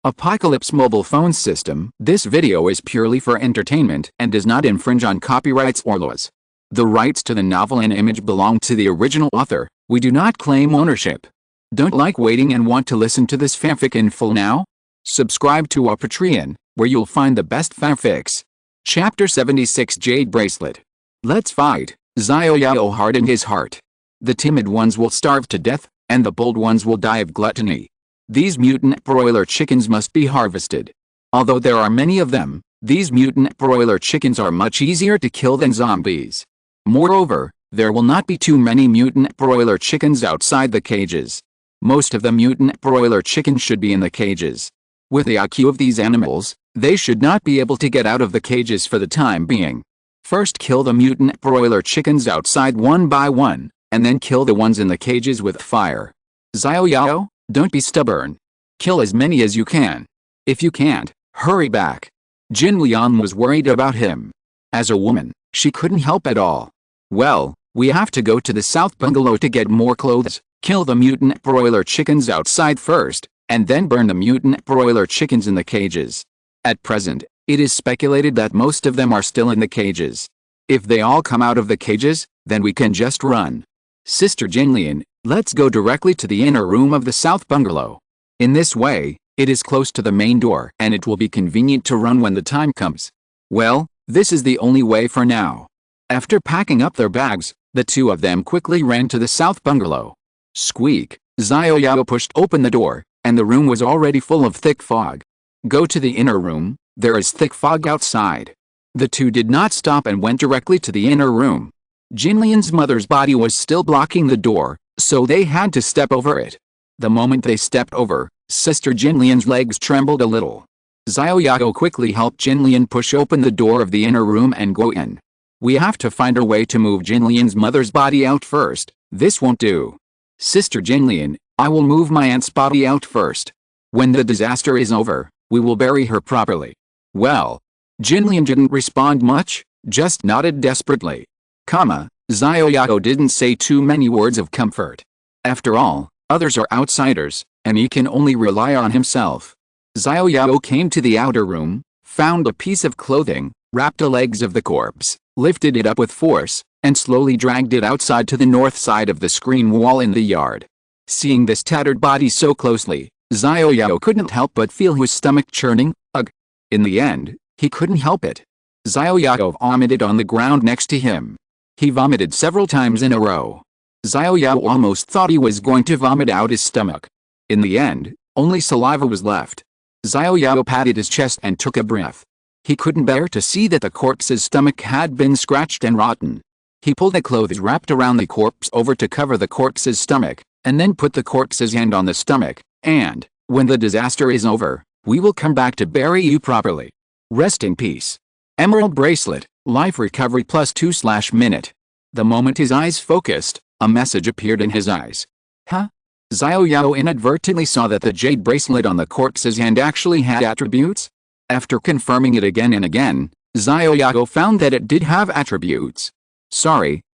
Apocalypse mobile phone system. This video is purely for entertainment and does not infringe on copyrights or laws. The rights to the novel and image belong to the original author. We do not claim ownership. Don't like waiting and want to listen to this fanfic in full now? Subscribe to our Patreon, where you'll find the best fanfics. Chapter 76 Jade Bracelet. Let's fight. Xiao Yao hardened his heart. The timid ones will starve to death, and the bold ones will die of gluttony. These mutant broiler chickens must be harvested. Although there are many of them, these mutant broiler chickens are much easier to kill than zombies. Moreover, there will not be too many mutant broiler chickens outside the cages. Most of the mutant broiler chickens should be in the cages. With the IQ of these animals, they should not be able to get out of the cages for the time being. First kill the mutant broiler chickens outside one by one, and then kill the ones in the cages with fire. Xiao Yao, don't be stubborn. Kill as many as you can. If you can't, hurry back. Jin Lian was worried about him. As a woman, she couldn't help at all. Well, we have to go to the south bungalow to get more clothes, kill the mutant broiler chickens outside first, and then burn the mutant broiler chickens in the cages. At present, it is speculated that most of them are still in the cages. If they all come out of the cages, then we can just run. Sister Jinlian, let's go directly to the inner room of the south bungalow. In this way, it is close to the main door and it will be convenient to run when the time comes. Well, this is the only way for now. After packing up their bags, the two of them quickly ran to the south bungalow. Squeak, Xiao Yao pushed open the door, and the room was already full of thick fog. Go to the inner room, there is thick fog outside. The two did not stop and went directly to the inner room. Jinlian's mother's body was still blocking the door, so they had to step over it. The moment they stepped over, Sister Jinlian's legs trembled a little. Xiao Yao quickly helped Jinlian push open the door of the inner room and go in. We have to find a way to move Jinlian's mother's body out first. This won't do. Sister Jinlian, I will move my aunt's body out first. When the disaster is over, we will bury her properly. Well, Jinlian didn't respond much, just nodded desperately. Xiao Yao didn't say too many words of comfort. After all, others are outsiders, and he can only rely on himself. Xiao Yao came to the outer room, found a piece of clothing, wrapped the legs of the corpse, lifted it up with force, and slowly dragged it outside to the north side of the screen wall in the yard. Seeing this tattered body so closely, Xiao Yao couldn't help but feel his stomach churning. Ugh! In the end, he couldn't help it. Xiao Yao vomited on the ground next to him. He vomited several times in a row. Xiao Yao almost thought he was going to vomit out his stomach. In the end, only saliva was left. Xiao Yao patted his chest and took a breath. He couldn't bear to see that the corpse's stomach had been scratched and rotten. He pulled the clothes wrapped around the corpse over to cover the corpse's stomach, and then put the corpse's hand on the stomach, and, when the disaster is over, we will come back to bury you properly. Rest in peace. Emerald Bracelet, Life Recovery +2/minute. The moment his eyes focused, a message appeared in his eyes. Huh? Xiao Yao inadvertently saw that the jade bracelet on the corpse's hand actually had attributes. After confirming it again and again, Xiao Yao found that it did have attributes.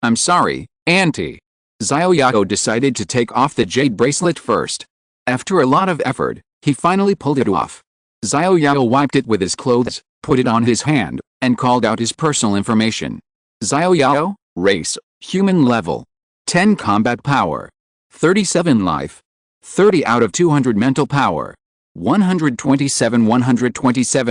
I'm sorry, Auntie. Xiao Yao decided to take off the jade bracelet first. After a lot of effort, he finally pulled it off. Xiao Yao wiped it with his clothes, put it on his hand, and called out his personal information. Xiao Yao, race, human level. 10 combat power. 37 life. 30 out of 200 mental power. 127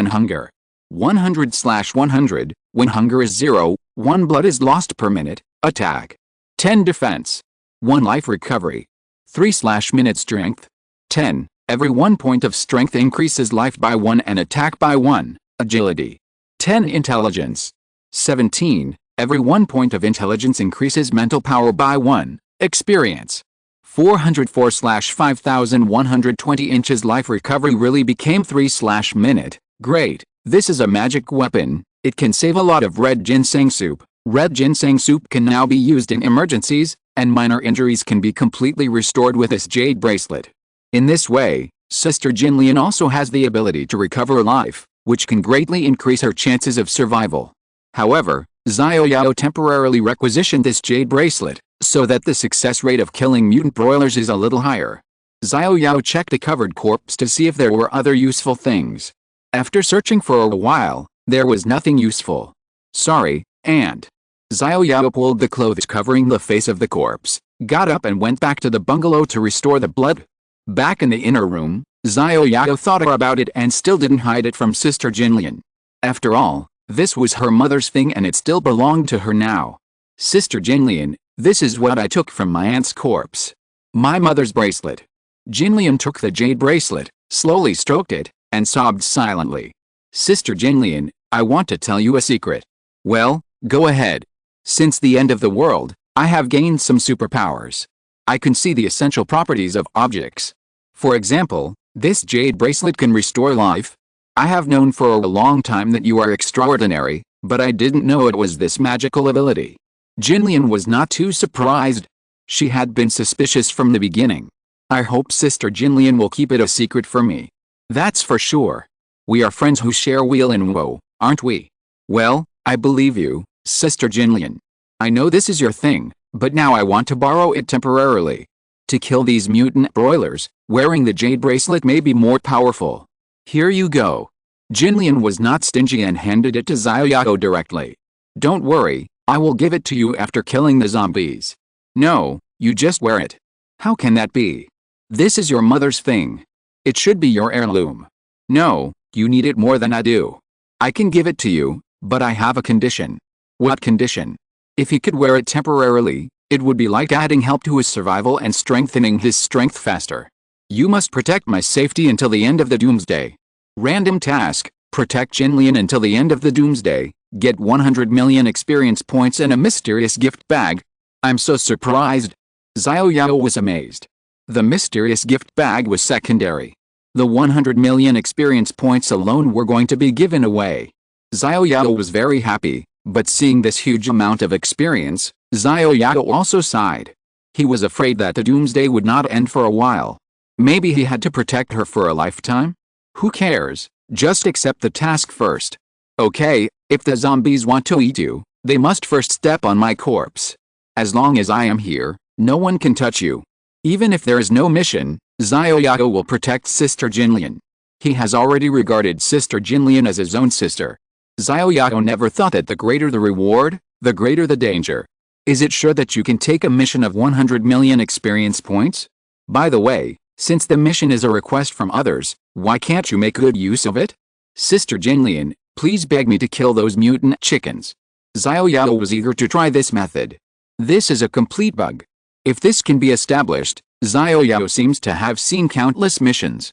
hunger. 100/100, when hunger is 0, 1 blood is lost per minute, attack. 10 defense. 1 life recovery. 3/minute strength. 10, every 1 point of strength increases life by 1 and attack by 1, agility. 10 intelligence. 17, every 1 point of intelligence increases mental power by 1, experience. 404/5120 inches life recovery really became 3/minute, great, this is a magic weapon, it can save a lot of red ginseng soup. Red ginseng soup can now be used in emergencies, and minor injuries can be completely restored with this jade bracelet. In this way, Sister Jinlian also has the ability to recover life, which can greatly increase her chances of survival. However, Xiao Yao temporarily requisitioned this jade bracelet, so that the success rate of killing mutant broilers is a little higher. Xiao Yao checked the covered corpse to see if there were other useful things. After searching for a while, there was nothing useful. Sorry, and Xiao Yao pulled the clothes covering the face of the corpse, got up and went back to the bungalow to restore the blood. Back in the inner room, Xiao Yao thought about it and still didn't hide it from Sister Jinlian. After all, this was her mother's thing and it still belonged to her now. Sister Jinlian, this is what I took from my aunt's corpse. My mother's bracelet. Jinlian took the jade bracelet, slowly stroked it, and sobbed silently. Sister Jinlian, I want to tell you a secret. Well, go ahead. Since the end of the world, I have gained some superpowers. I can see the essential properties of objects. For example, this jade bracelet can restore life. I have known for a long time that you are extraordinary, but I didn't know it was this magical ability. Jinlian was not too surprised. She had been suspicious from the beginning. I hope Sister Jinlian will keep it a secret for me. That's for sure. We are friends who share weal and woe, aren't we? Well, I believe you, Sister Jinlian. I know this is your thing, but now I want to borrow it temporarily. To kill these mutant broilers, wearing the jade bracelet may be more powerful. Here you go. Jinlian was not stingy and handed it to Xiao Yao directly. Don't worry, I will give it to you after killing the zombies. No, you just wear it. How can that be? This is your mother's thing. It should be your heirloom. No, you need it more than I do. I can give it to you, but I have a condition. What condition? If he could wear it temporarily, it would be like adding help to his survival and strengthening his strength faster. You must protect my safety until the end of the doomsday. Random task, protect Jinlian until the end of the doomsday, get 100 million experience points and a mysterious gift bag. I'm so surprised. Xiao Yao was amazed. The mysterious gift bag was secondary. The 100 million experience points alone were going to be given away. Xiao Yao was very happy, but seeing this huge amount of experience, Xiao Yao also sighed. He was afraid that the doomsday would not end for a while. Maybe he had to protect her for a lifetime? Who cares? Just accept the task first. Okay, if the zombies want to eat you, they must first step on my corpse. As long as I am here, no one can touch you. Even if there is no mission, Xiao Yao will protect Sister Jinlian. He has already regarded Sister Jinlian as his own sister. Xiao Yao never thought that the greater the reward, the greater the danger. Is it sure that you can take a mission of 100 million experience points? By the way, since the mission is a request from others, why can't you make good use of it? Sister Jinlian, please beg me to kill those mutant chickens. Xiao Yao was eager to try this method. This is a complete bug. If this can be established, Xiao Yao seems to have seen countless missions.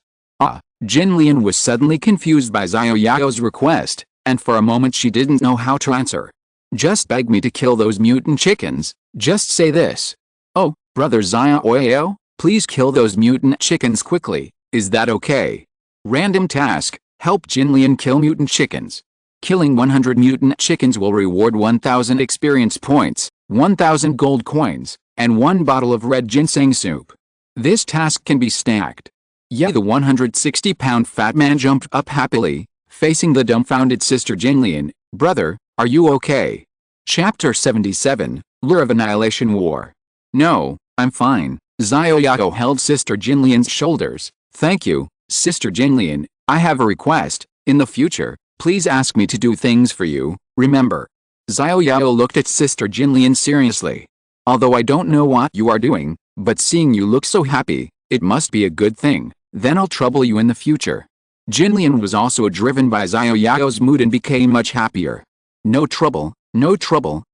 Jinlian was suddenly confused by Xiao Yao's request, and for a moment she didn't know how to answer. Just beg me to kill those mutant chickens, just say this. Oh, brother Xiao Yao, please kill those mutant chickens quickly, is that okay? Random task, help Jinlian kill mutant chickens. Killing 100 mutant chickens will reward 1,000 experience points, 1,000 gold coins, and 1 bottle of red ginseng soup. This task can be stacked. Yeah, the 160-pound fat man jumped up happily, facing the dumbfounded Sister Jinlian. Brother, are you okay? Chapter 77, Lure of Annihilation War. No, I'm fine. Xiao Yao held Sister Jinlian's shoulders. Thank you, Sister Jinlian. I have a request. In the future, please ask me to do things for you, remember. Xiao Yao looked at Sister Jinlian seriously. Although I don't know what you are doing, but seeing you look so happy, it must be a good thing. Then I'll trouble you in the future. Jinlian was also driven by Xiao Yao's mood and became much happier. No trouble,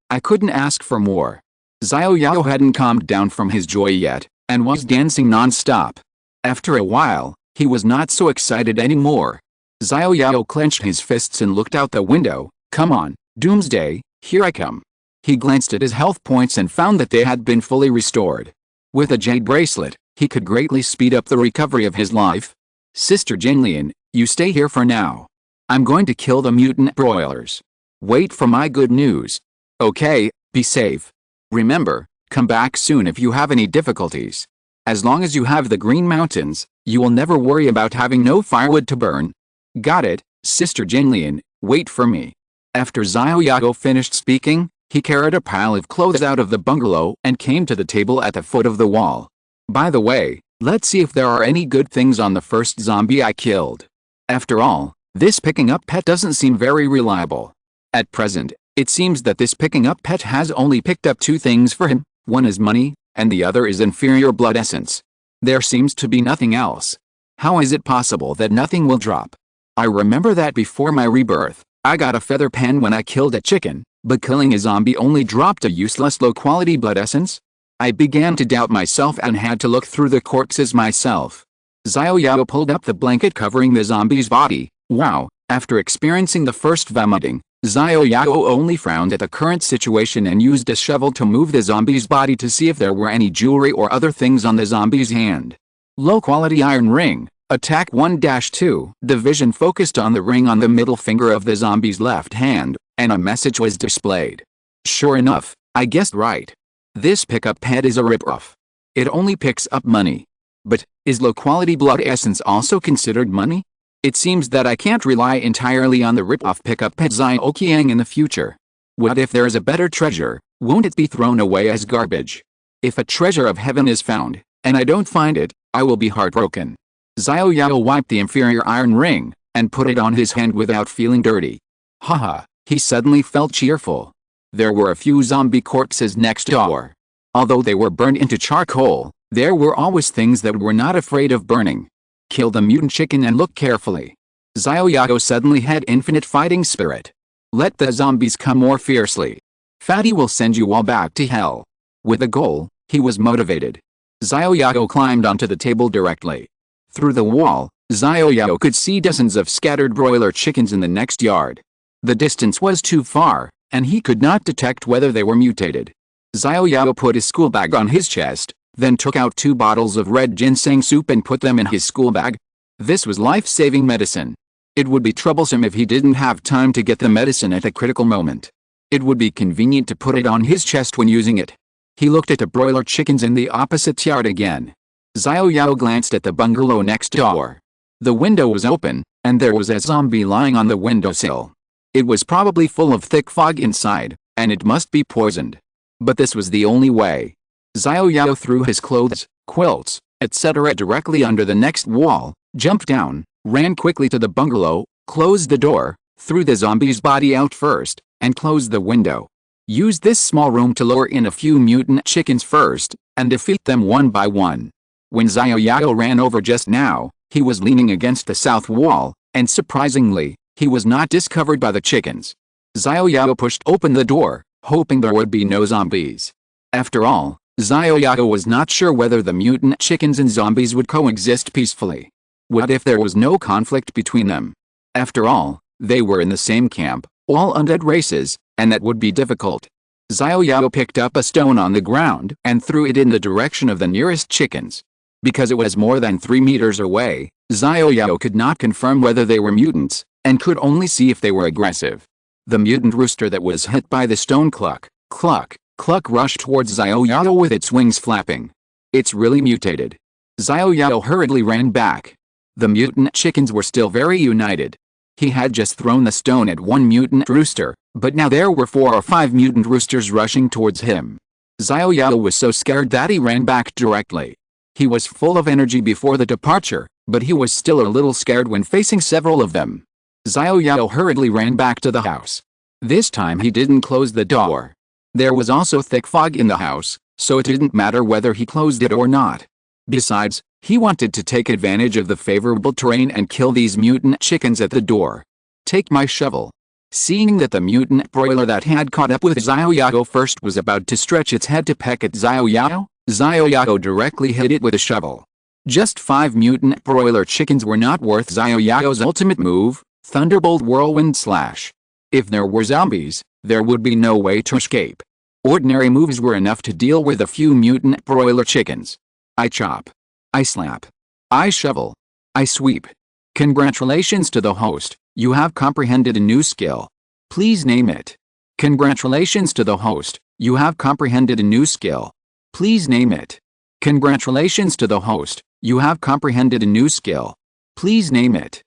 I couldn't ask for more. Xiao Yao hadn't calmed down from his joy yet, and was dancing non-stop. After a while, he was not so excited anymore. Xiao Yao clenched his fists and looked out the window. Come on, Doomsday, here I come. He glanced at his health points and found that they had been fully restored. With a jade bracelet, he could greatly speed up the recovery of his life. Sister Jinlian, you stay here for now. I'm going to kill the mutant broilers. Wait for my good news. Okay, be safe. Remember, come back soon if you have any difficulties. As long as you have the Green Mountains, you will never worry about having no firewood to burn. Got it, Sister Jinlian, wait for me. After Xiao Yao finished speaking, he carried a pile of clothes out of the bungalow and came to the table at the foot of the wall. By the way, Let's see if there are any good things on the first zombie I killed. After all, this picking up pet doesn't seem very reliable. At present, it seems that this picking up pet has only picked up two things for him. One is money, and the other is inferior blood essence. There seems to be nothing else. How is it possible that nothing will drop? I remember that before my rebirth, I got a feather pen when I killed a chicken, but killing a zombie only dropped a useless low-quality blood essence? I began to doubt myself and had to look through the corpses myself. Xiao Yao pulled up the blanket covering the zombie's body. Wow, after experiencing the first vomiting, Xiao Yao only frowned at the current situation and used a shovel to move the zombie's body to see if there were any jewelry or other things on the zombie's hand. Low-quality iron ring, attack 1-2. The vision focused on the ring on the middle finger of the zombie's left hand, and a message was displayed. Sure enough, I guessed right. This pickup pet is a rip-off. It only picks up money. But, is low-quality blood essence also considered money? It seems that I can't rely entirely on the rip-off pickup pet Xiaoqiang in the future. What if there is a better treasure? Won't it be thrown away as garbage? If a treasure of heaven is found, and I don't find it, I will be heartbroken. Xiao Yao wiped the inferior iron ring, and put it on his hand without feeling dirty. Haha, he suddenly felt cheerful. There were a few zombie corpses next door. Although they were burned into charcoal, there were always things that were not afraid of burning. Kill the mutant chicken and look carefully. Xiao Yao suddenly had infinite fighting spirit. Let the zombies come more fiercely. Fatty will send you all back to hell. With a goal, he was motivated. Xiao Yao climbed onto the table directly. Through the wall, Xiao Yao could see dozens of scattered broiler chickens in the next yard. The distance was too far, and he could not detect whether they were mutated. Xiao Yao put his school bag on his chest, then took out 2 bottles of red ginseng soup and put them in his school bag. This was life-saving medicine. It would be troublesome if he didn't have time to get the medicine at a critical moment. It would be convenient to put it on his chest when using it. He looked at the broiler chickens in the opposite yard again. Xiao Yao glanced at the bungalow next door. The window was open, and there was a zombie lying on the windowsill. It was probably full of thick fog inside, and it must be poisoned. But this was the only way. Xiao Yao threw his clothes, quilts, etc. directly under the next wall, jumped down, ran quickly to the bungalow, closed the door, threw the zombie's body out first, and closed the window. Used this small room to lure in a few mutant chickens first, and defeat them one by one. When Xiao Yao ran over just now, he was leaning against the south wall, and surprisingly, he was not discovered by the chickens. Xiao Yao pushed open the door, hoping there would be no zombies. After all, Xiao Yao was not sure whether the mutant chickens and zombies would coexist peacefully. What if there was no conflict between them? After all, they were in the same camp, all undead races, and that would be difficult. Xiao Yao picked up a stone on the ground and threw it in the direction of the nearest chickens. Because it was more than 3 meters away, Xiao Yao could not confirm whether they were mutants, and could only see if they were aggressive. The mutant rooster that was hit by the stone cluck, cluck, cluck rushed towards Xiao Yao with its wings flapping. It's really mutated. Xiao Yao hurriedly ran back. The mutant chickens were still very united. He had just thrown the stone at one mutant rooster, but now there were 4 or 5 mutant roosters rushing towards him. Xiao Yao was so scared that he ran back directly. He was full of energy before the departure, but he was still a little scared when facing several of them. Xiao Yao hurriedly ran back to the house. This time he didn't close the door. There was also thick fog in the house, so it didn't matter whether he closed it or not. Besides, he wanted to take advantage of the favorable terrain and kill these mutant chickens at the door. Take my shovel. Seeing that the mutant broiler that had caught up with Xiao Yao first was about to stretch its head to peck at Xiao Yao directly hit it with a shovel. Just 5 mutant broiler chickens were not worth Xiao Yao's ultimate move, Thunderbolt Whirlwind Slash. If there were zombies, there would be no way to escape. Ordinary moves were enough to deal with a few mutant broiler chickens. I chop. I slap. I shovel. I sweep. Congratulations to the host, you have comprehended a new skill. Please name it. Congratulations to the host, you have comprehended a new skill. Please name it. Congratulations to the host, you have comprehended a new skill. Please name it.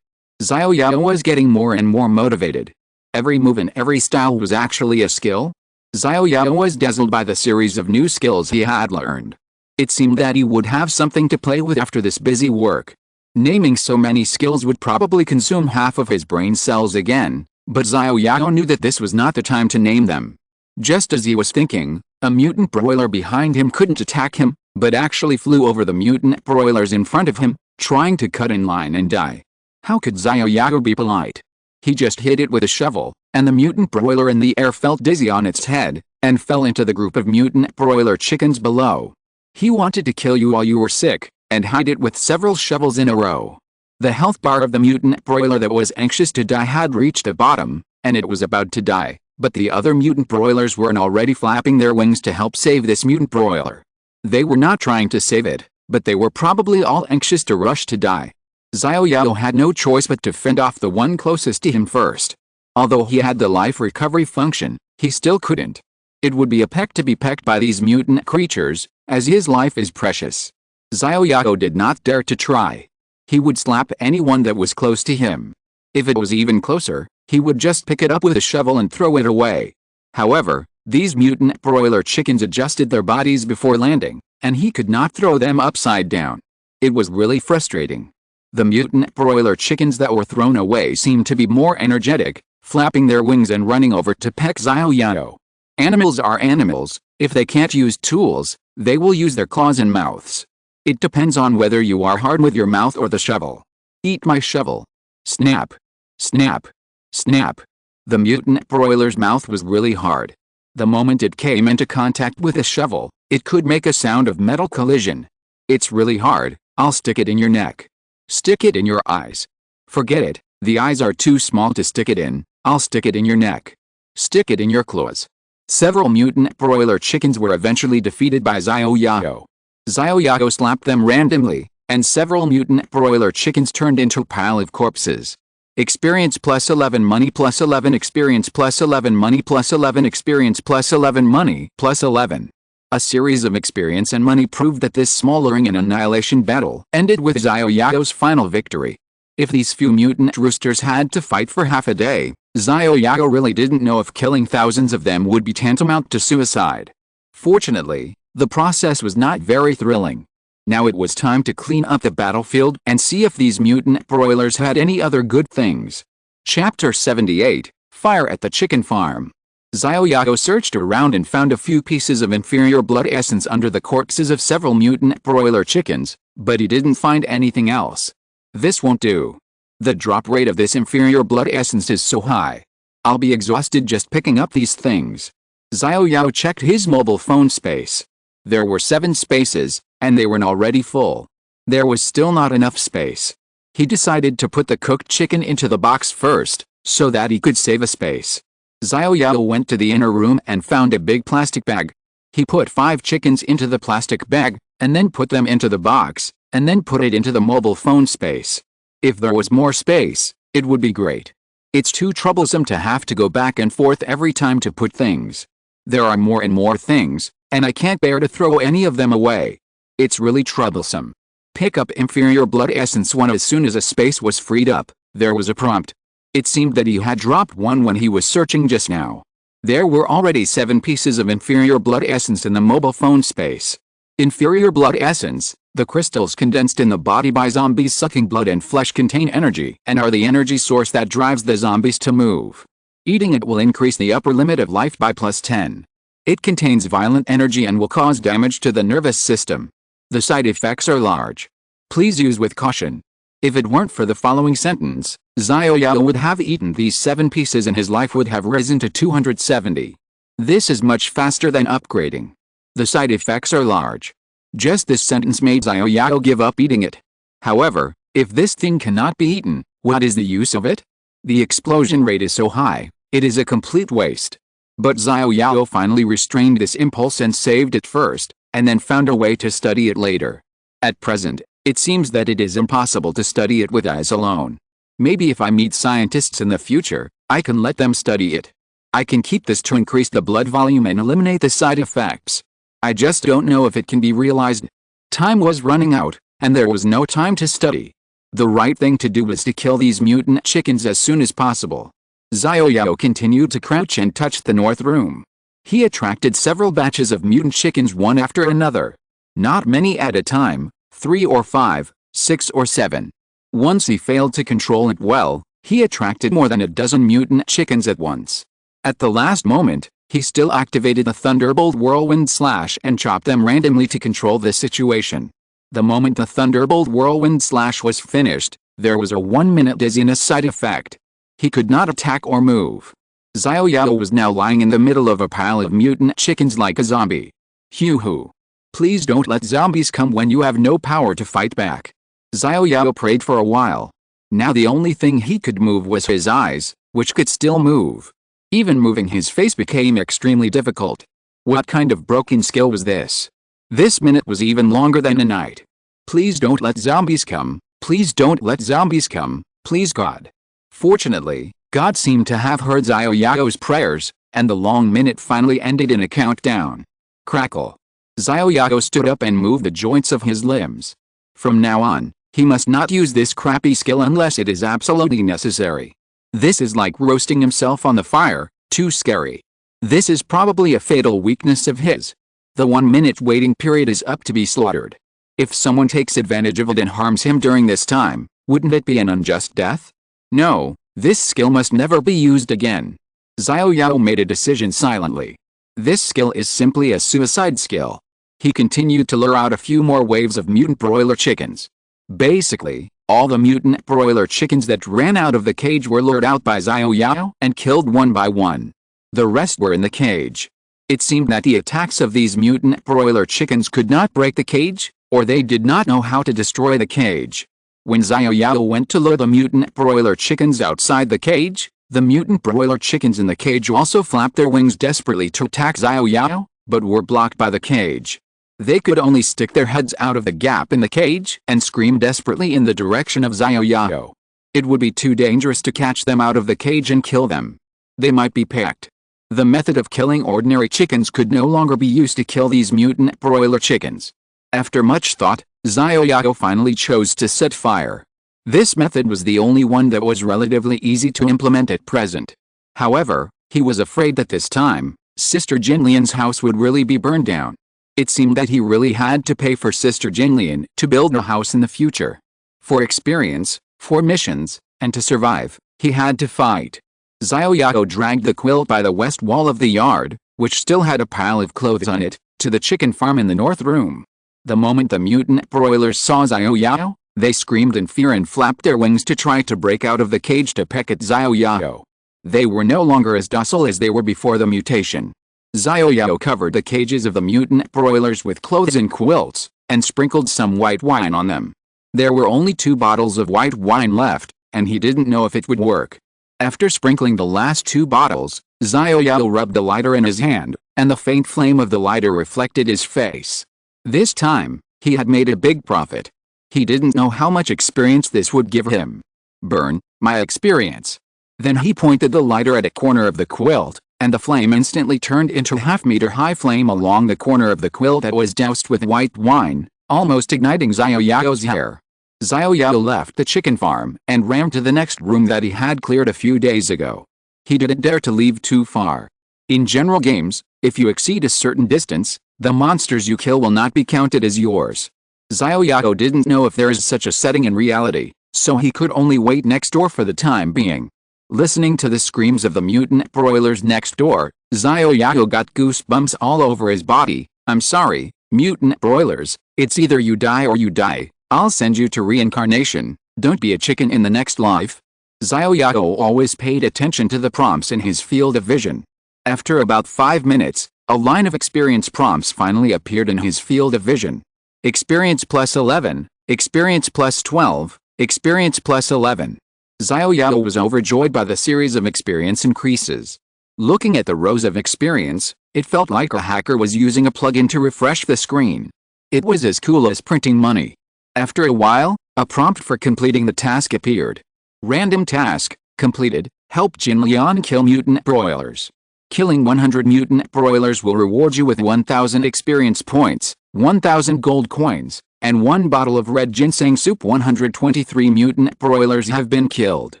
Xiao Yao was getting more and more motivated. Every move and every style was actually a skill. Xiao Yao was dazzled by the series of new skills he had learned. It seemed that he would have something to play with after this busy work. Naming so many skills would probably consume half of his brain cells again, but Xiao Yao knew that this was not the time to name them. Just as he was thinking, a mutant broiler behind him couldn't attack him, but actually flew over the mutant broilers in front of him, trying to cut in line and die. How could Xiao Yao be polite? He just hit it with a shovel, and the mutant broiler in the air felt dizzy on its head, and fell into the group of mutant broiler chickens below. He wanted to kill you while you were sick, and hide it with several shovels in a row. The health bar of the mutant broiler that was anxious to die had reached the bottom, and it was about to die, but the other mutant broilers were already flapping their wings to help save this mutant broiler. They were not trying to save it, but they were probably all anxious to rush to die. Xiao Yao had no choice but to fend off the one closest to him first. Although he had the life recovery function, he still couldn't. It would be a peck to be pecked by these mutant creatures, as his life is precious. Xiao Yao did not dare to try. He would slap anyone that was close to him. If it was even closer, he would just pick it up with a shovel and throw it away. However, these mutant broiler chickens adjusted their bodies before landing, and he could not throw them upside down. It was really frustrating. The mutant broiler chickens that were thrown away seemed to be more energetic, flapping their wings and running over to peck Xiao Yao. Animals are animals. If they can't use tools, they will use their claws and mouths. It depends on whether you are hard with your mouth or the shovel. Eat my shovel. Snap. Snap. Snap. The mutant broiler's mouth was really hard. The moment it came into contact with a shovel, it could make a sound of metal collision. It's really hard. I'll stick it in your neck. Stick it in your eyes. Forget it, the eyes are too small to stick it in. I'll stick it in your neck. Stick it in your claws. Several mutant broiler chickens were eventually defeated by Xiao Yao. Xiao Yao slapped them randomly, and several mutant broiler chickens turned into a pile of corpses. Experience plus 11 money plus 11 experience plus 11 money plus 11 experience plus 11 money plus 11. A series of experience and money proved that this smoldering and annihilation battle ended with Xiao Yao's final victory. If these few mutant roosters had to fight for half a day, Xiao Yao really didn't know if killing thousands of them would be tantamount to suicide. Fortunately, the process was not very thrilling. Now it was time to clean up the battlefield and see if these mutant broilers had any other good things. Chapter 78, Fire at the Chicken Farm. Xiao Yao searched around and found a few pieces of inferior blood essence under the corpses of several mutant broiler chickens, but he didn't find anything else. This won't do. The drop rate of this inferior blood essence is so high. I'll be exhausted just picking up these things. Xiao Yao checked his mobile phone space. There were 7 spaces, and they were already full. There was still not enough space. He decided to put the cooked chicken into the box first, so that he could save a space. Xiao Yao went to the inner room and found a big plastic bag. He put 5 chickens into the plastic bag, and then put them into the box, and then put it into the mobile phone space. If there was more space, it would be great. It's too troublesome to have to go back and forth every time to put things. There are more and more things, and I can't bear to throw any of them away. It's really troublesome. Pick up inferior blood essence 1. As soon as a space was freed up, there was a prompt. It seemed that he had dropped one when he was searching just now. There were already 7 pieces of inferior blood essence in the mobile phone space. Inferior blood essence, the crystals condensed in the body by zombies sucking blood and flesh contain energy and are the energy source that drives the zombies to move. Eating it will increase the upper limit of life by plus 10. It contains violent energy and will cause damage to the nervous system. The side effects are large. Please use with caution. If it weren't for the following sentence, Xiao Yao would have eaten these 7 pieces and his life would have risen to 270. This is much faster than upgrading. The side effects are large. Just this sentence made Xiao Yao give up eating it. However, if this thing cannot be eaten, what is the use of it? The explosion rate is so high, it is a complete waste. But Xiao Yao finally restrained this impulse and saved it first, and then found a way to study it later. At present, it seems that it is impossible to study it with eyes alone. Maybe if I meet scientists in the future, I can let them study it. I can keep this to increase the blood volume and eliminate the side effects. I just don't know if it can be realized. Time was running out, and there was no time to study. The right thing to do was to kill these mutant chickens as soon as possible. Xiao Yao continued to crouch and touched the north room. He attracted several batches of mutant chickens one after another. Not many at a time, 3 or 5, 6 or 7. Once he failed to control it well, he attracted more than a dozen mutant chickens at once. At the last moment, he still activated the Thunderbolt Whirlwind Slash and chopped them randomly to control the situation. The moment the Thunderbolt Whirlwind Slash was finished, there was a 1-minute dizziness side effect. He could not attack or move. Xiao Yao was now lying in the middle of a pile of mutant chickens like a zombie. Hoo-hoo. Please don't let zombies come when you have no power to fight back. Xiao Yao prayed for a while. Now the only thing he could move was his eyes, which could still move. Even moving his face became extremely difficult. What kind of broken skill was this? This minute was even longer than a night. Please don't let zombies come. Please don't let zombies come. Please God. Fortunately, God seemed to have heard Xiao Yao's prayers, and the long minute finally ended in a countdown. Crackle. Xiao Yao stood up and moved the joints of his limbs. From now on, he must not use this crappy skill unless it is absolutely necessary. This is like roasting himself on the fire, too scary. This is probably a fatal weakness of his. The 1-minute waiting period is up to be slaughtered. If someone takes advantage of it and harms him during this time, wouldn't it be an unjust death? No, this skill must never be used again. Xiao Yao made a decision silently. This skill is simply a suicide skill. He continued to lure out a few more waves of mutant broiler chickens. Basically, all the mutant broiler chickens that ran out of the cage were lured out by Xiao Yao and killed one by one. The rest were in the cage. It seemed that the attacks of these mutant broiler chickens could not break the cage, or they did not know how to destroy the cage. When Xiao Yao went to lure the mutant broiler chickens outside the cage, the mutant broiler chickens in the cage also flapped their wings desperately to attack Xiao Yao, but were blocked by the cage. They could only stick their heads out of the gap in the cage and scream desperately in the direction of Xiao Yao. It would be too dangerous to catch them out of the cage and kill them. They might be pecked. The method of killing ordinary chickens could no longer be used to kill these mutant broiler chickens. After much thought, Xiao Yao finally chose to set fire. This method was the only one that was relatively easy to implement at present. However, he was afraid that this time, Sister Jinlian's house would really be burned down. It seemed that he really had to pay for Sister Jinlian to build a house in the future. For experience, for missions, and to survive, he had to fight. Xiao Yao dragged the quilt by the west wall of the yard, which still had a pile of clothes on it, to the chicken farm in the north room. The moment the mutant broilers saw Xiao Yao, they screamed in fear and flapped their wings to try to break out of the cage to peck at Xiao Yao. They were no longer as docile as they were before the mutation. Xiao Yao covered the cages of the mutant broilers with clothes and quilts, and sprinkled some white wine on them. There were only 2 bottles of white wine left, and he didn't know if it would work. After sprinkling the last 2 bottles, Xiao Yao rubbed the lighter in his hand, and the faint flame of the lighter reflected his face. This time, he had made a big profit. He didn't know how much experience this would give him. Burn, my experience. Then he pointed the lighter at a corner of the quilt, and the flame instantly turned into a half-meter-high flame along the corner of the quilt that was doused with white wine, almost igniting Xiao Yao's hair. Xiao Yao left the chicken farm and ran to the next room that he had cleared a few days ago. He didn't dare to leave too far. In general games, if you exceed a certain distance, the monsters you kill will not be counted as yours. Xiao Yao didn't know if there is such a setting in reality, so he could only wait next door for the time being. Listening to the screams of the mutant broilers next door, Xiao Yao got goosebumps all over his body. I'm sorry, mutant broilers, it's either you die or you die. I'll send you to reincarnation. Don't be a chicken in the next life. Xiao Yao always paid attention to the prompts in his field of vision. After about 5 minutes, a line of experience prompts finally appeared in his field of vision. Experience plus 11, experience plus 12, experience plus 11. Xiao Yao was overjoyed by the series of experience increases. Looking at the rows of experience, it felt like a hacker was using a plugin to refresh the screen. It was as cool as printing money. After a while, a prompt for completing the task appeared. Random task, completed, help Jinlian kill mutant broilers. Killing 100 mutant broilers will reward you with 1,000 experience points, 1,000 gold coins, and 1 bottle of red ginseng soup. 123 mutant broilers have been killed.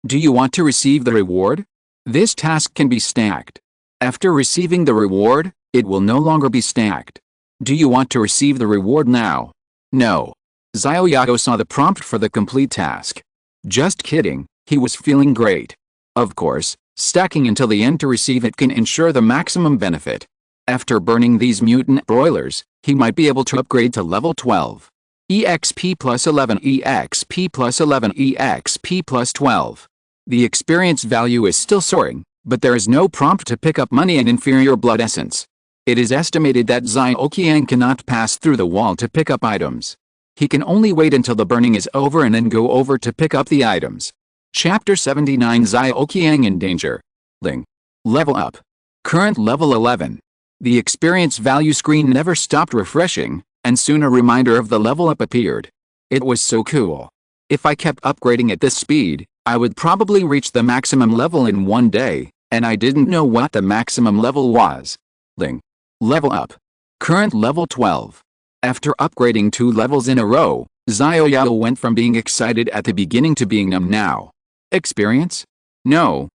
Do you want to receive the reward? This task can be stacked. After receiving the reward, it will no longer be stacked. Do you want to receive the reward now? No. Xiao Yao saw the prompt for the complete task. Just kidding, he was feeling great. Of course, stacking until the end to receive it can ensure the maximum benefit. After burning these mutant broilers, he might be able to upgrade to level 12. EXP plus 11, EXP plus 11, EXP plus 12. The experience value is still soaring, but there is no prompt to pick up money and inferior blood essence. It is estimated that Xiao Qiang cannot pass through the wall to pick up items. He can only wait until the burning is over and then go over to pick up the items. Chapter 79, Xiao Qiang in danger. Ling. Level up. Current level 11. The experience value screen never stopped refreshing, and soon a reminder of the level up appeared. It was so cool. If I kept upgrading at this speed, I would probably reach the maximum level in one day, and I didn't know what the maximum level was. Ling. Level up. Current level 12. After upgrading 2 levels in a row, Xiao Yao went from being excited at the beginning to being numb now. Experience? No.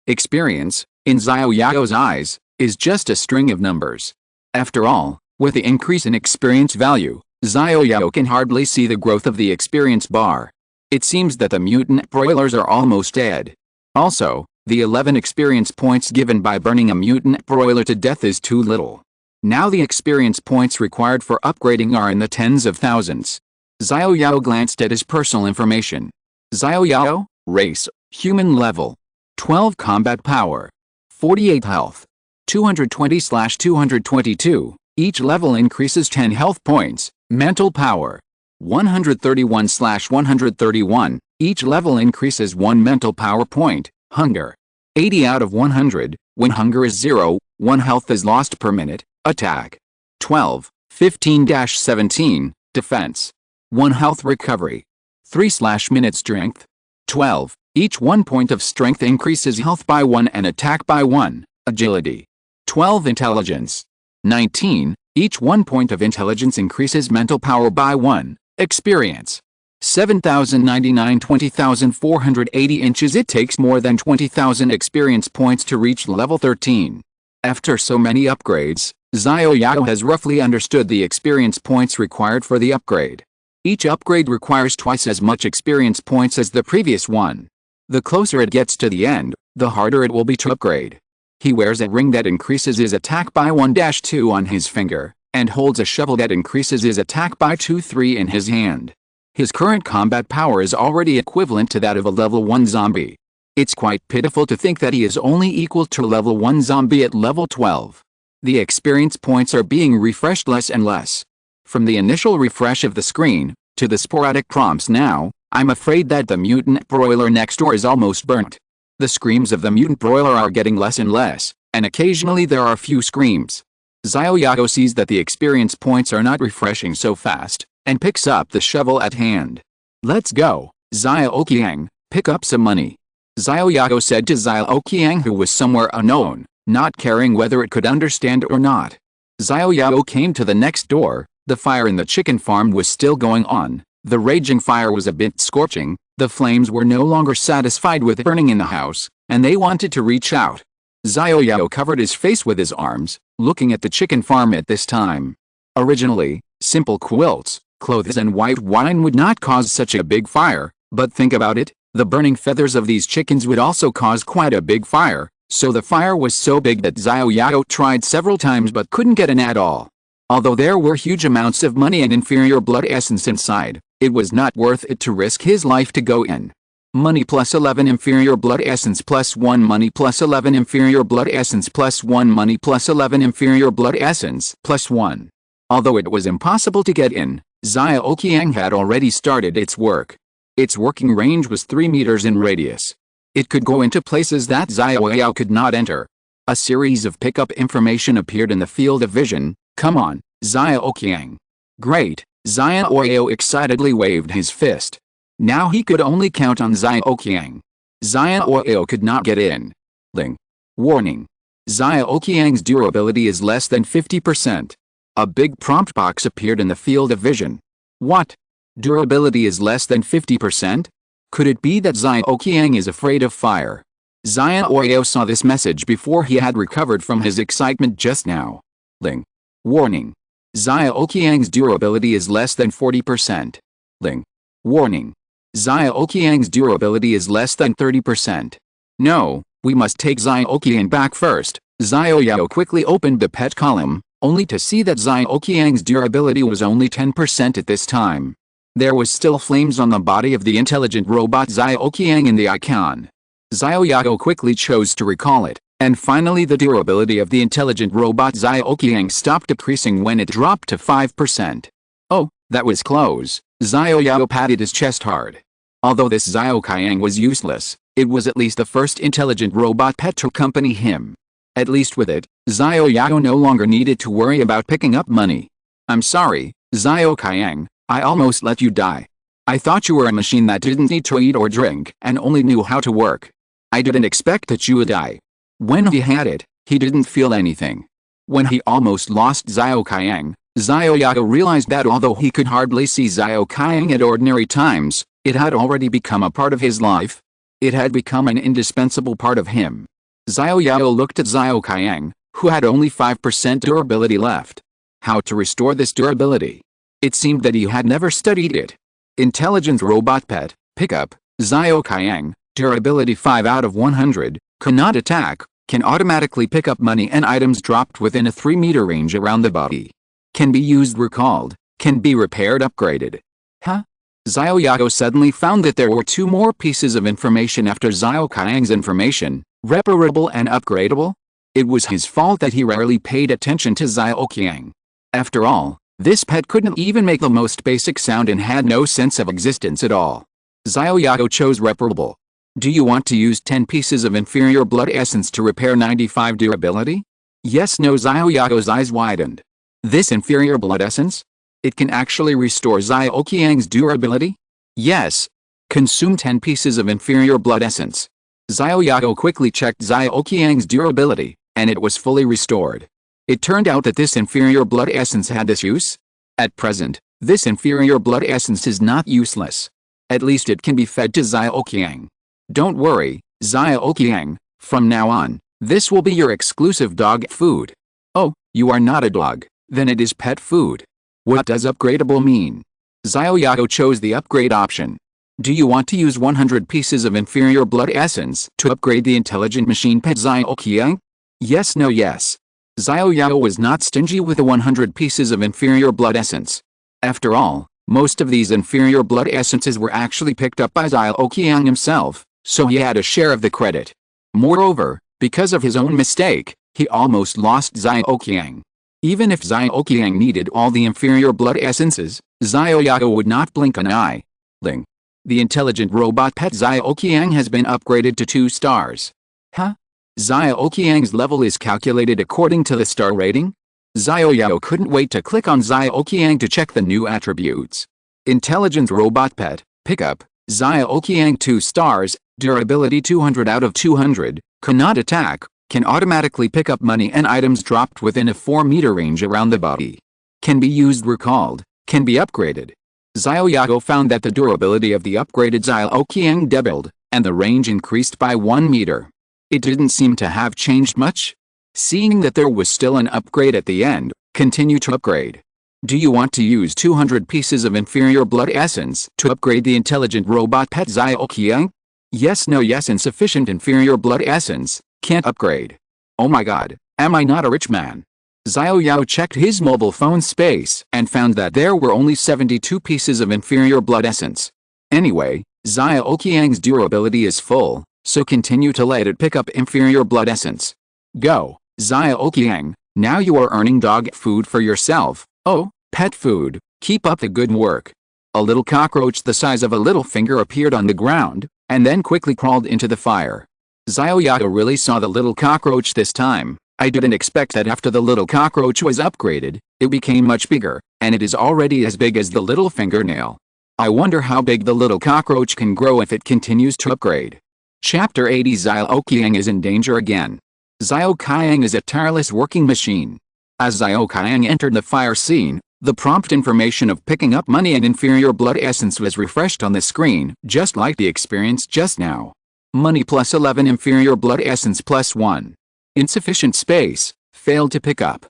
Experience, in Xiao Yao's eyes, is just a string of numbers. After all, with the increase in experience value, Xiao Yao can hardly see the growth of the experience bar. It seems that the mutant broilers are almost dead. Also, the 11 experience points given by burning a mutant broiler to death is too little. Now the experience points required for upgrading are in the tens of thousands. Xiao Yao glanced at his personal information. Xiao Yao, race, human level. 12 combat power. 48 health. 220/222, each level increases 10 health points. Mental power. 131/131, each level increases 1 mental power point. Hunger. 80 out of 100, when hunger is 0, 1 health is lost per minute. Attack. 12, 15-17, defense. 1 health recovery. 3/minute strength. 12, each 1 point of strength increases health by 1 and attack by 1. Agility. 12 intelligence. 19, each 1 point of intelligence increases mental power by 1. Experience. 7,099 20,480 inches. It takes more than 20,000 experience points to reach level 13. After so many upgrades, Xiao Yao has roughly understood the experience points required for the upgrade. Each upgrade requires twice as much experience points as the previous one. The closer it gets to the end, the harder it will be to upgrade. He wears a ring that increases his attack by 1-2 on his finger, and holds a shovel that increases his attack by 2-3 in his hand. His current combat power is already equivalent to that of a level 1 zombie. It's quite pitiful to think that he is only equal to level 1 zombie at level 12. The experience points are being refreshed less and less. From the initial refresh of the screen, to the sporadic prompts now, I'm afraid that the mutant broiler next door is almost burnt. The screams of the mutant broiler are getting less and less, and occasionally there are few screams. Xiao Yao sees that the experience points are not refreshing so fast, and picks up the shovel at hand. Let's go, Xiao Qiang, pick up some money. Xiao Yao said to Xiao Qiang, who was somewhere unknown, not caring whether it could understand or not. Xiao Yao came to the next door. The fire in the chicken farm was still going on. The raging fire was a bit scorching. The flames were no longer satisfied with burning in the house, and they wanted to reach out. Xiao Yao covered his face with his arms, looking at the chicken farm at this time. Originally, simple quilts, clothes and white wine would not cause such a big fire, but think about it, the burning feathers of these chickens would also cause quite a big fire, so the fire was so big that Xiao Yao tried several times but couldn't get in at all. Although there were huge amounts of money and inferior blood essence inside, it was not worth it to risk his life to go in. Money plus 11 inferior blood essence plus 1 money plus 11 inferior blood essence plus 1 money plus 11 inferior blood essence plus 1. Although it was impossible to get in, Xiao Qiang had already started its work. Its working range was 3 meters in radius. It could go into places that Xiao Yao could not enter. A series of pickup information appeared in the field of vision. Come on, Xiao Qiang. Great, Xiao Yao excitedly waved his fist. Now he could only count on Xiao Qiang. Xiao Yao could not get in. Ling. Warning. Xiao Qiang's durability is less than 50%. A big prompt box appeared in the field of vision. What? Durability is less than 50%? Could it be that Xiao Qiang is afraid of fire? Xiao Yao saw this message before he had recovered from his excitement just now. Ling. Warning. Xiao Qiang's durability is less than 40%. Ling. Warning. Xiao Qiang's durability is less than 30%. No, we must take Xiao Qiang back first. Xiao Yao quickly opened the pet column, only to see that Xiao Qiang's durability was only 10% at this time. There was still flames on the body of the intelligent robot Xiao Qiang in the icon. Xiao Yao quickly chose to recall it, and finally the durability of the intelligent robot Xiao Qiang stopped decreasing when it dropped to 5%. Oh, that was close. Xiao Yao patted his chest hard. Although this Xiao Qiang was useless, it was at least the first intelligent robot pet to accompany him. At least with it, Xiao Yao no longer needed to worry about picking up money. I'm sorry, Xiao Qiang, I almost let you die. I thought you were a machine that didn't need to eat or drink and only knew how to work. I didn't expect that you would die. When he had it, he didn't feel anything. When he almost lost Xiao Qiang, Xiao Yao realized that although he could hardly see Xiao Qiang at ordinary times, it had already become a part of his life. It had become an indispensable part of him. Xiao Yao looked at Xiao Qiang, who had only 5% durability left. How to restore this durability? It seemed that he had never studied it. Intelligent robot pet, pickup, Xiao Qiang, durability 5 out of 100, cannot attack, can automatically pick up money and items dropped within a 3-meter range around the body. Can be used recalled, can be repaired upgraded. Huh? Xiao Yao suddenly found that there were 2 more pieces of information after Xiao Qiang's information, reparable and upgradable. It was his fault that he rarely paid attention to Xiao Qiang. After all, this pet couldn't even make the most basic sound and had no sense of existence at all. Xiao Yao chose reparable. Do you want to use 10 pieces of inferior blood essence to repair 95 durability? Yes, no. Xiao Yao's eyes widened. This inferior blood essence? It can actually restore Xiao Qiang's durability? Yes. Consume 10 pieces of inferior blood essence. Xiao Yao quickly checked Xiao Qiang's durability, and it was fully restored. It turned out that this inferior blood essence had this use. At present, this inferior blood essence is not useless. At least it can be fed to Xiao Qiang. Don't worry, Xiao Qiang, from now on, this will be your exclusive dog food. Oh, you are not a dog, then it is pet food. What does upgradable mean? Xiao Yao chose the upgrade option. Do you want to use 100 pieces of inferior blood essence to upgrade the intelligent machine pet Xiao Qiang? Yes, no, yes. Xiao Yao was not stingy with the 100 pieces of inferior blood essence. After all, most of these inferior blood essences were actually picked up by Xiao Qiang himself, so he had a share of the credit. Moreover, because of his own mistake, he almost lost Xiao Qiang. Even if Xiao Qiang needed all the inferior blood essences, Xiao Yao would not blink an eye. Ling. The intelligent robot pet Xiao Qiang has been upgraded to 2 stars. Huh? Xiao Qiang's level is calculated according to the star rating? Xiao Yao couldn't wait to click on Xiao Qiang to check the new attributes. Intelligent robot pet, pickup, Xiao Qiang 2 stars, durability 200 out of 200, cannot attack, can automatically pick up money and items dropped within a 4-meter range around the body. Can be used recalled, can be upgraded. Xiao Yao found that the durability of the upgraded Xiao Qiang doubled, and the range increased by 1 meter. It didn't seem to have changed much. Seeing that there was still an upgrade at the end, continue to upgrade. Do you want to use 200 pieces of inferior blood essence to upgrade the intelligent robot pet Xiao Qiang? Yes, no, yes. Insufficient inferior blood essence, can't upgrade. Oh my god, am I not a rich man? Xiao Yao checked his mobile phone space and found that there were only 72 pieces of inferior blood essence. Anyway, Xiao Qiang's durability is full, so continue to let it pick up inferior blood essence. Go, Xiao Qiang, now you are earning dog food for yourself. Oh, pet food, keep up the good work. A little cockroach the size of a little finger appeared on the ground, and then quickly crawled into the fire. Xiao Yao really saw the little cockroach this time. I didn't expect that after the little cockroach was upgraded, it became much bigger, and it is already as big as the little fingernail. I wonder how big the little cockroach can grow if it continues to upgrade. Chapter 80. Xiao Qiang is in danger again. Xiao Qiang is a tireless working machine. As Xiao Qiang entered the fire scene, the prompt information of picking up money and inferior blood essence was refreshed on the screen, just like the experience just now. Money plus 11, inferior blood essence plus 1. Insufficient space, failed to pick up.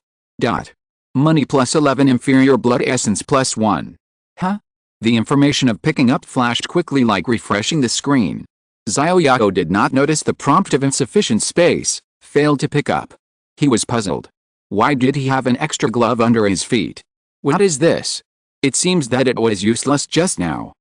Money plus 11, inferior blood essence plus 1. Huh? The information of picking up flashed quickly like refreshing the screen. Xiao Yao did not notice the prompt of insufficient space, failed to pick up. He was puzzled. Why did he have an extra glove under his feet? What is this? It seems that it was useless just now.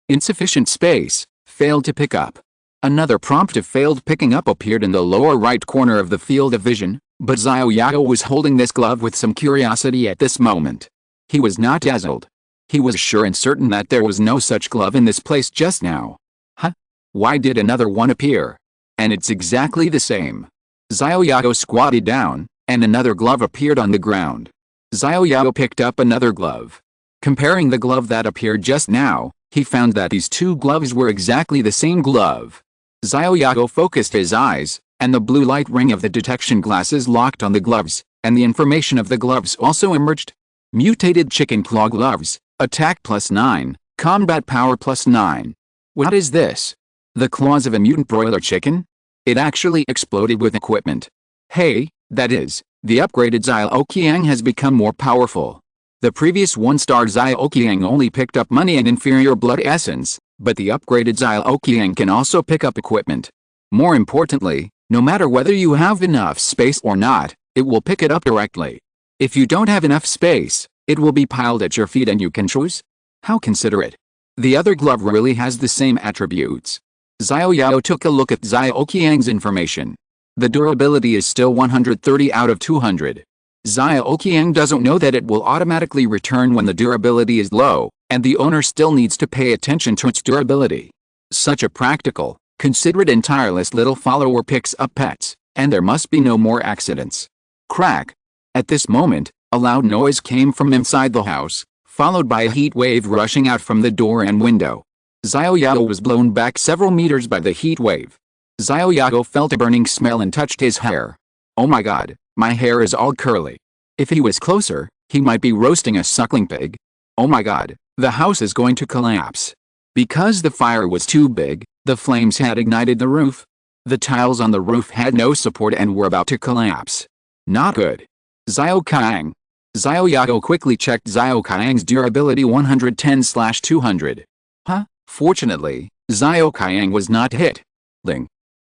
Insufficient space, failed to pick up. Another prompt of failed picking up appeared in the lower right corner of the field of vision, but Xiao Yao was holding this glove with some curiosity at this moment. He was not dazzled. He was sure and certain that there was no such glove in this place just now. Huh? Why did another one appear? And it's exactly the same. Xiao Yao squatted down, and another glove appeared on the ground. Xiao Yao picked up another glove. Comparing the glove that appeared just now, he found that these two gloves were exactly the same glove. Xiao Yao focused his eyes, and the blue light ring of the detection glasses locked on the gloves, and the information of the gloves also emerged. Mutated chicken claw gloves, attack plus 9, combat power plus 9. What is this? The claws of a mutant broiler chicken? It actually exploded with equipment. Hey, that is, the upgraded Xiao Qiang has become more powerful. The previous 1-star Xiao Qiang only picked up money and inferior blood essence, but the upgraded Xiao Qiang can also pick up equipment. More importantly, no matter whether you have enough space or not, it will pick it up directly. If you don't have enough space, it will be piled at your feet and you can choose? How considerate. The other glove really has the same attributes. Xiao Yao took a look at Xiao Qiang's information. The durability is still 130 out of 200. Xiao Qiang doesn't know that it will automatically return when the durability is low, and the owner still needs to pay attention to its durability. Such a practical, considerate and tireless little follower picks up pets, and there must be no more accidents. Crack. At this moment, a loud noise came from inside the house, followed by a heat wave rushing out from the door and window. Xiao Yao was blown back several meters by the heat wave. Xiao Yao felt a burning smell and touched his hair. Oh my god, my hair is all curly. If he was closer, he might be roasting a suckling pig. Oh my god, the house is going to collapse. Because the fire was too big, the flames had ignited the roof. The tiles on the roof had no support and were about to collapse. Not good. Xiao Qiang. Xiao Yao quickly checked Xiao Qiang's durability 110/200. Huh? Fortunately, Xiao Qiang was not hit.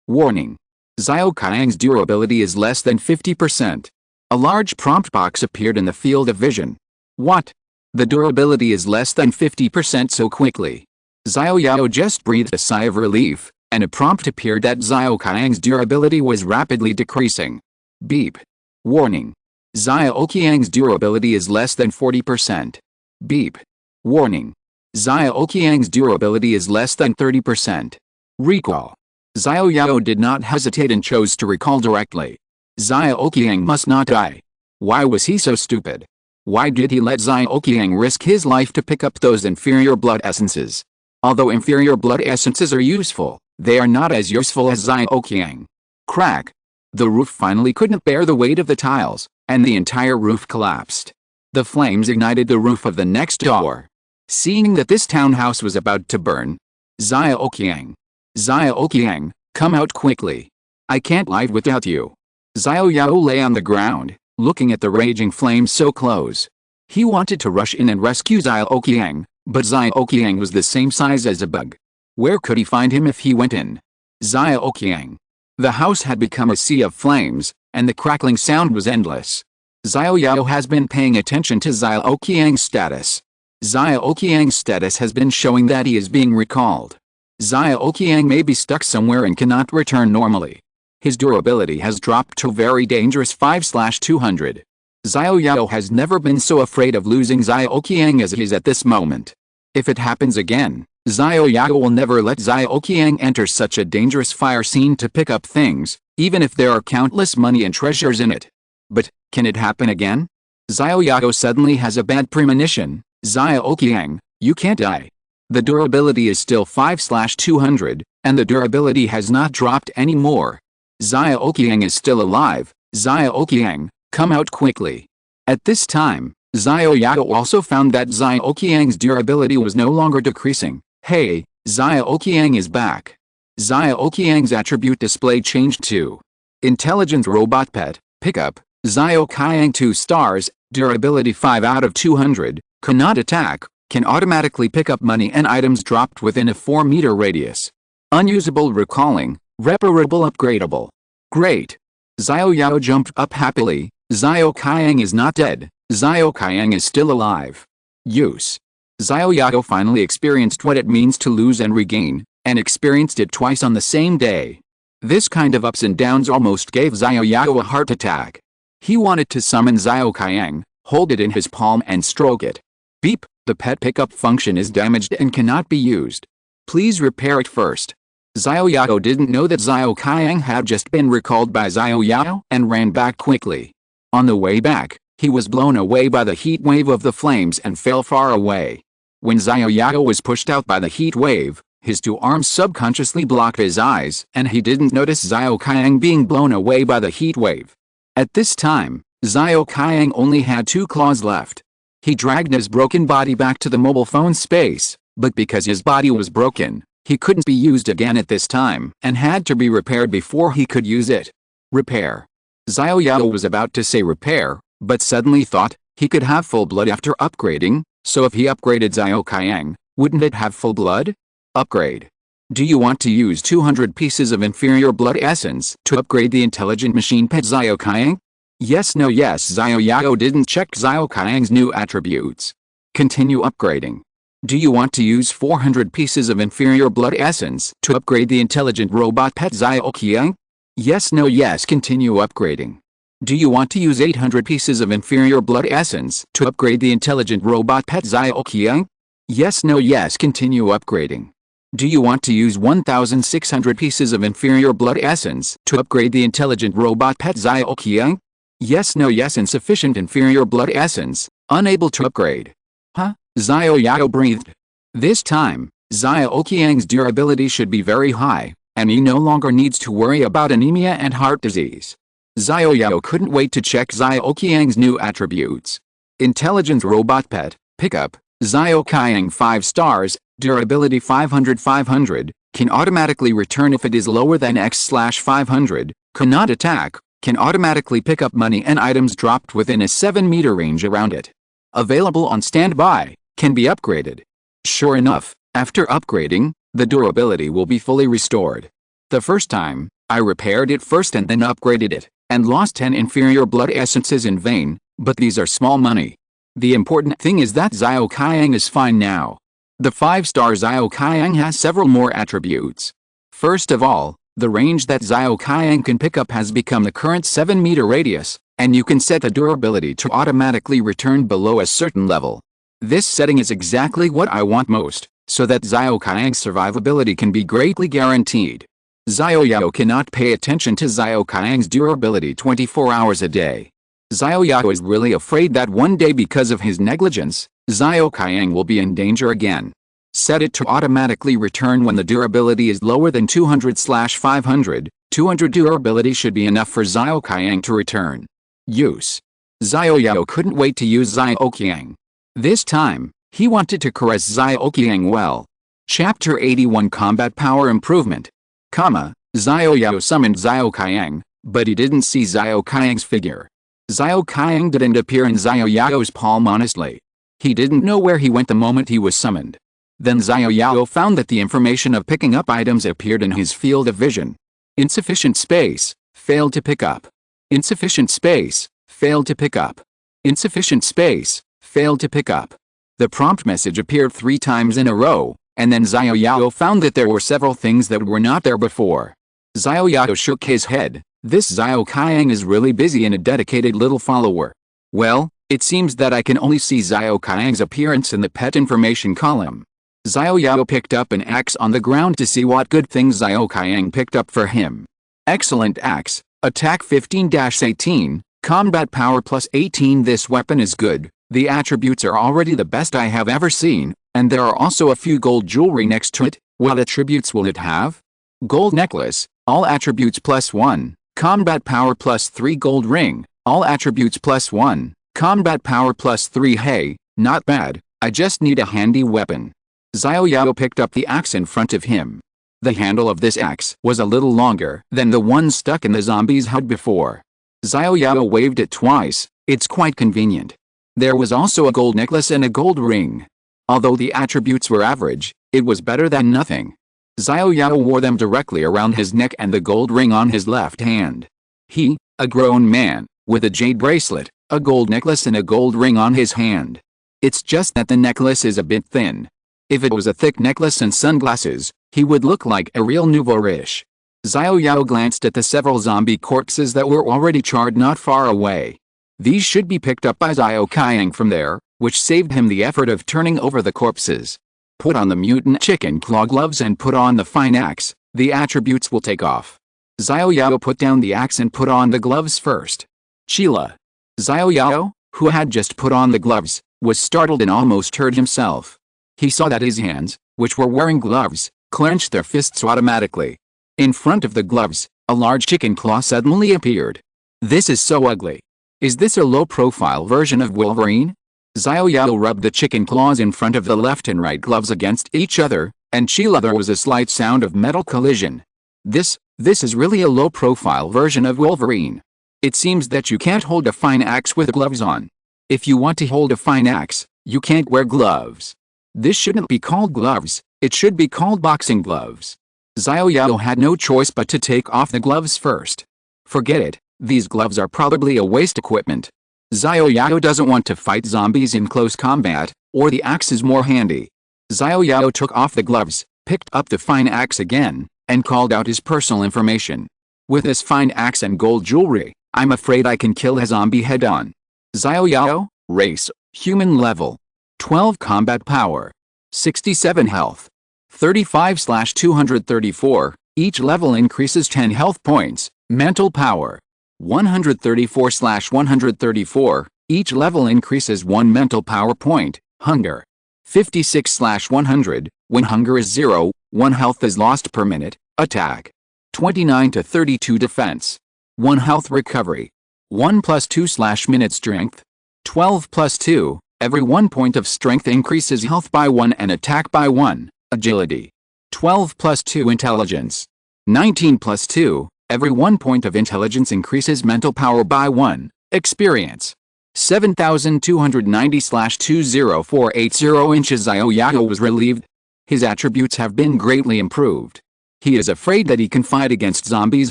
Warning. Xiao Qiang's durability is less than 50%. A large prompt box appeared in the field of vision. What? The durability is less than 50% so quickly. Xiao Yao just breathed a sigh of relief, and a prompt appeared that Xiao Qiang's durability was rapidly decreasing. Beep. Warning. Xiao Qiang's durability is less than 40%. Beep. Warning. Xiao Qiang's durability is less than 30%. Recall. Xiao Yao did not hesitate and chose to recall directly. Xiao Qiang must not die. Why was he so stupid? Why did he let Xiao Qiang risk his life to pick up those inferior blood essences? Although inferior blood essences are useful, they are not as useful as Xiao Qiang. Crack. The roof finally couldn't bear the weight of the tiles, and the entire roof collapsed. The flames ignited the roof of the next door. Seeing that this townhouse was about to burn, Xiao Qiang, come out quickly. I can't live without you. Xiao Yao lay on the ground, looking at the raging flames so close. He wanted to rush in and rescue Xiao Qiang, but Xiao Qiang was the same size as a bug. Where could he find him if he went in? Xiao Qiang. The house had become a sea of flames, and the crackling sound was endless. Xiao Yao has been paying attention to Xiao Qiang's status. Xiao Qiang's status has been showing that he is being recalled. Xiao Qiang may be stuck somewhere and cannot return normally. His durability has dropped to very dangerous 5/200. Xiao Yao has never been so afraid of losing Xiao Qiang as he is at this moment. If it happens again, Xiao Yao will never let Xiao Qiang enter such a dangerous fire scene to pick up things, even if there are countless money and treasures in it. But, can it happen again? Xiao Yao suddenly has a bad premonition. Xiao Qiang, you can't die. The durability is still 5/200, and the durability has not dropped any more. Xiao Qiang is still alive. Xiao Qiang, come out quickly. At this time, Xiao Yao also found that Xiao Qiang's durability was no longer decreasing. Hey, Xiao Qiang is back. Xiao Qiang's attribute display changed to Intelligent Robot Pet, Pickup, Xiao Qiang 2 stars, durability 5 out of 200, cannot attack, can automatically pick up money and items dropped within a 4-meter radius. Unusable recalling, reparable upgradable. Great! Xiao Yao jumped up happily. Xiao Qiang is not dead. Xiao Qiang is still alive. Use. Xiao Yao finally experienced what it means to lose and regain, and experienced it twice on the same day. This kind of ups and downs almost gave Xiao Yao a heart attack. He wanted to summon Xiao Qiang, hold it in his palm and stroke it. Beep, the pet pickup function is damaged and cannot be used. Please repair it first. Xiao Yao didn't know that Xiao Qiang had just been recalled by Xiao Yao and ran back quickly. On the way back, he was blown away by the heat wave of the flames and fell far away. When Xiao Yao was pushed out by the heat wave, his 2 arms subconsciously blocked his eyes and he didn't notice Xiao Qiang being blown away by the heat wave. At this time, Xiao Qiang only had 2 claws left. He dragged his broken body back to the mobile phone space, but because his body was broken, he couldn't be used again at this time and had to be repaired before he could use it. Repair. Xiao Yao was about to say repair, but suddenly thought he could have full blood after upgrading, so if he upgraded Xiao Qiang, wouldn't it have full blood? Upgrade. Do you want to use 200 pieces of inferior blood essence to upgrade the intelligent machine pet Xiao Qiang? Yes, no, yes. Xiao Yao didn't check Xiao Qiang's new attributes. Continue upgrading. Do you want to use 400 pieces of inferior blood essence to upgrade the intelligent robot pet Xiao Qiang? Yes, no, yes. Continue upgrading. Do you want to use 800 pieces of inferior blood essence to upgrade the intelligent robot pet Xiao Qiang? Yes, no, yes. Continue upgrading. Do you want to use 1,600 pieces of inferior blood essence to upgrade the intelligent robot pet Xiao Qiang? Yes, no, yes. Insufficient inferior blood essence, unable to upgrade. Huh? Xiao Yao breathed. This time, Xiao Qiang's durability should be very high, and he no longer needs to worry about anemia and heart disease. Xiao Yao couldn't wait to check Xiao Qiang's new attributes. Intelligent robot pet, pickup, Xiao Qiang 5 stars, durability 500, can automatically return if it is lower than X/500, cannot attack, can automatically pick up money and items dropped within a 7-meter range around it. Available on standby, can be upgraded. Sure enough, after upgrading, the durability will be fully restored. The first time, I repaired it first and then upgraded it, and lost 10 inferior blood essences in vain, but these are small money. The important thing is that Xiao Qiang is fine now. The 5-star Xiao Qiang has several more attributes. First of all, the range that Xiao Qiang can pick up has become the current 7-meter radius, and you can set the durability to automatically return below a certain level. This setting is exactly what I want most, so that Xiao Qiang's survivability can be greatly guaranteed. Xiao Yao cannot pay attention to Xiao Qiang's durability 24 hours a day. Xiao Yao is really afraid that one day because of his negligence, Xiao Qiang will be in danger again. Set it to automatically return when the durability is lower than 200/500. 200 durability should be enough for Xiao Qiang to return. Use. Xiao Yao couldn't wait to use Xiao Qiang. This time, he wanted to caress Xiao Qiang well. Chapter 81 Combat Power Improvement. Xiao Yao summoned Xiao Qiang, but he didn't see Xiao Qiang's figure. Xiao Qiang didn't appear in Xiao Yao's palm honestly. He didn't know where he went the moment he was summoned. Then Xiao Yao found that the information of picking up items appeared in his field of vision. Insufficient space, failed to pick up. Insufficient space, failed to pick up. Insufficient space, failed to pick up. The prompt message appeared 3 times in a row, and then Xiao Yao found that there were several things that were not there before. Xiao Yao shook his head. This Xiao Qiang is really busy and a dedicated little follower. Well, it seems that I can only see Xiao Qiang's appearance in the pet information column. Xiao Yao picked up an axe on the ground to see what good things Xiao Qiang picked up for him. Excellent axe, attack 15-18, combat power +18. This weapon is good, the attributes are already the best I have ever seen, and there are also a few gold jewelry next to it. What attributes will it have? Gold necklace, all attributes +1, combat power +3. Gold ring, all attributes +1, combat power +3. Hey, not bad, I just need a handy weapon. Xiao Yao picked up the axe in front of him. The handle of this axe was a little longer than the one stuck in the zombie's hut before. Xiao Yao waved it twice. It's quite convenient. There was also a gold necklace and a gold ring. Although the attributes were average, it was better than nothing. Xiao Yao wore them directly around his neck and the gold ring on his left hand. He, a grown man, with a jade bracelet, a gold necklace and a gold ring on his hand. It's just that the necklace is a bit thin. If it was a thick necklace and sunglasses, he would look like a real nouveau riche. Xiao Yao glanced at the several zombie corpses that were already charred not far away. These should be picked up by Xiao Qiang from there, which saved him the effort of turning over the corpses. Put on the mutant chicken claw gloves and put on the fine axe, the attributes will take off. Xiao Yao put down the axe and put on the gloves first. Sheila. Xiao Yao, who had just put on the gloves, was startled and almost hurt himself. He saw that his hands, which were wearing gloves, clenched their fists automatically. In front of the gloves, a large chicken claw suddenly appeared. This is so ugly. Is this a low-profile version of Wolverine? Xiao Yao rubbed the chicken claws in front of the left and right gloves against each other, and Sheila, there was a slight sound of metal collision. This is really a low-profile version of Wolverine. It seems that you can't hold a fine axe with gloves on. If you want to hold a fine axe, you can't wear gloves. This shouldn't be called gloves, it should be called boxing gloves. Xiao Yao had no choice but to take off the gloves first. Forget it, these gloves are probably a waste equipment. Xiao Yao doesn't want to fight zombies in close combat, or the axe is more handy. Xiao Yao took off the gloves, picked up the fine axe again, and called out his personal information. With this fine axe and gold jewelry, I'm afraid I can kill a zombie head-on. Xiao Yao, race, human level. 12 combat power. 67 health. 35/234, each level increases 10 health points. Mental power. 134/134, each level increases 1 mental power point. Hunger. 56/100, when hunger is 0, 1 health is lost per minute. Attack. 29 to 32 defense. 1 health recovery. 1 + 2/minute strength. 12 + 2, every 1 point of strength increases health by 1 and attack by 1. Agility. 12 + 2 intelligence. 19 + 2, every 1 point of intelligence increases mental power by 1. Experience. 7,290/20480 inches. Xiao Yao was relieved. His attributes have been greatly improved. He is afraid that he can fight against zombies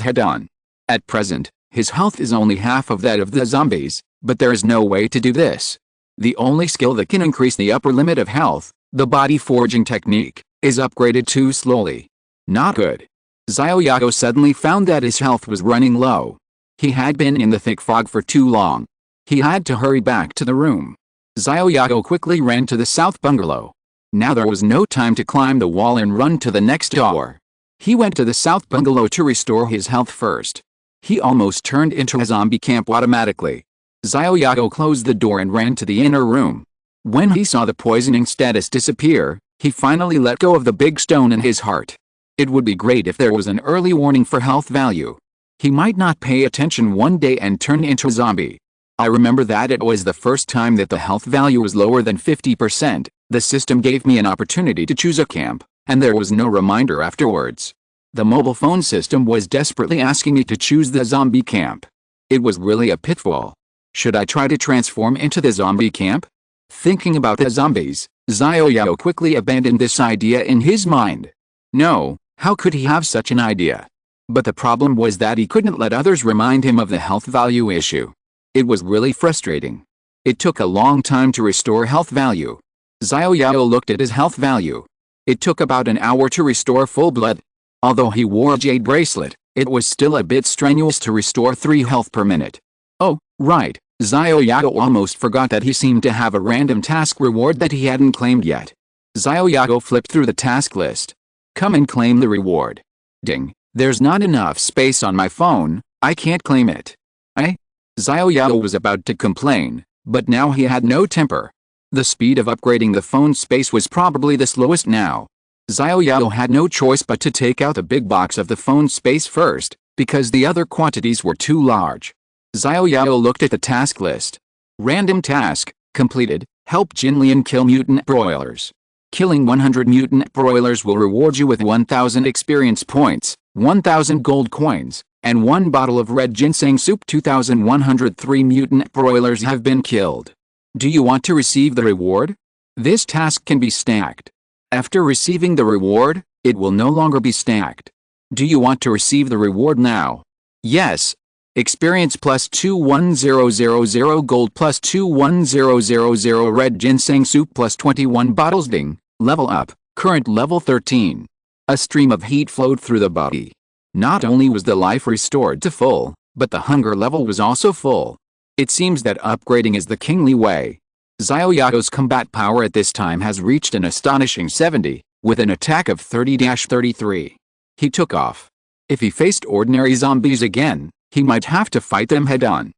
head-on. At present, his health is only half of that of the zombies, but there is no way to do this. The only skill that can increase the upper limit of health, the body forging technique, is upgraded too slowly. Not good. Xiao Yao suddenly found that his health was running low. He had been in the thick fog for too long. He had to hurry back to the room. Xiao Yao quickly ran to the south bungalow. Now there was no time to climb the wall and run to the next door. He went to the south bungalow to restore his health first. He almost turned into a zombie camp automatically. Xiao Yao closed the door and ran to the inner room. When he saw the poisoning status disappear, he finally let go of the big stone in his heart. It would be great if there was an early warning for health value. He might not pay attention one day and turn into a zombie. I remember that it was the first time that the health value was lower than 50%, the system gave me an opportunity to choose a camp, and there was no reminder afterwards. The mobile phone system was desperately asking me to choose the zombie camp. It was really a pitfall. Should I try to transform into the zombie camp? Thinking about the zombies, Xiao Yao quickly abandoned this idea in his mind. No, how could he have such an idea? But the problem was that he couldn't let others remind him of the health value issue. It was really frustrating. It took a long time to restore health value. Xiao Yao looked at his health value. It took about an hour to restore full blood. Although he wore a jade bracelet, it was still a bit strenuous to restore 3 health per minute. Oh, right, Xiao Yao almost forgot that he seemed to have a random task reward that he hadn't claimed yet. Xiao Yao flipped through the task list. Come and claim the reward. Ding, there's not enough space on my phone, I can't claim it. Xiao Yao was about to complain, but now he had no temper. The speed of upgrading the phone space was probably the slowest now. Xiao Yao had no choice but to take out the big box of the phone space first, because the other quantities were too large. Xiao Yao looked at the task list. Random task, completed, help Jinlian kill mutant broilers. Killing 100 mutant broilers will reward you with 1,000 experience points, 1,000 gold coins, and 1 bottle of red ginseng soup. 2,103 mutant broilers have been killed. Do you want to receive the reward? This task can be stacked. After receiving the reward, it will no longer be stacked. Do you want to receive the reward now? Yes. Experience plus 21000 gold plus 21000 red ginseng soup plus 21 bottles. Ding. Level up. Current level 13. A stream of heat flowed through the body. Not only was the life restored to full, but the hunger level was also full. It seems that upgrading is the kingly way. Xiao Yao's combat power at this time has reached an astonishing 70, with an attack of 30-33. He took off. If he faced ordinary zombies again, he might have to fight them head-on.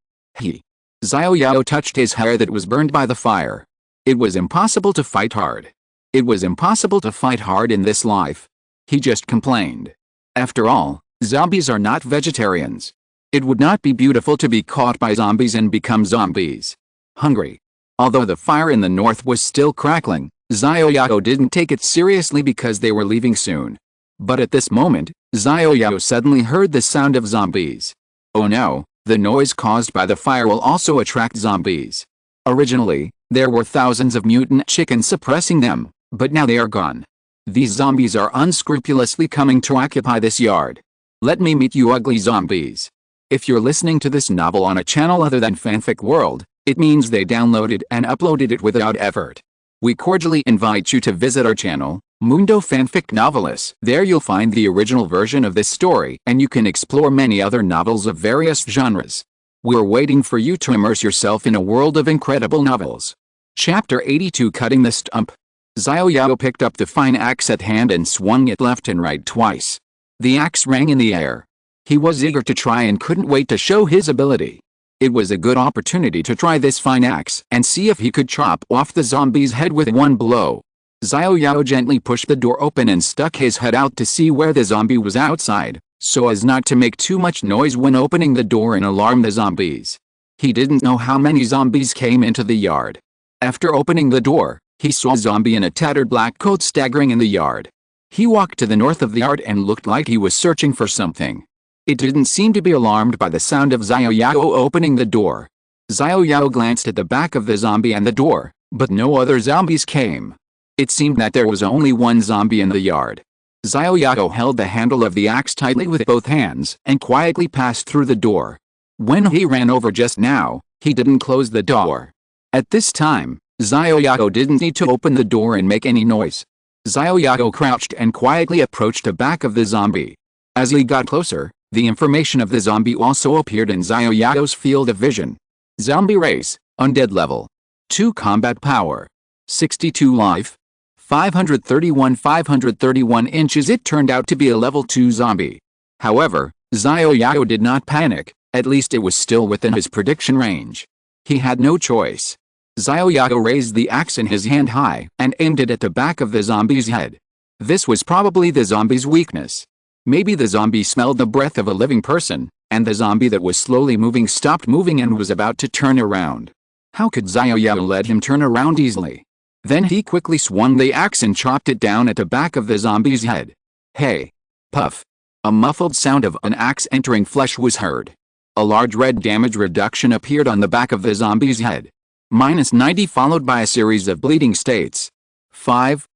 Xiao Yao touched his hair that was burned by the fire. It was impossible to fight hard. It was impossible to fight hard in this life. He just complained. After all, zombies are not vegetarians. It would not be beautiful to be caught by zombies and become zombies. Hungry. Although the fire in the north was still crackling, Xiao Yao didn't take it seriously because they were leaving soon. But at this moment, Xiao Yao suddenly heard the sound of zombies. Oh no, the noise caused by the fire will also attract zombies. Originally, there were thousands of mutant chickens suppressing them, but now they are gone. These zombies are unscrupulously coming to occupy this yard. Let me meet you ugly zombies. If you're listening to this novel on a channel other than Fanfic World, it means they downloaded and uploaded it without effort. We cordially invite you to visit our channel, Mundo Fanfic Novelis. There you'll find the original version of this story and you can explore many other novels of various genres. We're waiting for you to immerse yourself in a world of incredible novels. Chapter 82 Cutting the Stump. Xiao Yao picked up the fine axe at hand and swung it left and right twice. The axe rang in the air. He was eager to try and couldn't wait to show his ability. It was a good opportunity to try this fine axe and see if he could chop off the zombie's head with one blow. Xiao Yao gently pushed the door open and stuck his head out to see where the zombie was outside, so as not to make too much noise when opening the door and alarm the zombies. He didn't know how many zombies came into the yard. After opening the door, he saw a zombie in a tattered black coat staggering in the yard. He walked to the north of the yard and looked like he was searching for something. It didn't seem to be alarmed by the sound of Xiao Yao opening the door. Xiao Yao glanced at the back of the zombie and the door, but no other zombies came. It seemed that there was only one zombie in the yard. Xiao Yao held the handle of the axe tightly with both hands and quietly passed through the door. When he ran over just now, he didn't close the door. At this time, Xiao Yao didn't need to open the door and make any noise. Xiao Yao crouched and quietly approached the back of the zombie. As he got closer, the information of the zombie also appeared in Xiao Yao's field of vision. Zombie race, undead level. 2 combat power. 62 life. 531 inches. It turned out to be a level 2 zombie. However, Xiao Yao did not panic, at least it was still within his prediction range. He had no choice. Xiao Yao raised the axe in his hand high and aimed it at the back of the zombie's head. This was probably the zombie's weakness. Maybe the zombie smelled the breath of a living person, and the zombie that was slowly moving stopped moving and was about to turn around. How could Xiao Yao let him turn around easily? Then he quickly swung the axe and chopped it down at the back of the zombie's head. Hey! Puff! A muffled sound of an axe entering flesh was heard. A large red damage reduction appeared on the back of the zombie's head. -90 followed by a series of bleeding states. 5.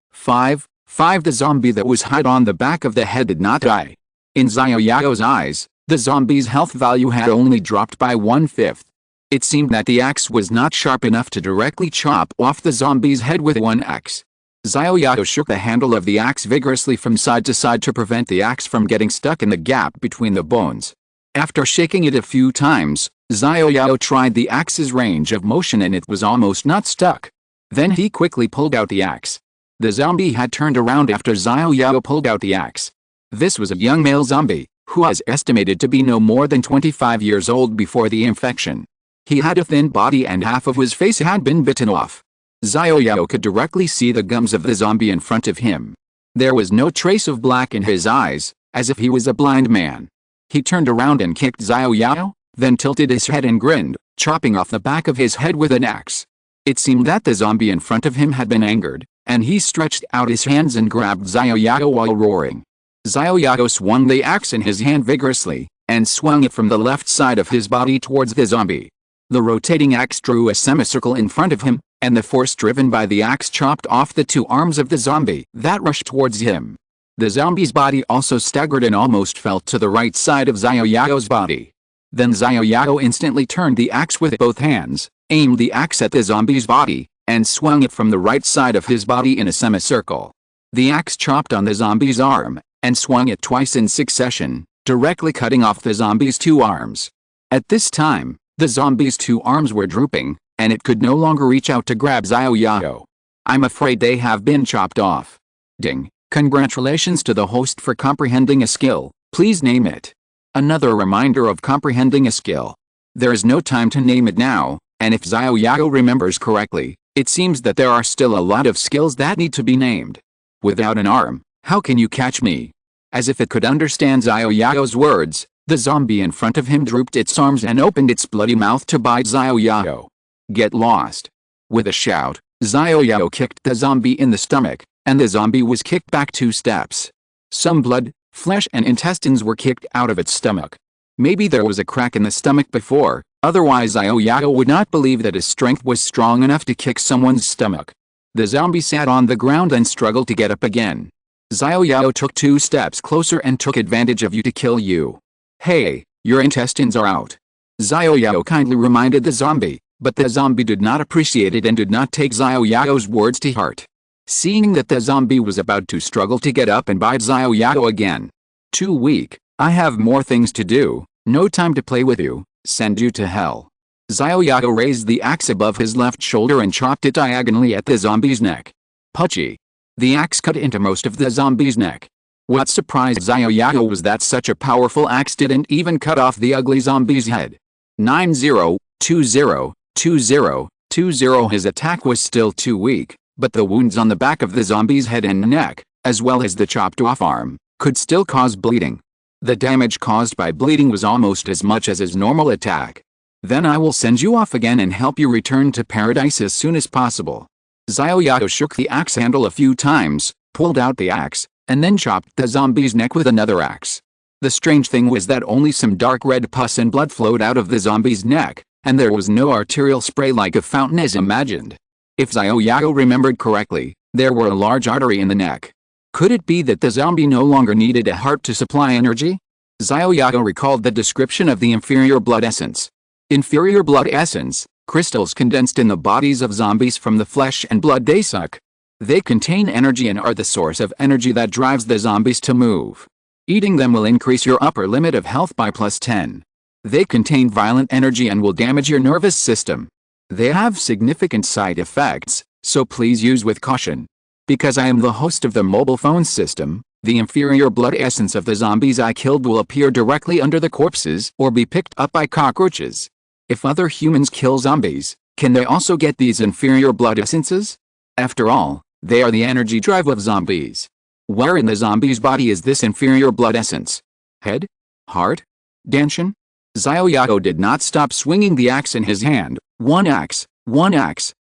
The zombie that was hid on the back of the head did not die. In Xiao Yao's eyes, the zombie's health value had only dropped by 1/5. It seemed that the axe was not sharp enough to directly chop off the zombie's head with one axe. Xiao Yao shook the handle of the axe vigorously from side to side to prevent the axe from getting stuck in the gap between the bones. After shaking it a few times, Xiao Yao tried the axe's range of motion and it was almost not stuck. Then he quickly pulled out the axe. The zombie had turned around after Xiao Yao pulled out the axe. This was a young male zombie, who was estimated to be no more than 25 years old before the infection. He had a thin body and half of his face had been bitten off. Xiao Yao could directly see the gums of the zombie in front of him. There was no trace of black in his eyes, as if he was a blind man. He turned around and kicked Xiao Yao, then tilted his head and grinned, chopping off the back of his head with an axe. It seemed that the zombie in front of him had been angered, and he stretched out his hands and grabbed Xiao Yao while roaring. Xiao Yao swung the axe in his hand vigorously, and swung it from the left side of his body towards the zombie. The rotating axe drew a semicircle in front of him, and the force driven by the axe chopped off the two arms of the zombie that rushed towards him. The zombie's body also staggered and almost fell to the right side of Xiao Yao's body. Then Xiao Yao instantly turned the axe with both hands, aimed the axe at the zombie's body, and swung it from the right side of his body in a semicircle. The axe chopped on the zombie's arm, and swung it twice in succession, directly cutting off the zombie's two arms. At this time, the zombie's two arms were drooping, and it could no longer reach out to grab Xiao Yao. I'm afraid they have been chopped off. Ding. Congratulations to the host for comprehending a skill. Please name it. Another reminder of comprehending a skill. There is no time to name it now, and if Xiao Yao remembers correctly, it seems that there are still a lot of skills that need to be named. Without an arm, how can you catch me? As if it could understand Xiao Yao's words, the zombie in front of him drooped its arms and opened its bloody mouth to bite Xiao Yao. Get lost. With a shout, Xiao Yao kicked the zombie in the stomach, and the zombie was kicked back 2 steps. Some blood, flesh and intestines were kicked out of its stomach. Maybe there was a crack in the stomach before, otherwise Xiao Yao would not believe that his strength was strong enough to kick someone's stomach. The zombie sat on the ground and struggled to get up again. Xiao Yao took 2 steps closer and took advantage of you to kill you. Hey, your intestines are out. Xiao Yao kindly reminded the zombie, but the zombie did not appreciate it and did not take Xiao Yao's words to heart. Seeing that the zombie was about to struggle to get up and bite Xiao Yao again. Too weak, I have more things to do, no time to play with you, send you to hell. Xiao Yao raised the axe above his left shoulder and chopped it diagonally at the zombie's neck. Puchy. The axe cut into most of the zombie's neck. What surprised Xiao Yao was that such a powerful axe didn't even cut off the ugly zombie's head. 90-20-20-20. His attack was still too weak, but the wounds on the back of the zombie's head and neck, as well as the chopped off arm, could still cause bleeding. The damage caused by bleeding was almost as much as his normal attack. Then I will send you off again and help you return to paradise as soon as possible. Xiao Yao shook the axe handle a few times, pulled out the axe, and then chopped the zombie's neck with another axe. The strange thing was that only some dark red pus and blood flowed out of the zombie's neck, and there was no arterial spray like a fountain as imagined. If Xiao Yao remembered correctly, there were a large artery in the neck. Could it be that the zombie no longer needed a heart to supply energy? Xiao Yao recalled the description of the inferior blood essence. Inferior blood essence, crystals condensed in the bodies of zombies from the flesh and blood they suck. They contain energy and are the source of energy that drives the zombies to move. Eating them will increase your upper limit of health by +10. They contain violent energy and will damage your nervous system. They have significant side effects, so please use with caution. Because I am the host of the mobile phone system, the inferior blood essence of the zombies I killed will appear directly under the corpses or be picked up by cockroaches. If other humans kill zombies, can they also get these inferior blood essences? After all, they are the energy drive of zombies. Where in the zombie's body is this inferior blood essence? Head? Heart? Danshan? Xiao Yao did not stop swinging the axe in his hand, one axe,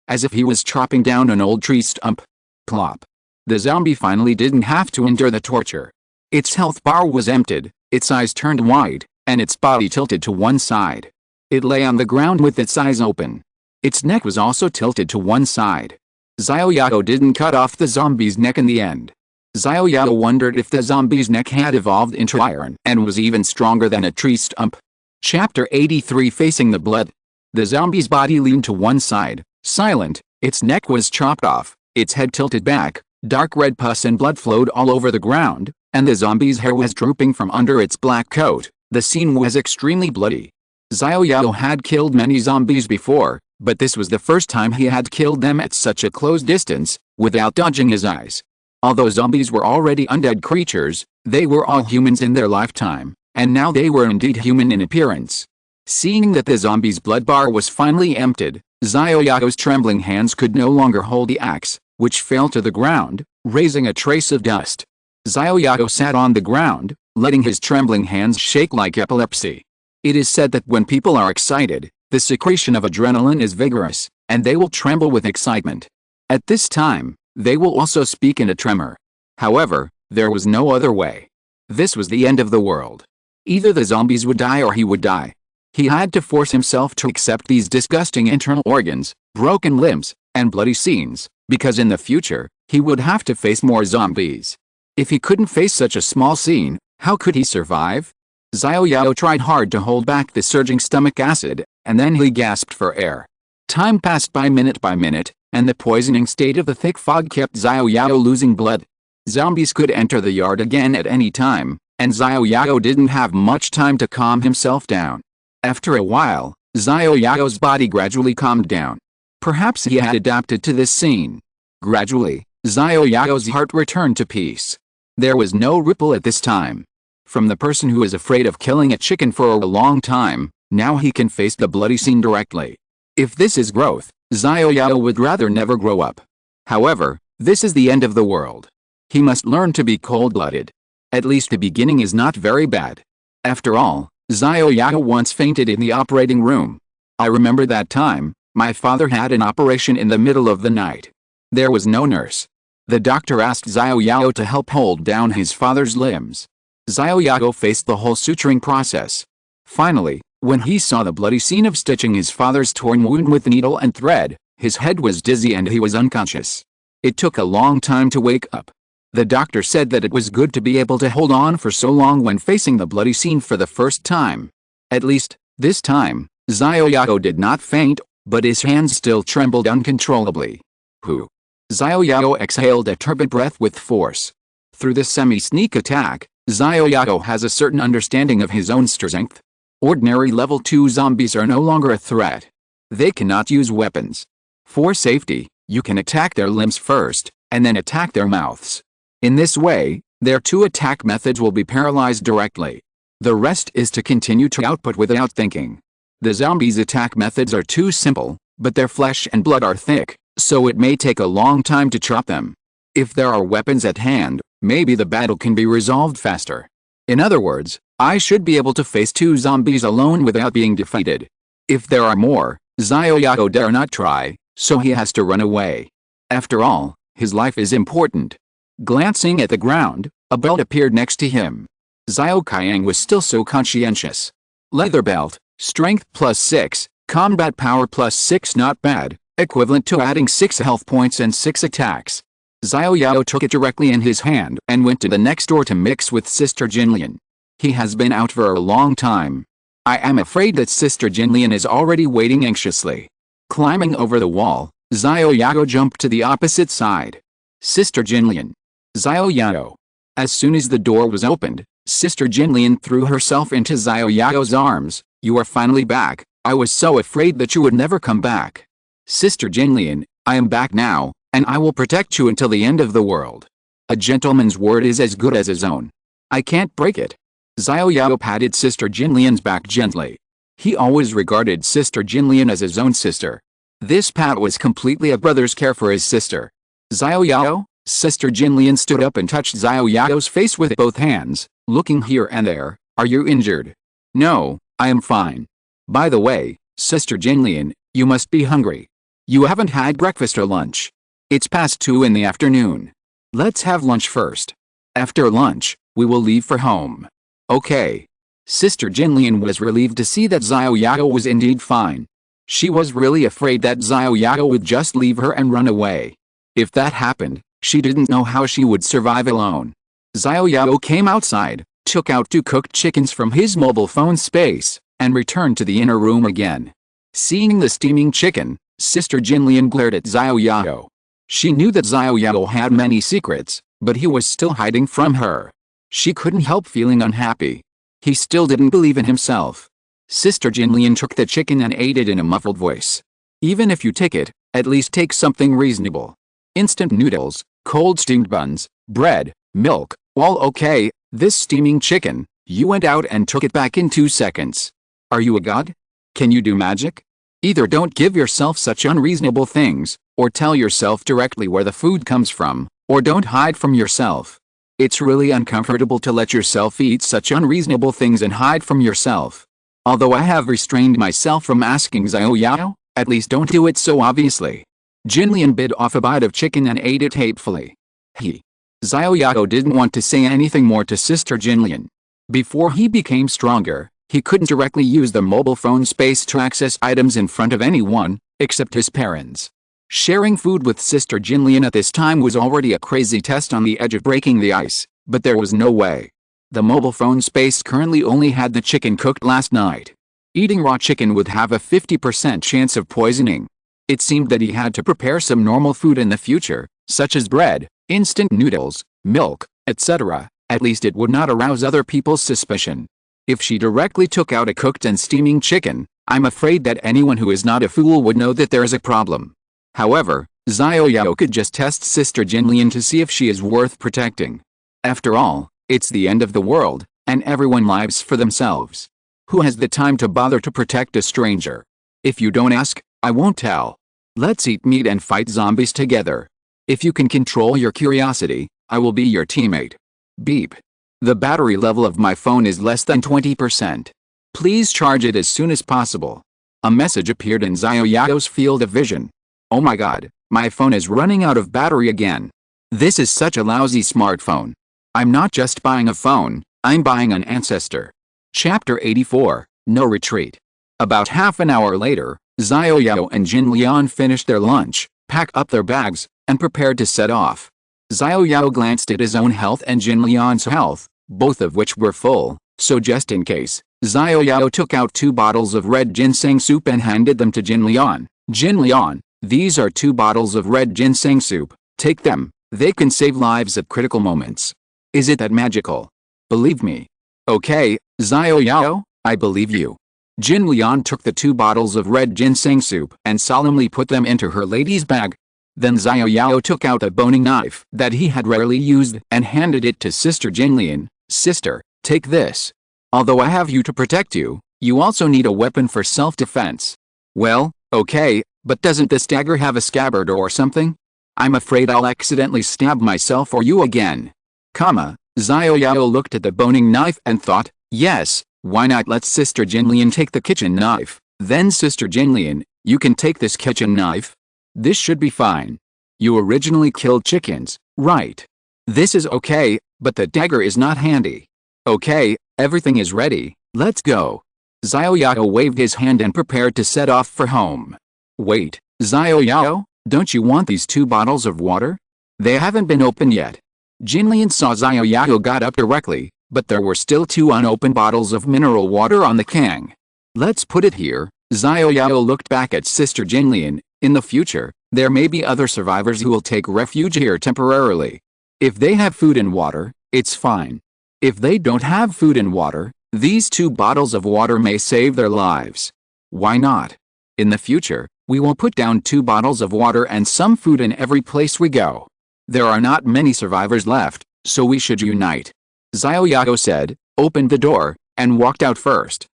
as if he was chopping down an old tree stump. Plop. The zombie finally didn't have to endure the torture. Its health bar was emptied, its eyes turned wide, and its body tilted to one side. It lay on the ground with its eyes open. Its neck was also tilted to one side. Xiao Yao didn't cut off the zombie's neck in the end. Xiao Yao wondered if the zombie's neck had evolved into iron and was even stronger than a tree stump. Chapter 83 Facing the Blood. The zombie's body leaned to one side, silent, its neck was chopped off, its head tilted back, dark red pus and blood flowed all over the ground, and the zombie's hair was drooping from under its black coat. The scene was extremely bloody. Xiao Yao had killed many zombies before, but this was the first time he had killed them at such a close distance, without dodging his eyes. Although zombies were already undead creatures, they were all humans in their lifetime, and now they were indeed human in appearance. Seeing that the zombie's blood bar was finally emptied, Xiao Yao's trembling hands could no longer hold the axe, which fell to the ground, raising a trace of dust. Xiao Yao sat on the ground, letting his trembling hands shake like epilepsy. It is said that when people are excited, the secretion of adrenaline is vigorous, and they will tremble with excitement. At this time, they will also speak in a tremor. However, there was no other way. This was the end of the world. Either the zombies would die or he would die. He had to force himself to accept these disgusting internal organs, broken limbs, and bloody scenes, because in the future, he would have to face more zombies. If he couldn't face such a small scene, how could he survive? Xiao Yao tried hard to hold back the surging stomach acid, and then he gasped for air. Time passed by minute, and the poisoning state of the thick fog kept Xiao Yao losing blood. Zombies could enter the yard again at any time, and Xiao Yao didn't have much time to calm himself down. After a while, Xiao Yao's body gradually calmed down. Perhaps he had adapted to this scene. Gradually, Xiao Yao's heart returned to peace. There was no ripple at this time. From the person who is afraid of killing a chicken for a long time, now he can face the bloody scene directly. If this is growth, Xiao Yao would rather never grow up. However, this is the end of the world. He must learn to be cold-blooded. At least the beginning is not very bad. After all, Xiao Yao once fainted in the operating room. I remember that time. My father had an operation in the middle of the night. There was no nurse. The doctor asked Xiao Yao to help hold down his father's limbs. Xiao Yao faced the whole suturing process. Finally, when he saw the bloody scene of stitching his father's torn wound with needle and thread, his head was dizzy and he was unconscious. It took a long time to wake up. The doctor said that it was good to be able to hold on for so long when facing the bloody scene for the first time. At least, this time, Xiao Yao did not faint, but his hands still trembled uncontrollably. Hu. Xiao Yao exhaled a turbid breath with force. Through this semi-sneak attack, Xiao Yao has a certain understanding of his own strength. Ordinary level 2 zombies are no longer a threat. They cannot use weapons. For safety, you can attack their limbs first, and then attack their mouths. In this way, their 2 attack methods will be paralyzed directly. The rest is to continue to output without thinking. The zombies' attack methods are too simple, but their flesh and blood are thick, so it may take a long time to chop them. If there are weapons at hand, maybe the battle can be resolved faster. In other words, I should be able to face 2 zombies alone without being defeated. If there are more, Xiao Yao dare not try, so he has to run away. After all, his life is important. Glancing at the ground, a belt appeared next to him. Xiao Qiang was still so conscientious. Leather belt, strength +6, combat power +6, not bad, equivalent to adding 6 health points and 6 attacks. Xiao Yao took it directly in his hand and went to the next door to mix with Sister Jinlian. He has been out for a long time. I am afraid that Sister Jinlian is already waiting anxiously. Climbing over the wall, Xiao Yao jumped to the opposite side. Sister Jinlian. Xiao Yao. As soon as the door was opened, Sister Jinlian threw herself into Xiao Yao's arms. You are finally back. I was so afraid that you would never come back. Sister Jinlian, I am back now, and I will protect you until the end of the world. A gentleman's word is as good as his own. I can't break it. Xiao Yao patted Sister Jinlian's back gently. He always regarded Sister Jinlian as his own sister. This pat was completely a brother's care for his sister. Xiao Yao? Sister Jinlian stood up and touched Xiao Yao's face with both hands, looking here and there. Are you injured? No, I am fine. By the way, Sister Jinlian, you must be hungry. You haven't had breakfast or lunch. It's past 2 in the afternoon. Let's have lunch first. After lunch, we will leave for home. Okay. Sister Jinlian was relieved to see that Xiao Yao was indeed fine. She was really afraid that Xiao Yao would just leave her and run away. If that happened, she didn't know how she would survive alone. Xiao Yao came outside, took out 2 cooked chickens from his mobile phone space, and returned to the inner room again. Seeing the steaming chicken, Sister Jinlian glared at Xiao Yao. She knew that Xiao Yao had many secrets, but he was still hiding from her. She couldn't help feeling unhappy. He still didn't believe in himself. Sister Jinlian took the chicken and ate it in a muffled voice. Even if you take it, at least take something reasonable. Instant noodles, cold steamed buns, bread, milk, all okay. This steaming chicken, you went out and took it back in 2 seconds. Are you a god? Can you do magic? Either don't give yourself such unreasonable things, or tell yourself directly where the food comes from, or don't hide from yourself. It's really uncomfortable to let yourself eat such unreasonable things and hide from yourself. Although I have restrained myself from asking Xiao Yao, at least don't do it so obviously. Jinlian bit off a bite of chicken and ate it hatefully. Xiao Yao didn't want to say anything more to Sister Jinlian. Before he became stronger, he couldn't directly use the mobile phone space to access items in front of anyone, except his parents. Sharing food with Sister Jinlian at this time was already a crazy test on the edge of breaking the ice, but there was no way. The mobile phone space currently only had the chicken cooked last night. Eating raw chicken would have a 50% chance of poisoning. It seemed that he had to prepare some normal food in the future, such as bread, instant noodles, milk, etc. At least it would not arouse other people's suspicion. If she directly took out a cooked and steaming chicken, I'm afraid that anyone who is not a fool would know that there is a problem. However, Xiao Yao could just test Sister Jinlian to see if she is worth protecting. After all, it's the end of the world, and everyone lives for themselves. Who has the time to bother to protect a stranger? If you don't ask, I won't tell. Let's eat meat and fight zombies together. If you can control your curiosity, I will be your teammate. Beep. The battery level of my phone is less than 20%. Please charge it as soon as possible. A message appeared in Xiao Yao's field of vision. Oh my god, my phone is running out of battery again. This is such a lousy smartphone. I'm not just buying a phone, I'm buying an ancestor. Chapter 84, No Retreat. About half an hour later, Xiao Yao and Jinlian finished their lunch, packed up their bags, and prepared to set off. Xiao Yao glanced at his own health and Jinlian's health, both of which were full, so just in case, Xiao Yao took out 2 bottles of red ginseng soup and handed them to Jinlian. Jinlian, these are 2 bottles of red ginseng soup, take them, they can save lives at critical moments. Is it that magical? Believe me. Okay, Xiao Yao, I believe you. Jinlian took the 2 bottles of red ginseng soup and solemnly put them into her lady's bag. Then Xiao Yao took out a boning knife that he had rarely used and handed it to Sister Jinlian. Sister, take this. Although I have you to protect you, you also need a weapon for self-defense. Well, okay, but doesn't this dagger have a scabbard or something? I'm afraid I'll accidentally stab myself or you again. Xiao Yao looked at the boning knife and thought, yes, why not let Sister Jinlian take the kitchen knife? Then Sister Jinlian, you can take this kitchen knife. This should be fine. You originally killed chickens, right? This is okay, but the dagger is not handy. Okay, everything is ready, let's go. Xiao Yao waved his hand and prepared to set off for home. Wait, Xiao Yao, don't you want these 2 bottles of water? They haven't been opened yet. Jinlian saw Xiao Yao got up directly, but there were still 2 unopened bottles of mineral water on the kang. Let's put it here. Xiao Yao looked back at Sister Jinlian. In the future, there may be other survivors who will take refuge here temporarily. If they have food and water, it's fine. If they don't have food and water, these 2 bottles of water may save their lives. Why not? In the future, we will put down 2 bottles of water and some food in every place we go. There are not many survivors left, so we should unite. Xiao Yao said, opened the door, and walked out first.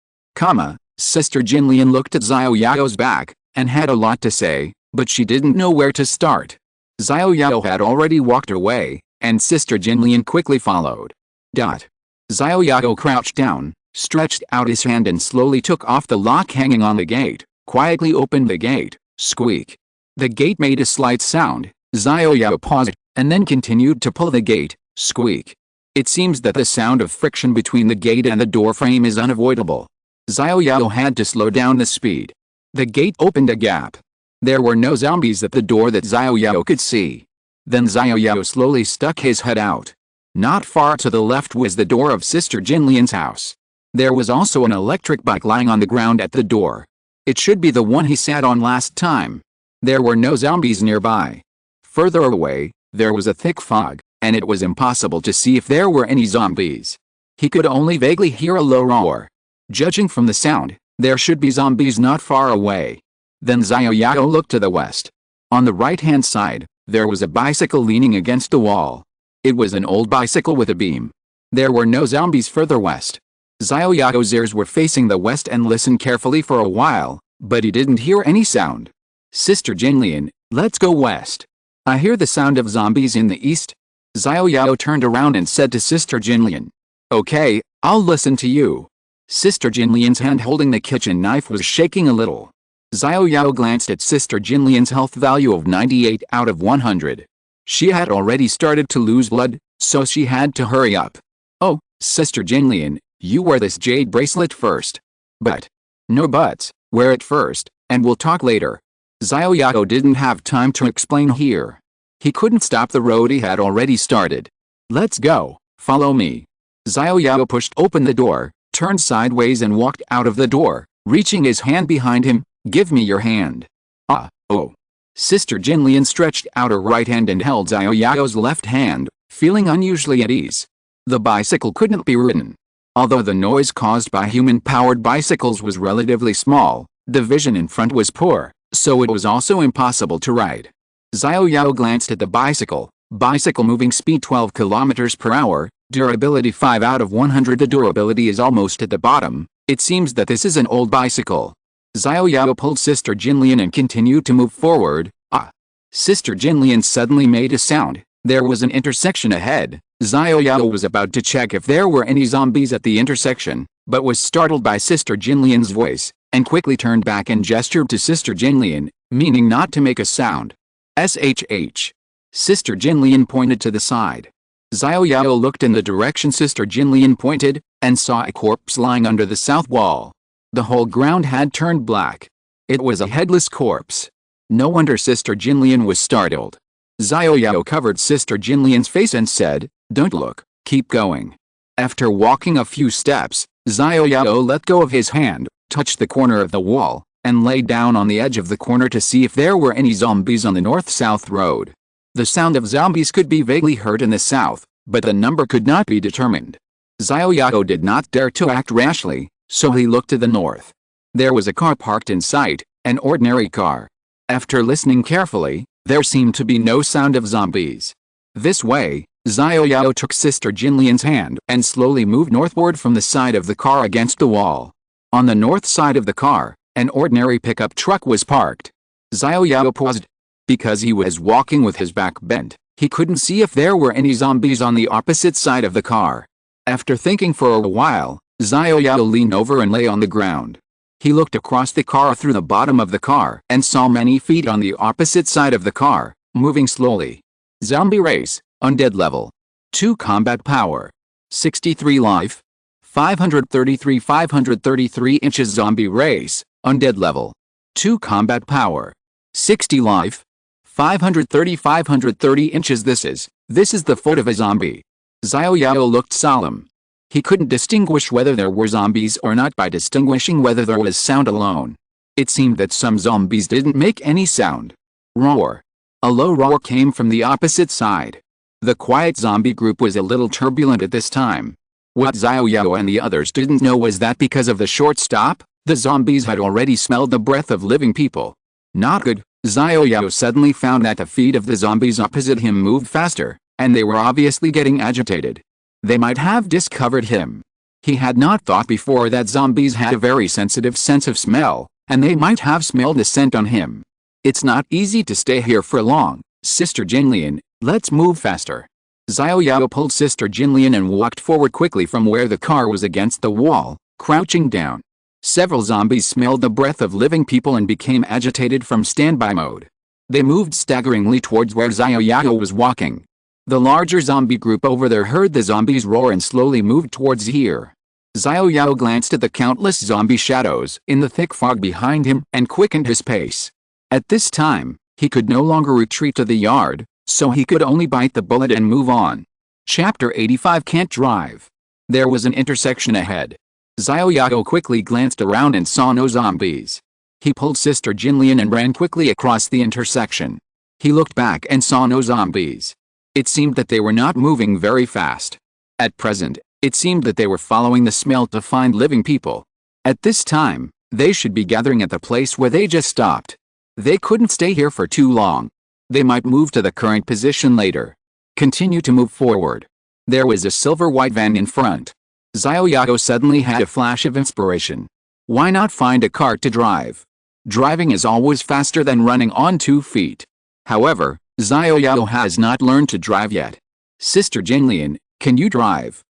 Sister Jinlian looked at Xiao Yao's back, and had a lot to say, but she didn't know where to start. Xiao Yao had already walked away, and Sister Jinlian quickly followed. Xiao Yao crouched down, stretched out his hand and slowly took off the lock hanging on the gate, quietly opened the gate, squeak. The gate made a slight sound. Xiao Yao paused, and then continued to pull the gate, squeak. It seems that the sound of friction between the gate and the door frame is unavoidable. Xiao Yao had to slow down the speed. The gate opened a gap. There were no zombies at the door that Xiao Yao could see. Then Xiao Yao slowly stuck his head out. Not far to the left was the door of Sister Jinlian's house. There was also an electric bike lying on the ground at the door. It should be the one he sat on last time. There were no zombies nearby. Further away, there was a thick fog, and it was impossible to see if there were any zombies. He could only vaguely hear a low roar. Judging from the sound, there should be zombies not far away. Then Xiao Yao looked to the west. On the right-hand side, there was a bicycle leaning against the wall. It was an old bicycle with a beam. There were no zombies further west. Xiao Yao's ears were facing the west and listened carefully for a while, but he didn't hear any sound. Sister Jinlian, let's go west. I hear the sound of zombies in the east. Xiao Yao turned around and said to Sister Jinlian. Okay, I'll listen to you. Sister Jinlian's hand holding the kitchen knife was shaking a little. Xiao Yao glanced at Sister Jinlian's health value of 98 out of 100. She had already started to lose blood, so she had to hurry up. Oh, Sister Jinlian, you wear this jade bracelet first. But. No buts, wear it first, and we'll talk later. Xiao Yao didn't have time to explain here. He couldn't stop the road he had already started. Let's go, follow me. Xiao Yao pushed open the door, turned sideways and walked out of the door, reaching his hand behind him. Give me your hand. Oh. Sister Jinlian stretched out her right hand and held Xiao Yao's left hand, feeling unusually at ease. The bicycle couldn't be ridden. Although the noise caused by human-powered bicycles was relatively small, the vision in front was poor, so it was also impossible to ride. Xiao Yao glanced at the bicycle moving speed 12 km per hour, durability 5 out of 100. The durability is almost at the bottom. It seems that this is an old bicycle. Xiao Yao pulled Sister Jinlian and continued to move forward. Sister Jinlian suddenly made a sound. There was an intersection ahead. Xiao Yao was about to check if there were any zombies at the intersection, but was startled by Sister Jinlian's voice, and quickly turned back and gestured to Sister Jinlian, meaning not to make a sound. SHH. Sister Jinlian pointed to the side. Xiao Yao looked in the direction Sister Jinlian pointed, and saw a corpse lying under the south wall. The whole ground had turned black. It was a headless corpse. No wonder Sister Jinlian was startled. Xiao Yao covered Sister Jinlian's face and said, "Don't look, keep going." After walking a few steps, Xiao Yao let go of his hand, touched the corner of the wall, and lay down on the edge of the corner to see if there were any zombies on the north-south road. The sound of zombies could be vaguely heard in the south, but the number could not be determined. Xiao Yao did not dare to act rashly, so he looked to the north. There was a car parked in sight, an ordinary car. After listening carefully, there seemed to be no sound of zombies. This way, Xiao Yao took Sister Jinlian's hand and slowly moved northward from the side of the car against the wall. On the north side of the car, an ordinary pickup truck was parked. Xiao Yao paused. Because he was walking with his back bent, he couldn't see if there were any zombies on the opposite side of the car. After thinking for a while, Xiao Yao leaned over and lay on the ground. He looked across the car through the bottom of the car and saw many feet on the opposite side of the car, moving slowly. Zombie race, undead level. 2 combat power. 63 life. 533 inches zombie race, undead level. 2 combat power. 60 life. 530 inches. This is the foot of a zombie. Xiao Yao looked solemn. He couldn't distinguish whether there were zombies or not by distinguishing whether there was sound alone. It seemed that some zombies didn't make any sound. Roar. A low roar came from the opposite side. The quiet zombie group was a little turbulent at this time. What Xiao Yao and the others didn't know was that because of the short stop, the zombies had already smelled the breath of living people. Not good. Xiao Yao suddenly found that the feet of the zombies opposite him moved faster, and they were obviously getting agitated. They might have discovered him. He had not thought before that zombies had a very sensitive sense of smell, and they might have smelled a scent on him. It's not easy to stay here for long, Sister Jinlian, let's move faster. Xiao Yao pulled Sister Jinlian and walked forward quickly from where the car was against the wall, crouching down. Several zombies smelled the breath of living people and became agitated from standby mode. They moved staggeringly towards where Xiao Yao was walking. The larger zombie group over there heard the zombies roar and slowly moved towards here. Xiao Yao glanced at the countless zombie shadows in the thick fog behind him and quickened his pace. At this time, he could no longer retreat to the yard, so he could only bite the bullet and move on. Chapter 85 Can't Drive. There was an intersection ahead. Xiao Yao quickly glanced around and saw no zombies. He pulled Sister Jinlian and ran quickly across the intersection. He looked back and saw no zombies. It seemed that they were not moving very fast. At present, it seemed that they were following the smell to find living people. At this time, they should be gathering at the place where they just stopped. They couldn't stay here for too long. They might move to the current position later. Continue to move forward. There was a silver-white van in front. Xiao Yao suddenly had a flash of inspiration. Why not find a car to drive? Driving is always faster than running on 2 feet. However, Xiao Yao has not learned to drive yet. Sister Jinlian, can you drive?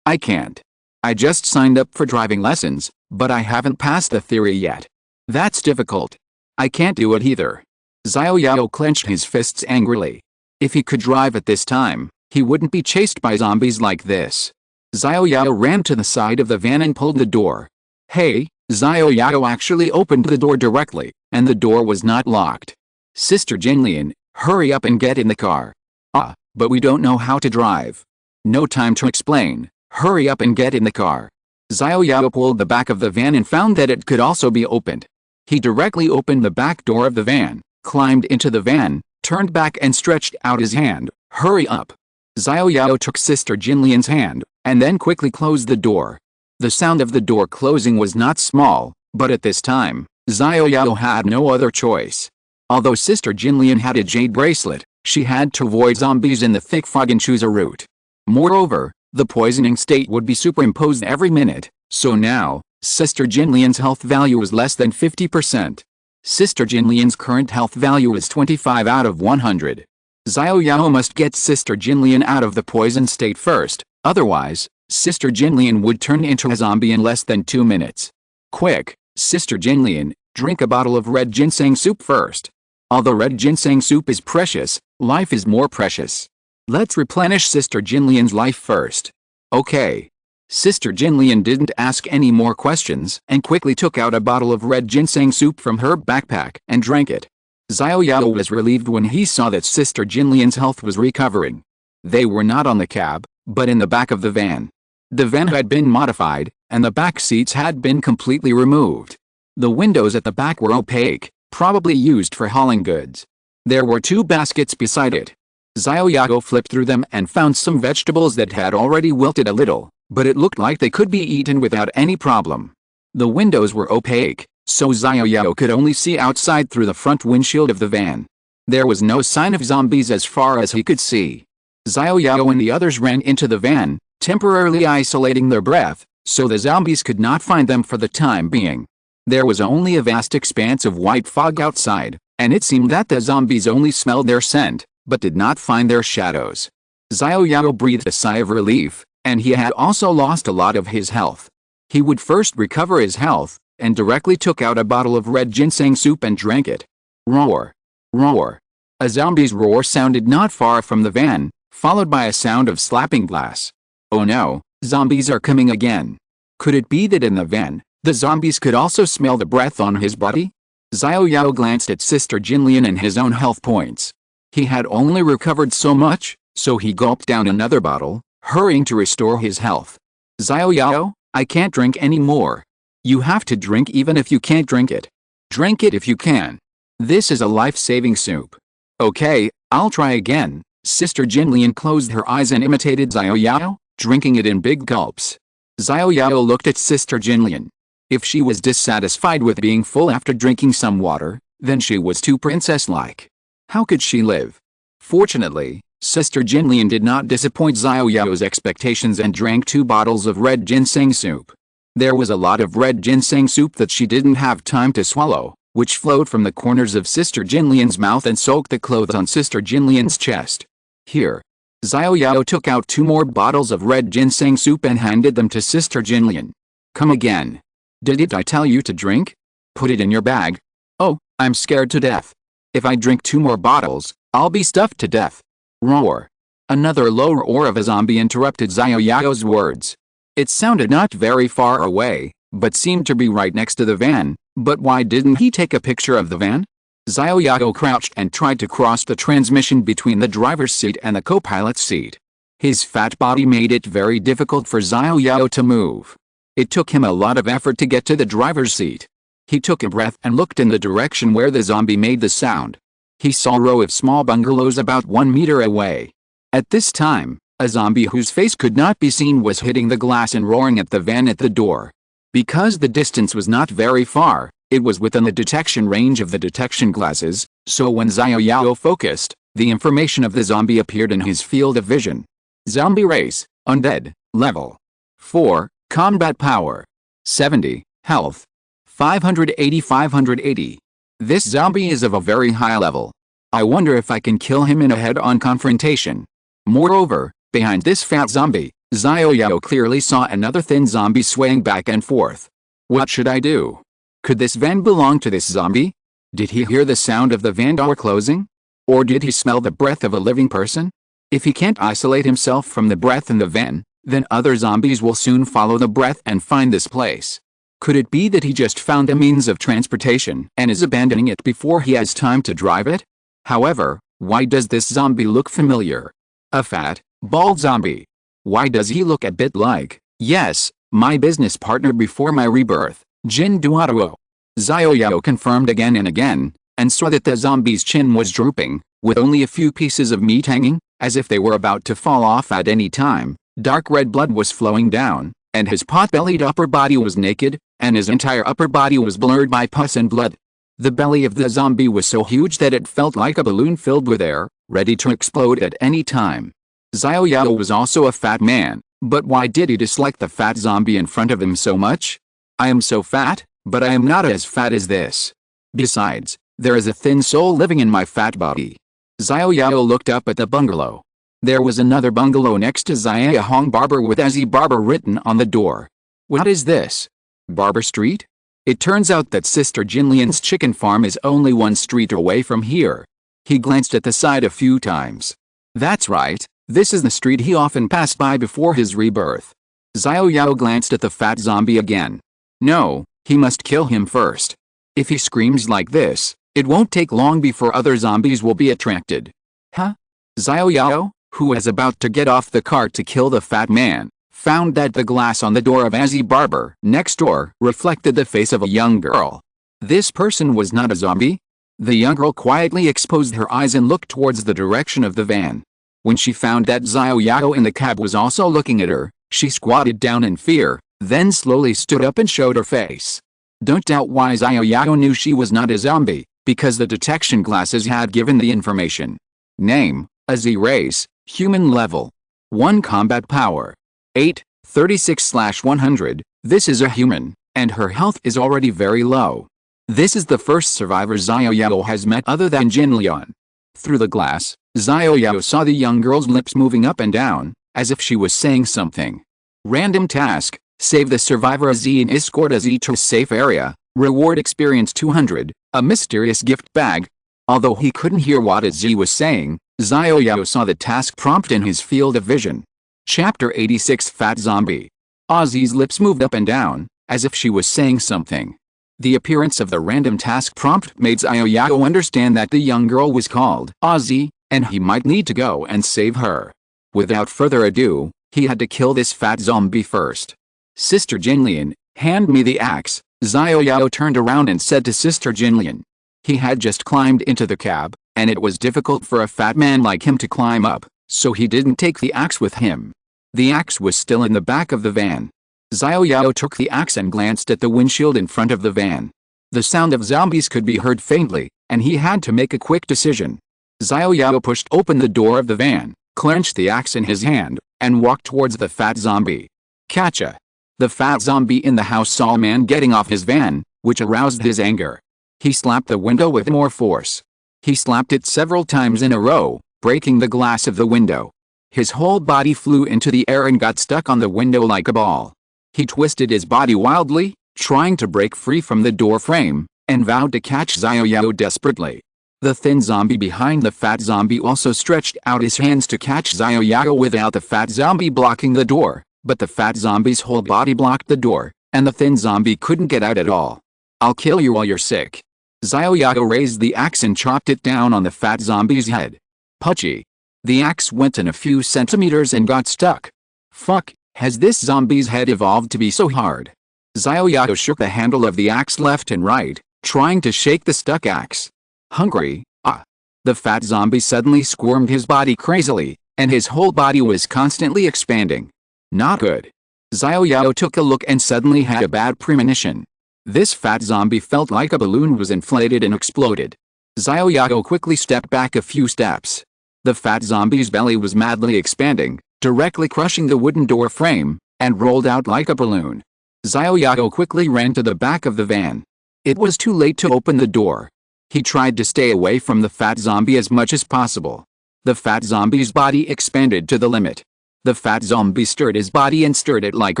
I can't. I just signed up for driving lessons, but I haven't passed the theory yet. That's difficult. I can't do it either. Xiao Yao clenched his fists angrily. If he could drive at this time, he wouldn't be chased by zombies like this. Xiao Yao ran to the side of the van and pulled the door. Hey, Xiao Yao actually opened the door directly, and the door was not locked. Sister Jinlian, hurry up and get in the car. Ah, but we don't know how to drive. No time to explain, hurry up and get in the car. Xiao Yao pulled the back of the van and found that it could also be opened. He directly opened the back door of the van, climbed into the van, turned back and stretched out his hand. Hurry up. Xiao Yao took Sister Jinlian's hand, and then quickly closed the door. The sound of the door closing was not small, but at this time, Xiao Yao had no other choice. Although Sister Jinlian had a jade bracelet, she had to avoid zombies in the thick fog and choose a route. Moreover, the poisoning state would be superimposed every minute, so now, Sister Jinlian's health value was less than 50%. Sister Jinlian's current health value is 25 out of 100. Xiao Yao must get Sister Jinlian out of the poison state first, otherwise, Sister Jinlian would turn into a zombie in less than 2 minutes. Quick, Sister Jinlian, drink a bottle of red ginseng soup first. Although red ginseng soup is precious, life is more precious. Let's replenish Sister Jinlian's life first. Okay. Sister Jinlian didn't ask any more questions and quickly took out a bottle of red ginseng soup from her backpack and drank it. Xiao Yao was relieved when he saw that Sister Jinlian's health was recovering. They were not on the cab, but in the back of the van. The van had been modified, and the back seats had been completely removed. The windows at the back were opaque, probably used for hauling goods. There were 2 baskets beside it. Xiao Yao flipped through them and found some vegetables that had already wilted a little, but it looked like they could be eaten without any problem. The windows were opaque, so Xiao Yao could only see outside through the front windshield of the van. There was no sign of zombies as far as he could see. Xiao Yao and the others ran into the van, temporarily isolating their breath, so the zombies could not find them for the time being. There was only a vast expanse of white fog outside, and it seemed that the zombies only smelled their scent, but did not find their shadows. Xiao Yao breathed a sigh of relief, and he had also lost a lot of his health. He would first recover his health, and directly took out a bottle of red ginseng soup and drank it. Roar! Roar! A zombie's roar sounded not far from the van, followed by a sound of slapping glass. Oh no, zombies are coming again. Could it be that in the van, the zombies could also smell the breath on his body? Xiao Yao glanced at Sister Jinlian and his own health points. He had only recovered so much, so he gulped down another bottle, hurrying to restore his health. Xiao Yao, I can't drink any more. You have to drink even if you can't drink it. Drink it if you can. This is a life-saving soup. Okay, I'll try again. Sister Jinlian closed her eyes and imitated Xiao Yao, drinking it in big gulps. Xiao Yao looked at Sister Jinlian. If she was dissatisfied with being full after drinking some water, then she was too princess-like. How could she live? Fortunately, Sister Jinlian did not disappoint Xiao Yao's expectations and drank 2 bottles of red ginseng soup. There was a lot of red ginseng soup that she didn't have time to swallow, which flowed from the corners of Sister Jinlian's mouth and soaked the clothes on Sister Jinlian's chest. Here. Xiao Yao took out 2 more bottles of red ginseng soup and handed them to Sister Jinlian. Come again. Didn't I tell you to drink? Put it in your bag. Oh, I'm scared to death. If I drink 2 more bottles, I'll be stuffed to death. Roar. Another low roar of a zombie interrupted Xiao Yao's words. It sounded not very far away, but seemed to be right next to the van. But why didn't he take a picture of the van? Xiao Yao crouched and tried to cross the transmission between the driver's seat and the co-pilot's seat. His fat body made it very difficult for Xiao Yao to move. It took him a lot of effort to get to the driver's seat. He took a breath and looked in the direction where the zombie made the sound. He saw a row of small bungalows about 1 meter away. At this time, a zombie whose face could not be seen was hitting the glass and roaring at the van at the door. Because the distance was not very far, it was within the detection range of the detection glasses, so when Xiao Yao focused, the information of the zombie appeared in his field of vision. Zombie race, undead, level 4, combat power 70, health 580. This zombie is of a very high level. I wonder if I can kill him in a head-on confrontation. Moreover, behind this fat zombie, Xiao Yao clearly saw another thin zombie swaying back and forth. What should I do? Could this van belong to this zombie? Did he hear the sound of the van door closing? Or did he smell the breath of a living person? If he can't isolate himself from the breath in the van, Then other zombies will soon follow the breath and find this place. Could it be that he just found a means of transportation and is abandoning it before he has time to drive it? However, why does this zombie look familiar? A fat, bald zombie. Why does he look a bit like, yes, my business partner before my rebirth, Jin Duaruo? Xiao Yao confirmed again and again, and saw that the zombie's chin was drooping, with only a few pieces of meat hanging, as if they were about to fall off at any time. Dark red blood was flowing down, and his pot-bellied upper body was naked, and his entire upper body was blurred by pus and blood. The belly of the zombie was so huge that it felt like a balloon filled with air, ready to explode at any time. Xiao Yao was also a fat man, but why did he dislike the fat zombie in front of him so much? I am so fat, but I am not as fat as this. Besides, there is a thin soul living in my fat body. Xiao Yao looked up at the bungalow. There was another bungalow next to Xia Hong Barber with Azzy Barber written on the door. What is this? Barber Street? It turns out that Sister Jinlian's chicken farm is only one street away from here. He glanced at the side a few times. That's right, this is the street he often passed by before his rebirth. Xiao Yao glanced at the fat zombie again. No, he must kill him first. If he screams like this, it won't take long before other zombies will be attracted. Huh? Xiao Yao, who was about to get off the cart to kill the fat man, found that the glass on the door of Azzy Barber next door reflected the face of a young girl. This person was not a zombie. The young girl quietly exposed her eyes and looked towards the direction of the van. When she found that Xiao Yao in the cab was also looking at her, she squatted down in fear, then slowly stood up and showed her face. Don't doubt why Xiao Yao knew she was not a zombie, because the detection glasses had given the information. Name, Azzy race, human level. 1 combat power. 836/100, this is a human, and her health is already very low. This is the first survivor Xiao Yao has met other than Jinlian. Through the glass, Xiao Yao saw the young girl's lips moving up and down, as if she was saying something. Random task, save the survivor Azzy and escort Azzy to a safe area, reward experience 200, a mysterious gift bag. Although he couldn't hear what Azzy was saying, Xiao Yao saw the task prompt in his field of vision. Chapter 86 Fat Zombie. Azzy's lips moved up and down, as if she was saying something. The appearance of the random task prompt made Xiao Yao understand that the young girl was called Azzy, and he might need to go and save her. Without further ado, he had to kill this fat zombie first. Sister Jinlian, hand me the axe, Xiao Yao turned around and said to Sister Jinlian. He had just climbed into the cab, and it was difficult for a fat man like him to climb up, so he didn't take the axe with him. The axe was still in the back of the van. Xiao Yao took the axe and glanced at the windshield in front of the van. The sound of zombies could be heard faintly, and he had to make a quick decision. Xiao Yao pushed open the door of the van, clenched the axe in his hand, and walked towards the fat zombie. Catcha! The fat zombie in the house saw a man getting off his van, which aroused his anger. He slapped the window with more force. He slapped it several times in a row, breaking the glass of the window. His whole body flew into the air and got stuck on the window like a ball. He twisted his body wildly, trying to break free from the door frame, and vowed to catch Xiao Yao desperately. The thin zombie behind the fat zombie also stretched out his hands to catch Xiao Yao without the fat zombie blocking the door, but the fat zombie's whole body blocked the door, and the thin zombie couldn't get out at all. I'll kill you while you're sick. Xiao Yao raised the axe and chopped it down on the fat zombie's head. Puchy. The axe went in a few centimeters and got stuck. Fuck, has this zombie's head evolved to be so hard? Xiao Yao shook the handle of the axe left and right, trying to shake the stuck axe. Hungry, ah. The fat zombie suddenly squirmed his body crazily, and his whole body was constantly expanding. Not good. Xiao Yao took a look and suddenly had a bad premonition. This fat zombie felt like a balloon was inflated and exploded. Xiao Yao quickly stepped back a few steps. The fat zombie's belly was madly expanding, directly crushing the wooden door frame, and rolled out like a balloon. Xiao Yao quickly ran to the back of the van. It was too late to open the door. He tried to stay away from the fat zombie as much as possible. The fat zombie's body expanded to the limit. The fat zombie stirred his body and stirred it like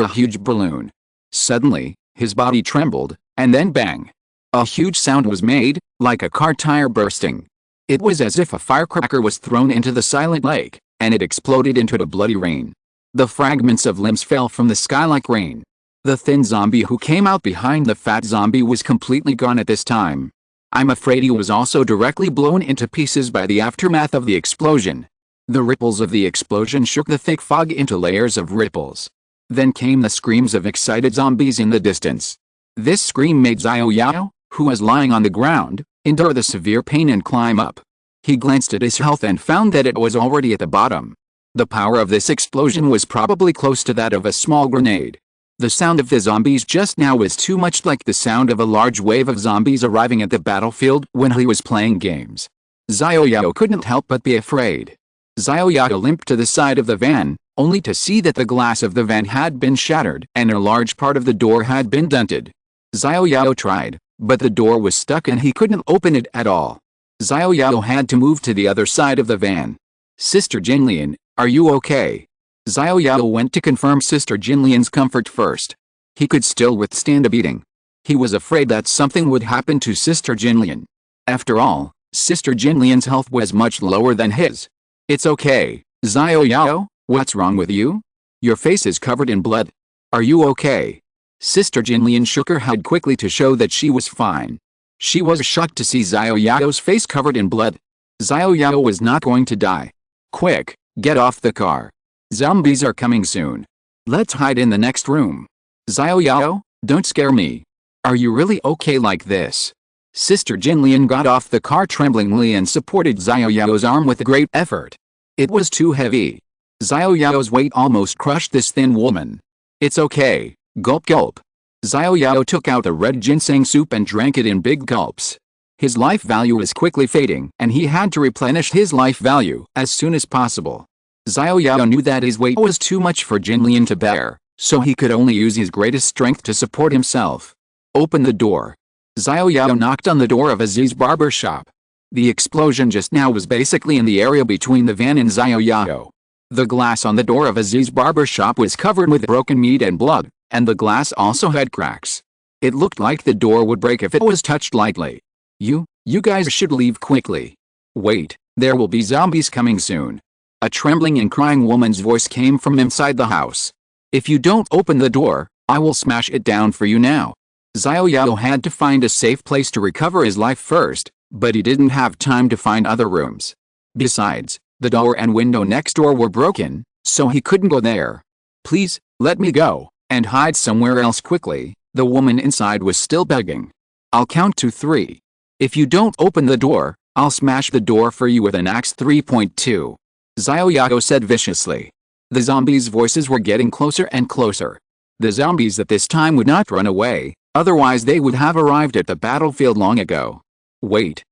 a huge balloon. Suddenly, his body trembled, and then bang! A huge sound was made, like a car tire bursting. It was as if a firecracker was thrown into the silent lake, and it exploded into a bloody rain. The fragments of limbs fell from the sky like rain. The thin zombie who came out behind the fat zombie was completely gone at this time. I'm afraid he was also directly blown into pieces by the aftermath of the explosion. The ripples of the explosion shook the thick fog into layers of ripples. Then came the screams of excited zombies in the distance. This scream made Xiao Yao, who was lying on the ground, endure the severe pain and climb up. He glanced at his health and found that it was already at the bottom. The power of this explosion was probably close to that of a small grenade. The sound of the zombies just now was too much like the sound of a large wave of zombies arriving at the battlefield when he was playing games. Xiao Yao couldn't help but be afraid. Xiao Yao limped to the side of the van, only to see that the glass of the van had been shattered and a large part of the door had been dented. Xiao Yao tried, but the door was stuck and he couldn't open it at all. Xiao Yao had to move to the other side of the van. Sister Jinlian, are you okay? Xiao Yao went to confirm Sister Jinlian's comfort first. He could still withstand a beating. He was afraid that something would happen to Sister Jinlian. After all, Sister Jinlian's health was much lower than his. It's okay, Xiao Yao, what's wrong with you? Your face is covered in blood. Are you okay? Sister Jinlian shook her head quickly to show that she was fine. She was shocked to see Xiao Yao's face covered in blood. Xiao Yao was not going to die. Quick, get off the car. Zombies are coming soon. Let's hide in the next room. Xiao Yao, don't scare me. Are you really okay like this? Sister Jinlian got off the car tremblingly and supported Xiao Yao's arm with great effort. It was too heavy. Xiao Yao's weight almost crushed this thin woman. It's okay, gulp gulp. Xiao Yao took out the red ginseng soup and drank it in big gulps. His life value was quickly fading and he had to replenish his life value as soon as possible. Xiao Yao knew that his weight was too much for Jinlian to bear, so he could only use his greatest strength to support himself. Open the door. Xiao Yao knocked on the door of Aziz's barber shop. The explosion just now was basically in the area between the van and Xiao Yao. The glass on the door of Aziz's barber shop was covered with broken meat and blood, and the glass also had cracks. It looked like the door would break if it was touched lightly. You guys should leave quickly. Wait, there will be zombies coming soon. A trembling and crying woman's voice came from inside the house. If you don't open the door, I will smash it down for you now. Xiao Yao had to find a safe place to recover his life first, but he didn't have time to find other rooms. Besides, the door and window next door were broken, so he couldn't go there. Please, let me go, and hide somewhere else quickly, the woman inside was still begging. I'll count to 3. If you don't open the door, I'll smash the door for you with an axe 3.2. Xiao Yao said viciously. The zombies' voices were getting closer and closer. The zombies at this time would not run away, otherwise they would have arrived at the battlefield long ago. Wait,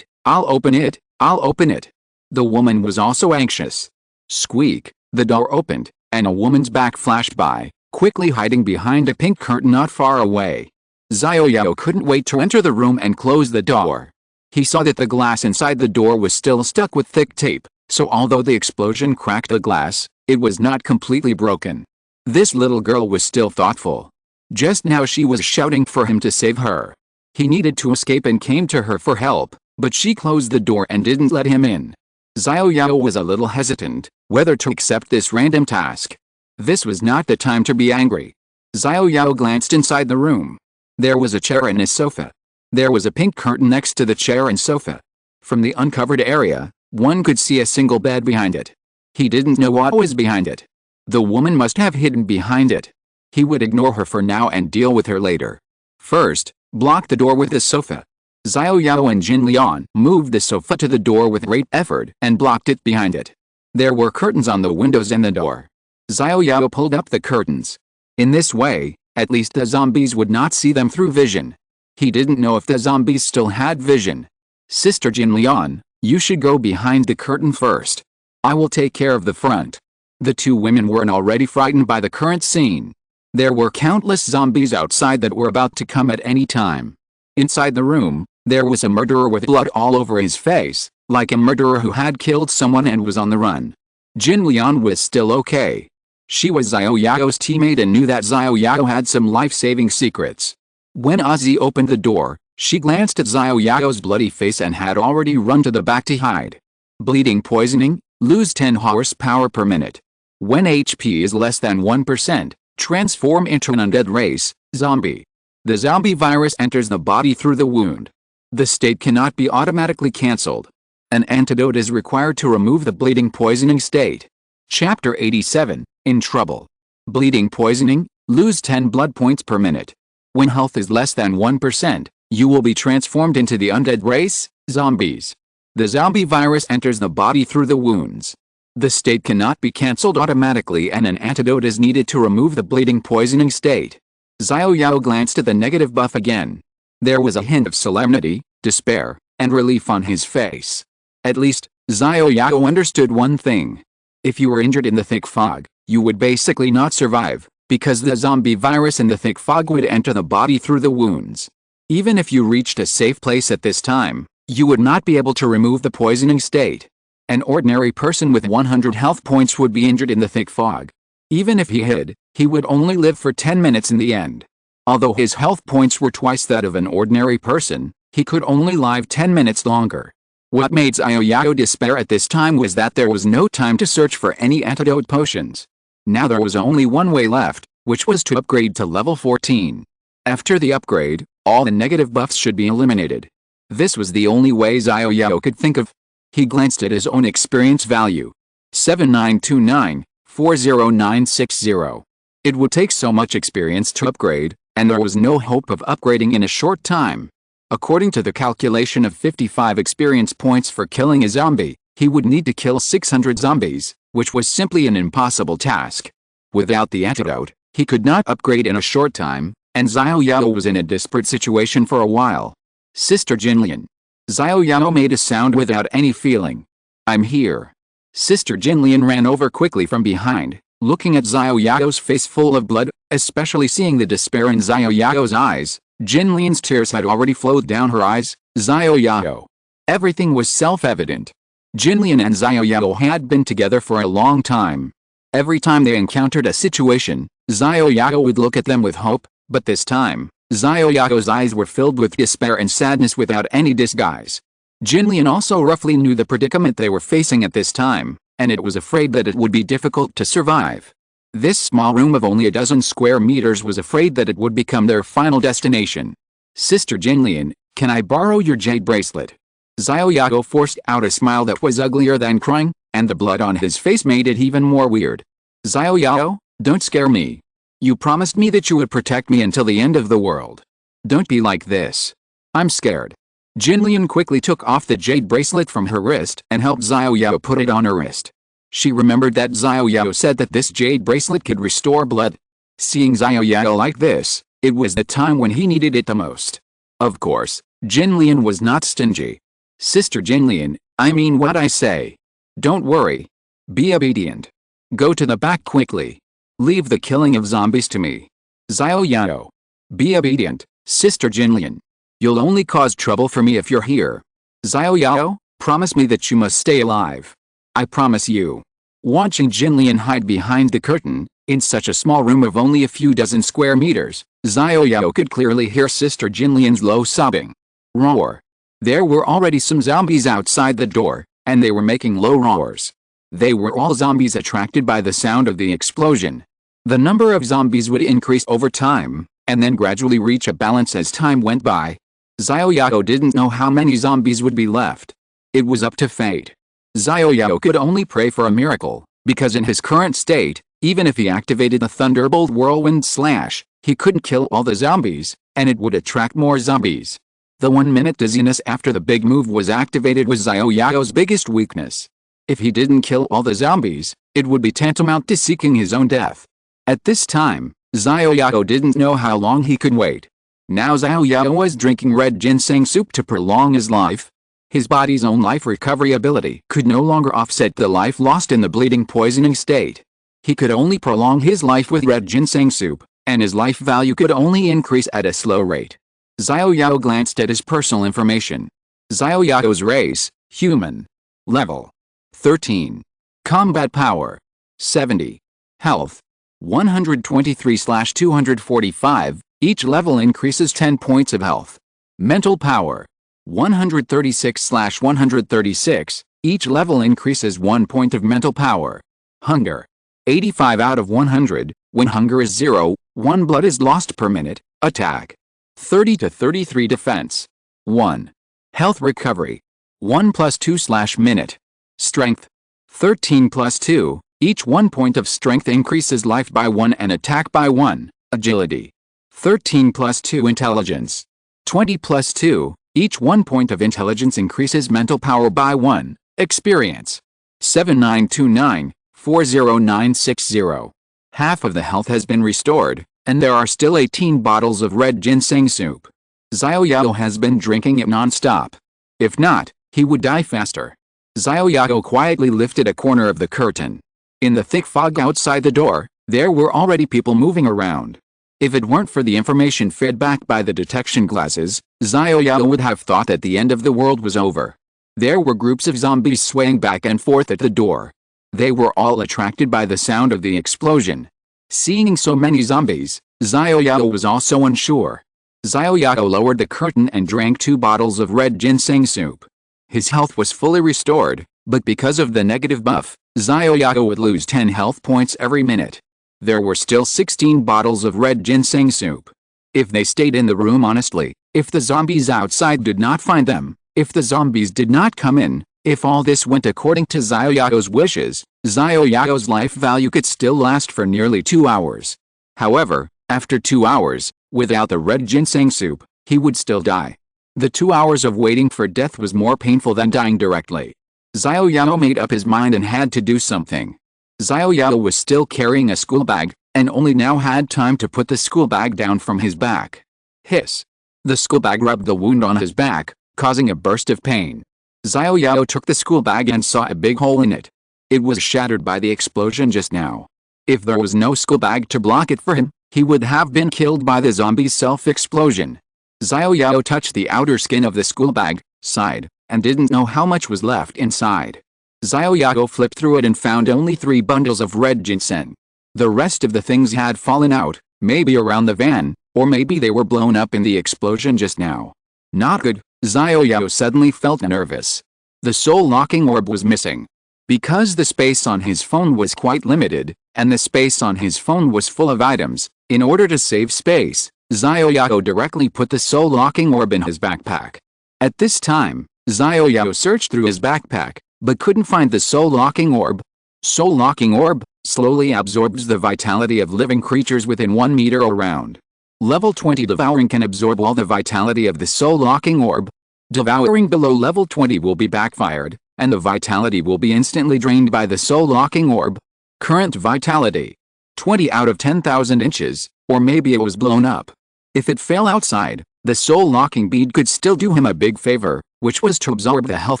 I'll open it. The woman was also anxious. Squeak, the door opened, and a woman's back flashed by, quickly hiding behind a pink curtain not far away. Xiao Yao couldn't wait to enter the room and close the door. He saw that the glass inside the door was still stuck with thick tape, so although the explosion cracked the glass, it was not completely broken. This little girl was still thoughtful. Just now she was shouting for him to save her. He needed to escape and came to her for help, but she closed the door and didn't let him in. Xiao Yao was a little hesitant whether to accept this random task. This was not the time to be angry. Xiao Yao glanced inside the room. There was a chair and a sofa. There was a pink curtain next to the chair and sofa. From the uncovered area, one could see a single bed behind it. He didn't know what was behind it. The woman must have hidden behind it. He would ignore her for now and deal with her later. First, block the door with the sofa. Xiao Yao and Jin Lian moved the sofa to the door with great effort and blocked it behind it. There were curtains on the windows and the door. Xiao Yao pulled up the curtains. In this way, at least the zombies would not see them through vision. He didn't know if the zombies still had vision. Sister Jin Lian, you should go behind the curtain first. I will take care of the front. The two women weren't already frightened by the current scene. There were countless zombies outside that were about to come at any time. Inside the room, there was a murderer with blood all over his face, like a murderer who had killed someone and was on the run. Jin Lian was still okay. She was Xiao Yao's teammate and knew that Xiao Yao had some life-saving secrets. When Ozzy opened the door, she glanced at Xiao Yao's bloody face and had already run to the back to hide. Bleeding poisoning, lose 10 horsepower per minute. When HP is less than 1%, transform into an undead race, zombie. The zombie virus enters the body through the wound. The state cannot be automatically cancelled. An antidote is required to remove the bleeding poisoning state. Chapter 87, In Trouble. Bleeding poisoning, lose 10 blood points per minute. When health is less than 1%, you will be transformed into the undead race, zombies. The zombie virus enters the body through the wounds. The state cannot be cancelled automatically and an antidote is needed to remove the bleeding poisoning state. Xiao Yao glanced at the negative buff again. There was a hint of solemnity, despair, and relief on his face. At least, Xiao Yao understood one thing. If you were injured in the thick fog, you would basically not survive, because the zombie virus in the thick fog would enter the body through the wounds. Even if you reached a safe place at this time, you would not be able to remove the poisoning state. An ordinary person with 100 health points would be injured in the thick fog. Even if he hid, he would only live for 10 minutes in the end. Although his health points were twice that of an ordinary person, he could only live 10 minutes longer. What made Xiao Yao despair at this time was that there was no time to search for any antidote potions. Now there was only one way left, which was to upgrade to level 14. After the upgrade, all the negative buffs should be eliminated. This was the only way Xiao Yao could think of. He glanced at his own experience value. 7929-40960. It would take so much experience to upgrade, and there was no hope of upgrading in a short time. According to the calculation of 55 experience points for killing a zombie, he would need to kill 600 zombies, which was simply an impossible task. Without the antidote, he could not upgrade in a short time, and Xiao Yao was in a desperate situation for a while. Sister Jinlian. Xiao Yao made a sound without any feeling. I'm here. Sister Jinlian ran over quickly from behind, looking at Xiao Yao's face full of blood, especially seeing the despair in Xiao Yao's eyes. Jinlian's tears had already flowed down her eyes. Xiao Yao. Everything was self-evident. Jinlian and Xiao Yao had been together for a long time. Every time they encountered a situation, Xiao Yao would look at them with hope, but this time, Xiao Yao's eyes were filled with despair and sadness without any disguise. Jinlian also roughly knew the predicament they were facing at this time, and it was afraid that it would be difficult to survive. This small room of only a dozen square meters was afraid that it would become their final destination. Sister Jinlian, can I borrow your jade bracelet? Xiao Yao forced out a smile that was uglier than crying, and the blood on his face made it even more weird. Xiao Yao, don't scare me. You promised me that you would protect me until the end of the world. Don't be like this. I'm scared. Jinlian quickly took off the jade bracelet from her wrist and helped Xiao Yao put it on her wrist. She remembered that Xiao Yao said that this jade bracelet could restore blood. Seeing Xiao Yao like this, it was the time when he needed it the most. Of course, Jinlian was not stingy. Sister Jinlian, I mean what I say. Don't worry. Be obedient. Go to the back quickly. Leave the killing of zombies to me. Xiao Yao. Be obedient, Sister Jinlian. You'll only cause trouble for me if you're here. Xiao Yao, promise me that you must stay alive. I promise you. Watching Jinlian hide behind the curtain, in such a small room of only a few dozen square meters, Xiao Yao could clearly hear Sister Jinlian's low sobbing. Roar. There were already some zombies outside the door, and they were making low roars. They were all zombies attracted by the sound of the explosion. The number of zombies would increase over time, and then gradually reach a balance as time went by. Xiao Yao didn't know how many zombies would be left. It was up to fate. Xiao Yao could only pray for a miracle, because in his current state, even if he activated the Thunderbolt Whirlwind Slash, he couldn't kill all the zombies, and it would attract more zombies. The 1-minute dizziness after the big move was activated was Xiao Yao's biggest weakness. If he didn't kill all the zombies, it would be tantamount to seeking his own death. At this time, Xiao Yao didn't know how long he could wait. Now Xiao Yao was drinking red ginseng soup to prolong his life. His body's own life recovery ability could no longer offset the life lost in the bleeding poisoning state. He could only prolong his life with red ginseng soup, and his life value could only increase at a slow rate. Xiao Yao glanced at his personal information. Xiao Yao's race, human. Level 13. Combat power 70. Health 123/245. Each level increases 10 points of health. Mental power 136/136. Each level increases 1 point of mental power. Hunger 85 out of 100, when hunger is 0, 1 blood is lost per minute. Attack. 30 to 33 defense. 1. Health recovery. 1 plus 2/minute. Strength. 13 plus 2, each 1 point of strength increases life by 1 and attack by 1. Agility. 13 plus 2 intelligence. 20 plus 2, each 1 point of intelligence increases mental power by 1. Experience. 7929, 40960. Half of the health has been restored, and there are still 18 bottles of red ginseng soup. Xiao Yao has been drinking it non-stop. If not, he would die faster. Xiao Yao quietly lifted a corner of the curtain. In the thick fog outside the door, there were already people moving around. If it weren't for the information fed back by the detection glasses, Xiao Yao would have thought that the end of the world was over. There were groups of zombies swaying back and forth at the door. They were all attracted by the sound of the explosion. Seeing so many zombies, Xiao Yao was also unsure. Xiao Yao lowered the curtain and drank 2 bottles of red ginseng soup. His health was fully restored, but because of the negative buff, Xiao Yao would lose 10 health points every minute. There were still 16 bottles of red ginseng soup. If they stayed in the room honestly, if the zombies outside did not find them, if the zombies did not come in, if all this went according to Xiao Yao's wishes, Xiao Yao's life value could still last for nearly 2 hours. However, after 2 hours, without the red ginseng soup, he would still die. The 2 hours of waiting for death was more painful than dying directly. Xiao Yao made up his mind and had to do something. Xiao Yao was still carrying a school bag, and only now had time to put the school bag down from his back. Hiss. The school bag rubbed the wound on his back, causing a burst of pain. Xiao Yao took the school bag and saw a big hole in it. It was shattered by the explosion just now. If there was no school bag to block it for him, he would have been killed by the zombie's self-explosion. Xiao Yao touched the outer skin of the school bag, sighed, and didn't know how much was left inside. Xiao Yao flipped through it and found only 3 bundles of red ginseng. The rest of the things had fallen out, maybe around the van, or maybe they were blown up in the explosion just now. Not good. Xiao Yao suddenly felt nervous. The soul-locking orb was missing. Because the space on his phone was quite limited, and the space on his phone was full of items, in order to save space, Xiao Yao directly put the soul-locking orb in his backpack. At this time, Xiao Yao searched through his backpack, but couldn't find the soul-locking orb. Soul-locking orb slowly absorbs the vitality of living creatures within 1 meter around. Level 20 devouring can absorb all the vitality of the soul-locking orb. Devouring below level 20 will be backfired, and the vitality will be instantly drained by the soul-locking orb. Current vitality. 20 out of 10,000 inches, or maybe it was blown up. If it fell outside, the soul-locking bead could still do him a big favor, which was to absorb the health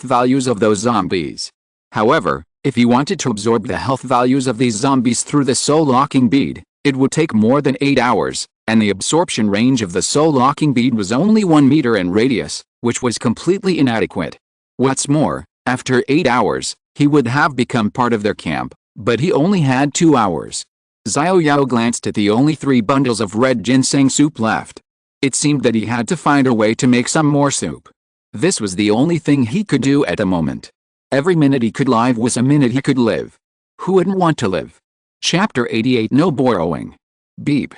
values of those zombies. However, if he wanted to absorb the health values of these zombies through the soul-locking bead, it would take more than 8 hours, and the absorption range of the soul-locking bead was only 1 meter in radius, which was completely inadequate. What's more, after 8 hours, he would have become part of their camp, but he only had 2 hours. Xiao Yao glanced at the only 3 bundles of red ginseng soup left. It seemed that he had to find a way to make some more soup. This was the only thing he could do at the moment. Every minute he could live was a minute he could live. Who wouldn't want to live? Chapter 88 No borrowing. Beep.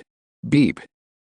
Beep.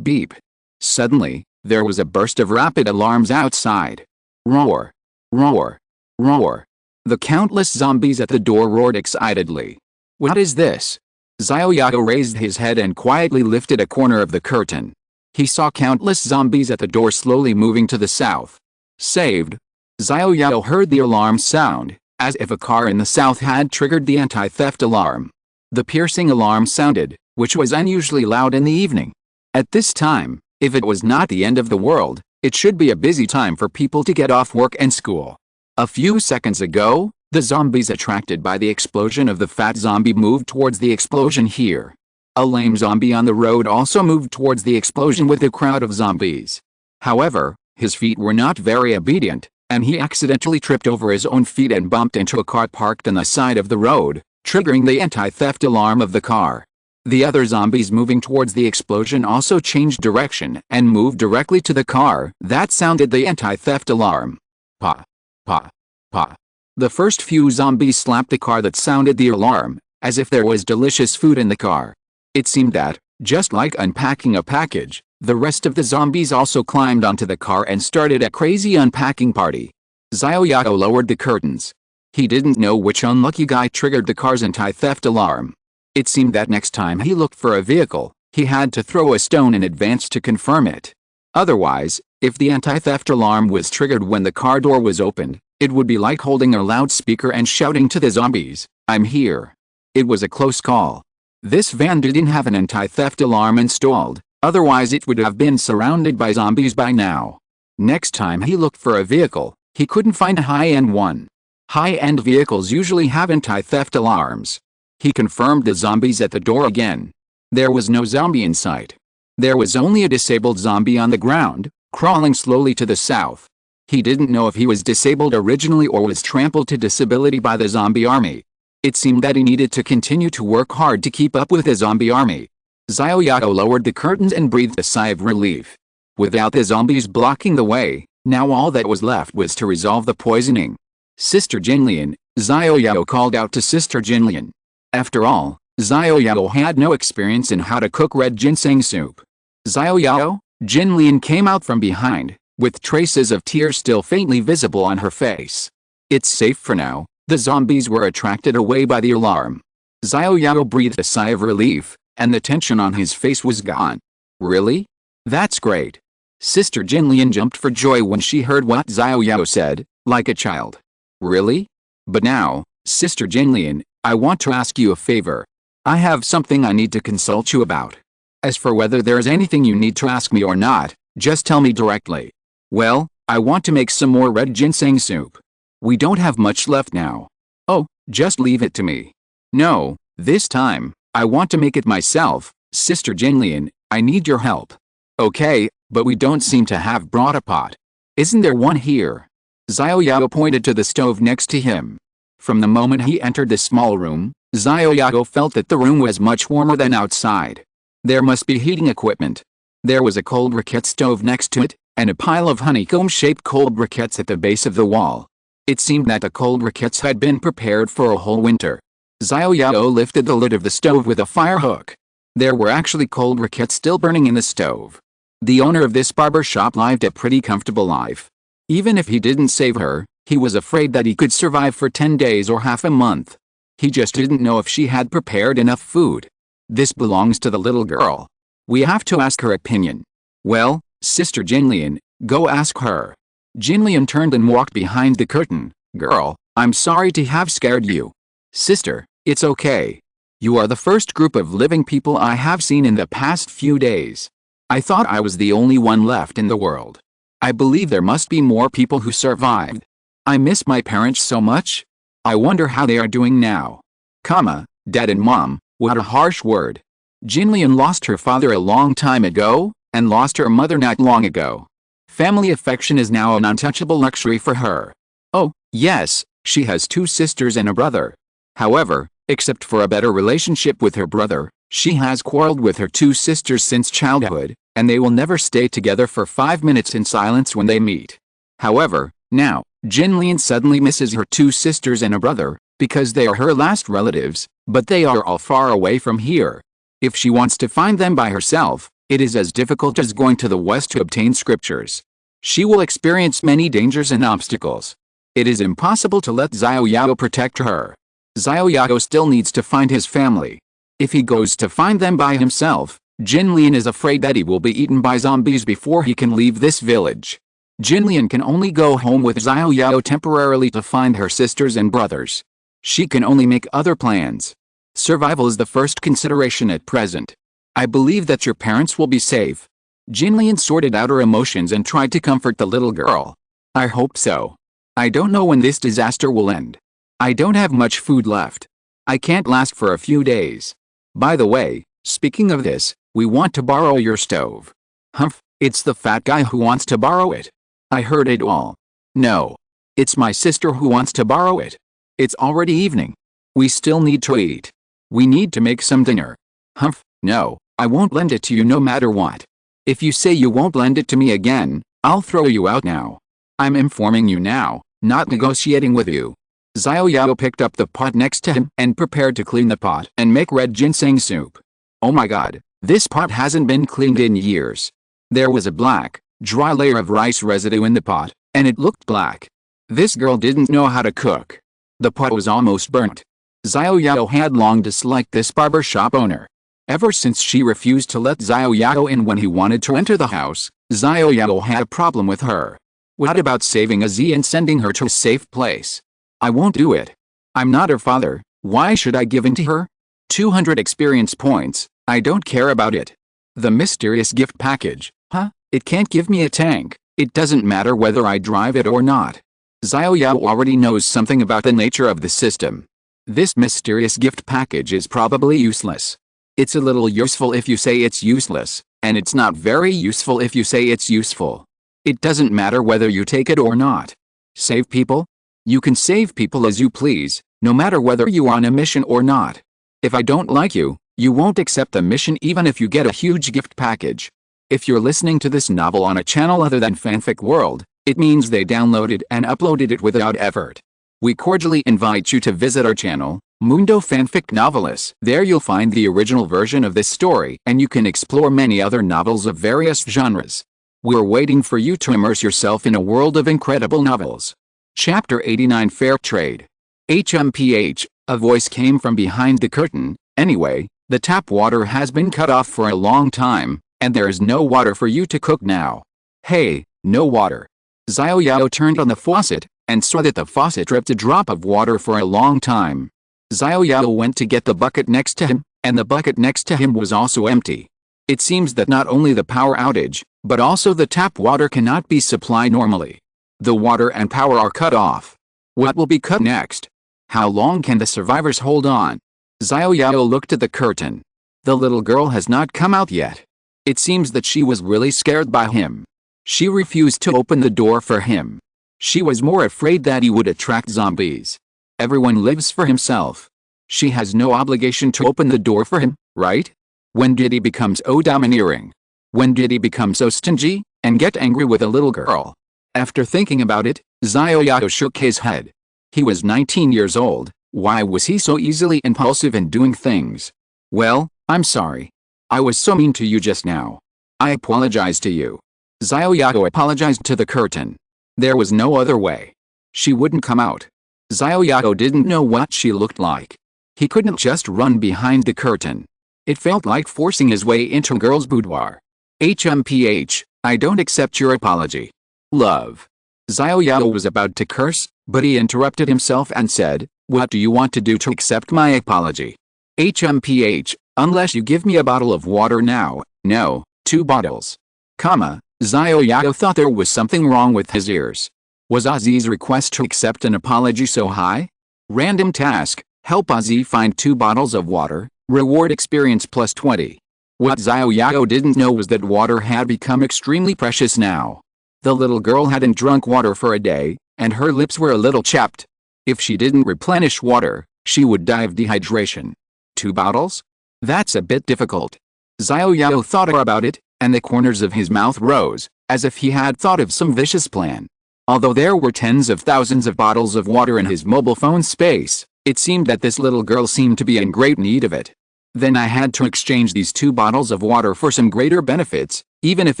Beep. Suddenly, there was a burst of rapid alarms outside. Roar. Roar. Roar. The countless zombies at the door roared excitedly. What is this? Xiao Yao raised his head and quietly lifted a corner of the curtain. He saw countless zombies at the door slowly moving to the south. Saved. Xiao Yao heard the alarm sound, as if a car in the south had triggered the anti-theft alarm. The piercing alarm sounded, which was unusually loud in the evening. At this time, if it was not the end of the world, it should be a busy time for people to get off work and school. A few seconds ago, the zombies attracted by the explosion of the fat zombie moved towards the explosion here. A lame zombie on the road also moved towards the explosion with a crowd of zombies. However, his feet were not very obedient, and he accidentally tripped over his own feet and bumped into a car parked on the side of the road, triggering the anti-theft alarm of the car. The other zombies moving towards the explosion also changed direction and moved directly to the car that sounded the anti-theft alarm. Pa. Pa. Pa. The first few zombies slapped the car that sounded the alarm, as if there was delicious food in the car. It seemed that, just like unpacking a package, the rest of the zombies also climbed onto the car and started a crazy unpacking party. Xiao Yao lowered the curtains. He didn't know which unlucky guy triggered the car's anti-theft alarm. It seemed that next time he looked for a vehicle, he had to throw a stone in advance to confirm it. Otherwise, if the anti-theft alarm was triggered when the car door was opened, it would be like holding a loudspeaker and shouting to the zombies, "I'm here." It was a close call. This van didn't have an anti-theft alarm installed, otherwise it would have been surrounded by zombies by now. Next time he looked for a vehicle, he couldn't find a high-end one. High-end vehicles usually have anti-theft alarms. He confirmed the zombies at the door again. There was no zombie in sight. There was only a disabled zombie on the ground, crawling slowly to the south. He didn't know if he was disabled originally or was trampled to disability by the zombie army. It seemed that he needed to continue to work hard to keep up with the zombie army. Xiao Yao lowered the curtains and breathed a sigh of relief. Without the zombies blocking the way, now all that was left was to resolve the poisoning. "Sister Jinlian," Xiao Yao called out to Sister Jinlian. After all, Xiao Yao had no experience in how to cook red ginseng soup. "Xiao Yao?" Jinlian came out from behind, with traces of tears still faintly visible on her face. "It's safe for now." The zombies were attracted away by the alarm. Xiao Yao breathed a sigh of relief, and the tension on his face was gone. "Really? That's great." Sister Jinlian jumped for joy when she heard what Xiao Yao said, like a child. "Really? But now, Sister Jinlian, I want to ask you a favor. I have something I need to consult you about. As for whether there is anything you need to ask me or not, just tell me directly." "Well, I want to make some more red ginseng soup. We don't have much left now." "Oh, just leave it to me." "No, this time, I want to make it myself, Sister Jinlian, I need your help." "Okay, but we don't seem to have brought a pot. Isn't there one here?" Xiao Yao pointed to the stove next to him. From the moment he entered the small room, Xiao Yao felt that the room was much warmer than outside. There must be heating equipment. There was a cold briquette stove next to it, and a pile of honeycomb-shaped cold briquettes at the base of the wall. It seemed that the cold briquettes had been prepared for a whole winter. Xiao Yao lifted the lid of the stove with a fire hook. There were actually cold briquettes still burning in the stove. The owner of this barber shop lived a pretty comfortable life. Even if he didn't save her, he was afraid that he could survive for 10 days or half a month. He just didn't know if she had prepared enough food. "This belongs to the little girl. We have to ask her opinion." "Well, Sister Jinlian, go ask her." Jinlian turned and walked behind the curtain. "Girl, I'm sorry to have scared you." "Sister, it's okay. You are the first group of living people I have seen in the past few days. I thought I was the only one left in the world. I believe there must be more people who survived. I miss my parents so much. I wonder how they are doing now." Dad and Mom, what a harsh word. Jinlian lost her father a long time ago, and lost her mother not long ago. Family affection is now an untouchable luxury for her. Oh, yes, she has 2 sisters and a brother. However, except for a better relationship with her brother, she has quarreled with her 2 sisters since childhood, and they will never stay together for 5 minutes in silence when they meet. However, now, Jinlian suddenly misses her 2 sisters and a brother, because they are her last relatives, but they are all far away from here. If she wants to find them by herself, it is as difficult as going to the west to obtain scriptures. She will experience many dangers and obstacles. It is impossible to let Xiao Yao protect her. Xiao Yao still needs to find his family. If he goes to find them by himself, Jinlian is afraid that he will be eaten by zombies before he can leave this village. Jinlian can only go home with Xiao Yao temporarily to find her sisters and brothers. She can only make other plans. Survival is the first consideration at present. "I believe that your parents will be safe." Jinlian sorted out her emotions and tried to comfort the little girl. "I hope so. I don't know when this disaster will end. I don't have much food left. I can't last for a few days. By the way, speaking of this, we want to borrow your stove." "Humph, it's the fat guy who wants to borrow it. I heard it all." "No. It's my sister who wants to borrow it. It's already evening. We still need to eat. We need to make some dinner." "Humph, no, I won't lend it to you no matter what. If you say you won't lend it to me again, I'll throw you out now. I'm informing you now, not negotiating with you." Xiao Yao picked up the pot next to him and prepared to clean the pot and make red ginseng soup. Oh my god, this pot hasn't been cleaned in years. There was a black, dry layer of rice residue in the pot, and it looked black. This girl didn't know how to cook. The pot was almost burnt. Xiao Yao had long disliked this barber shop owner. Ever since she refused to let Xiao Yao in when he wanted to enter the house, Xiao Yao had a problem with her. What about saving Azzy and sending her to a safe place? I won't do it. I'm not her father, why should I give in to her? 200 experience points, I don't care about it. The mysterious gift package, huh? It can't give me a tank, it doesn't matter whether I drive it or not. Xiao Yao already knows something about the nature of the system. This mysterious gift package is probably useless. It's a little useful if you say it's useless, and it's not very useful if you say it's useful. It doesn't matter whether you take it or not. Save people? You can save people as you please, no matter whether you are on a mission or not. If I don't like you, you won't accept the mission even if you get a huge gift package. If you're listening to this novel on a channel other than Fanfic World, it means they downloaded and uploaded it without effort. We cordially invite you to visit our channel, Mundo Fanfic Novelis. There you'll find the original version of this story and you can explore many other novels of various genres. We're waiting for you to immerse yourself in a world of incredible novels. Chapter 89 Fair Trade. HMPH, a voice came from behind the curtain. Anyway, the tap water has been cut off for a long time, and there is no water for you to cook now. Hey, no water. Xiao Yao turned on the faucet, and saw that the faucet dripped a drop of water for a long time. Xiao Yao went to get the bucket next to him, and the bucket next to him was also empty. It seems that not only the power outage, but also the tap water cannot be supplied normally. The water and power are cut off. What will be cut next? How long can the survivors hold on? Xiao Yao looked at the curtain. The little girl has not come out yet. It seems that she was really scared by him. She refused to open the door for him. She was more afraid that he would attract zombies. Everyone lives for himself. She has no obligation to open the door for him, right? When did he become so domineering? When did he become so stingy, and get angry with a little girl? After thinking about it, Xiao Yao shook his head. He was 19 years old, why was he so easily impulsive in doing things? Well, I'm sorry. I was so mean to you just now. I apologize to you. Xiao Yao apologized to the curtain. There was no other way. She wouldn't come out. Xiao Yao didn't know what she looked like. He couldn't just run behind the curtain. It felt like forcing his way into a girl's boudoir. HMPH, I don't accept your apology. Love. Xiao Yao was about to curse, but he interrupted himself and said, what do you want to do to accept my apology? HMPH, unless you give me a bottle of water now. No, 2 bottles. Xiao Yao thought there was something wrong with his ears. Was Azzy's request to accept an apology so high? Random task, help Azzy find 2 bottles of water, reward experience plus 20. What Xiao Yao didn't know was that water had become extremely precious now. The little girl hadn't drunk water for a day, and her lips were a little chapped. If she didn't replenish water, she would die of dehydration. 2 bottles? That's a bit difficult. Xiao Yao thought about it, and the corners of his mouth rose, as if he had thought of some vicious plan. Although there were tens of thousands of bottles of water in his mobile phone space, it seemed that this little girl seemed to be in great need of it. Then I had to exchange these 2 bottles of water for some greater benefits, even if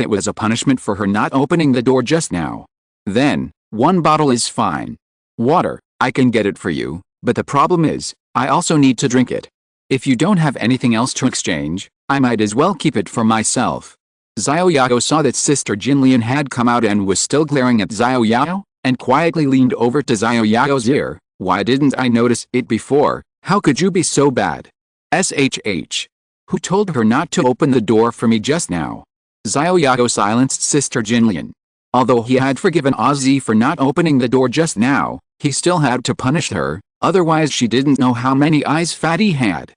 it was a punishment for her not opening the door just now. Then, 1 bottle is fine. Water, I can get it for you, but the problem is, I also need to drink it. If you don't have anything else to exchange, I might as well keep it for myself. Xiao Yao saw that Sister Jinlian had come out and was still glaring at Xiao Yao, and quietly leaned over to Xiao Yao's ear. Why didn't I notice it before? How could you be so bad? SHH. Who told her not to open the door for me just now? Xiao Yao silenced Sister Jinlian. Although he had forgiven Azzy for not opening the door just now, he still had to punish her, otherwise she didn't know how many eyes Fatty had.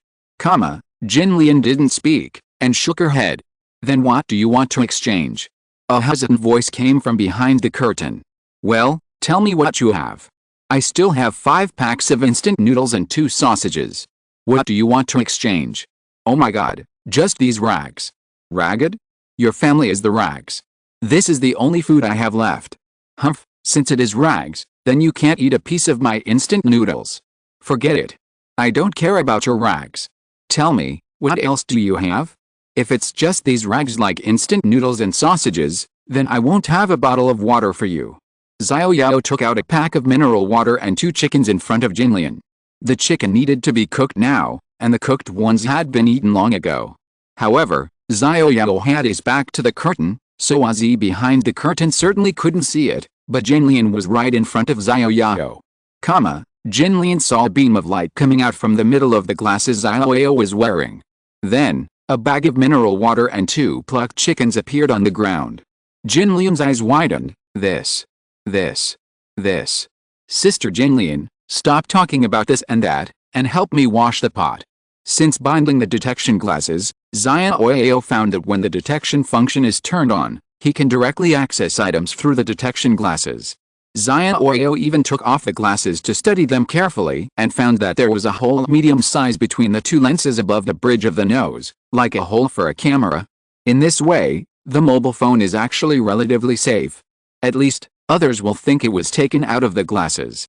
Jinlian didn't speak, and shook her head. Then what do you want to exchange? A hesitant voice came from behind the curtain. Well, tell me what you have. I still have 5 packs of instant noodles and 2 sausages. What do you want to exchange? Oh my god, just these rags. Ragged? Your family is the rags. This is the only food I have left. Humph, since it is rags, Then you can't eat a piece of my instant noodles. Forget it. I don't care about your rags. Tell me, what else do you have? If it's just these rags like instant noodles and sausages, then I won't have a bottle of water for you. Xiao Yao took out a pack of mineral water and 2 chickens in front of Jinlian. The chicken needed to be cooked now, and the cooked ones had been eaten long ago. However, Xiao Yao had his back to the curtain, so Ozzy behind the curtain certainly couldn't see it, but Jinlian was right in front of Xiao Yao. Jinlian saw a beam of light coming out from the middle of the glasses Xiao Yao was wearing. Then, a bag of mineral water and 2 plucked chickens appeared on the ground. Jinlian's eyes widened. This. Sister Jinlian, stop talking about this and that, and help me wash the pot. Since binding the detection glasses, Xiao Yao found that when the detection function is turned on, he can directly access items through the detection glasses. Xiao Yao even took off the glasses to study them carefully and found that there was a hole medium size between the 2 lenses above the bridge of the nose, like a hole for a camera. In this way, the mobile phone is actually relatively safe. At least, others will think it was taken out of the glasses.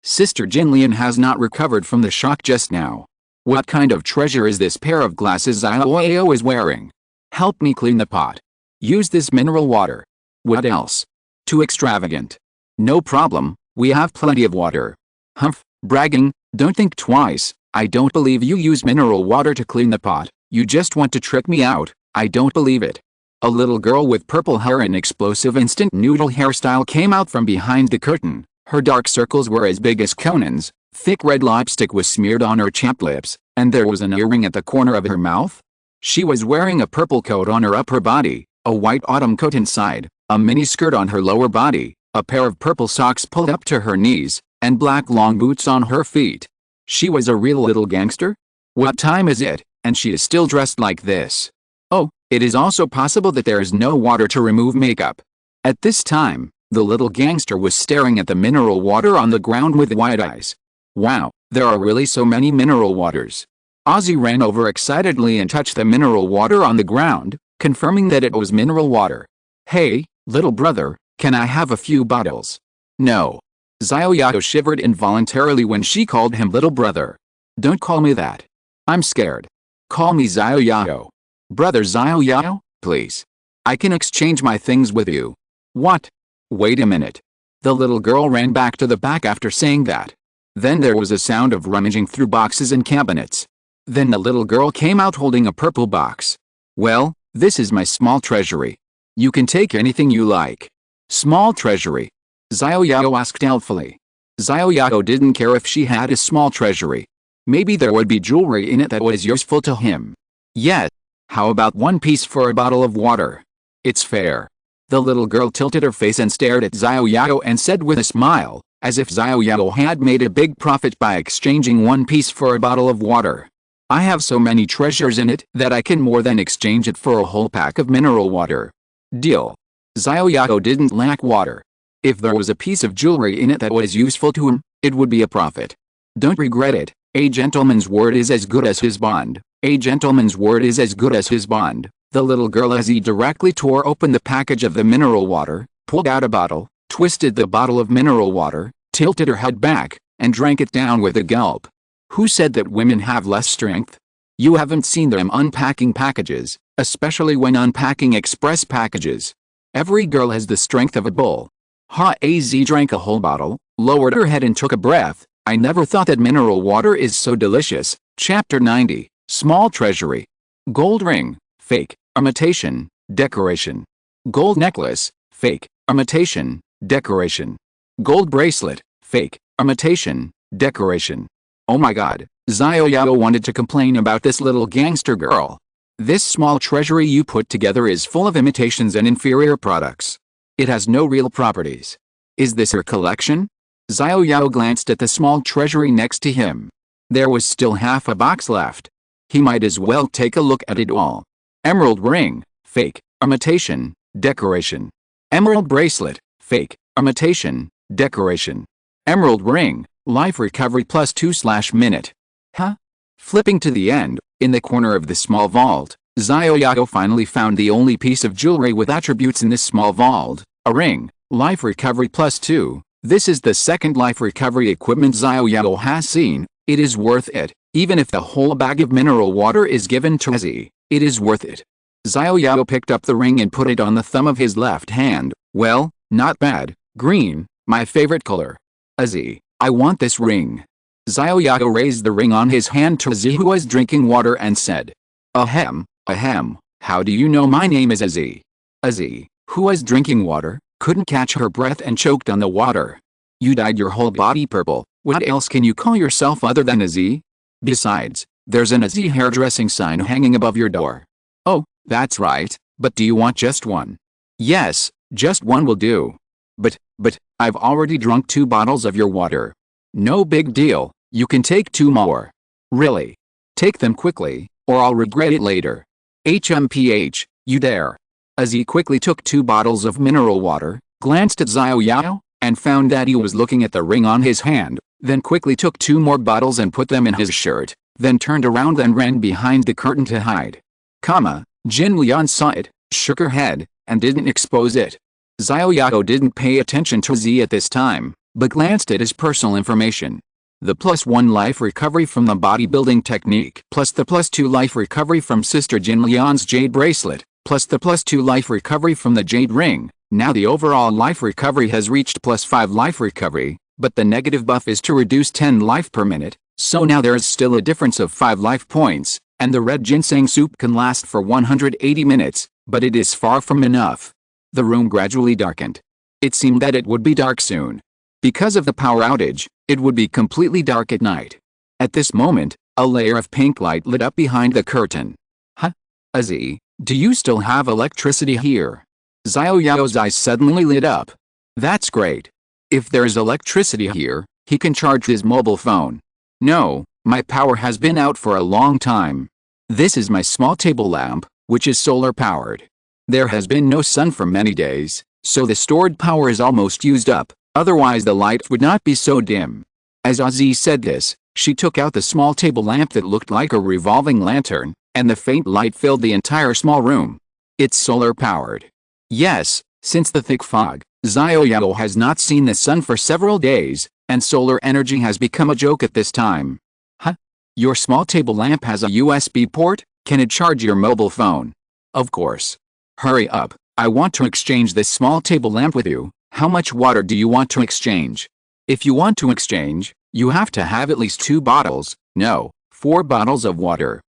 Sister Jinlian has not recovered from the shock just now. What kind of treasure is this pair of glasses Xiao Yao is wearing? Help me clean the pot. Use this mineral water. What else? Too extravagant. No problem, we have plenty of water. Humph, bragging, don't think twice. I don't believe you use mineral water to clean the pot. You just want to trick me out. I don't believe it. A little girl with purple hair and explosive instant noodle hairstyle came out from behind the curtain. Her dark circles were as big as Conan's, thick red lipstick was smeared on her chapped lips, and there was an earring at the corner of her mouth. She was wearing a purple coat on her upper body, a white autumn coat inside, a mini skirt on her lower body, a pair of purple socks pulled up to her knees, and black long boots on her feet. She was a real little gangster? What time is it, and she is still dressed like this? Oh, it is also possible that there is no water to remove makeup. At this time, the little gangster was staring at the mineral water on the ground with wide eyes. Wow, there are really so many mineral waters. Ozzy ran over excitedly and touched the mineral water on the ground, confirming that it was mineral water. Hey, little brother, can I have a few bottles? No. Xiao Yao shivered involuntarily when she called him little brother. Don't call me that. I'm scared. Call me Xiao Yao. Brother Xiao Yao, please. I can exchange my things with you. What? Wait a minute. The little girl ran back to the back after saying that. Then there was a sound of rummaging through boxes and cabinets. Then the little girl came out holding a purple box. Well, this is my small treasury. You can take anything you like. Small treasury? Xiao Yao asked doubtfully. Xiao Yao didn't care if she had a small treasury. Maybe there would be jewelry in it that was useful to him. Yes. How about 1 piece for a bottle of water? It's fair. The little girl tilted her face and stared at Xiao Yao and said with a smile, as if Xiao Yao had made a big profit by exchanging 1 piece for a bottle of water. I have so many treasures in it that I can more than exchange it for a whole pack of mineral water. Deal. Xiao Yao didn't lack water. If there was a piece of jewelry in it that was useful to him, it would be a profit. Don't regret it. A gentleman's word is as good as his bond. A gentleman's word is as good as his bond. The little girl as he directly tore open the package of the mineral water, pulled out a bottle, twisted the bottle of mineral water, tilted her head back, and drank it down with a gulp. Who said that women have less strength? You haven't seen them unpacking packages, especially when unpacking express packages. Every girl has the strength of a bull. Az drank a whole bottle, lowered her head and took a breath. I never thought that mineral water is so delicious. Chapter 90, Small Treasury. Gold ring, fake, imitation, decoration. Gold necklace, fake, imitation, decoration. Gold bracelet, fake, imitation, decoration. Oh my god, Xiao Yao wanted to complain about this little gangster girl. This small treasury you put together is full of imitations and inferior products. It has no real properties. Is this her collection? Xiao Yao glanced at the small treasury next to him. There was still half a box left. He might as well take a look at it all. Emerald ring, fake, imitation, decoration. Emerald bracelet, fake, imitation, decoration. Emerald ring, life recovery plus 2/minute. Huh? Flipping to the end, in the corner of the small vault, Xiao Yao finally found the only piece of jewelry with attributes in this small vault, a ring, life recovery plus 2, This is the second life recovery equipment Xiao Yao has seen. It is worth it. Even if the whole bag of mineral water is given to Z, it is worth it. Xiao Yao picked up the ring and put it on the thumb of his left hand. Well, not bad. Green, my favorite color. Z, I want this ring. Xiao Yao raised the ring on his hand to Z, who was drinking water, and said, Ahem, ahem, how do you know my name is Z? Z, who was drinking water, couldn't catch her breath and choked on the water. You dyed your whole body purple. What else can you call yourself other than a Z? Besides, there's an Z hairdressing sign hanging above your door. Oh, that's right, but do you want just one? Yes, just one will do. But, I've already drunk 2 bottles of your water. No big deal, you can take 2 more. Really? Take them quickly, or I'll regret it later. HMPH, you dare. Z quickly took 2 bottles of mineral water, glanced at Xiao Yao, and found that he was looking at the ring on his hand, then quickly took 2 more bottles and put them in his shirt, then turned around and ran behind the curtain to hide. Jin Lian saw it, shook her head, and didn't expose it. Xiao Yao didn't pay attention to Z at this time, but glanced at his personal information. The +1 life recovery from the bodybuilding technique, plus the +2 life recovery from Sister Jin Lian's jade bracelet, plus the +2 life recovery from the jade ring. Now the overall life recovery has reached +5 life recovery, but the negative buff is to reduce 10 life per minute, so now there is still a difference of 5 life points, and the red ginseng soup can last for 180 minutes, but it is far from enough. The room gradually darkened. It seemed that it would be dark soon. Because of the power outage, it would be completely dark at night. At this moment, a layer of pink light lit up behind the curtain. Z, do you still have electricity here? Xiao Yao's eyes suddenly lit up. That's great. If there's electricity here, he can charge his mobile phone. No, my power has been out for a long time. This is my small table lamp, which is solar powered. There has been no sun for many days, so the stored power is almost used up, otherwise the light would not be so dim. As Ozzy said this, she took out the small table lamp that looked like a revolving lantern, and the faint light filled the entire small room. It's solar powered. Yes, since the thick fog, Xiao Yao has not seen the sun for several days, and solar energy has become a joke at this time. Your small table lamp has a USB port? Can it charge your mobile phone? Of course. Hurry up, I want to exchange this small table lamp with you. How much water do you want to exchange? If you want to exchange, you have to have at least 2 bottles, no, 4 bottles of water.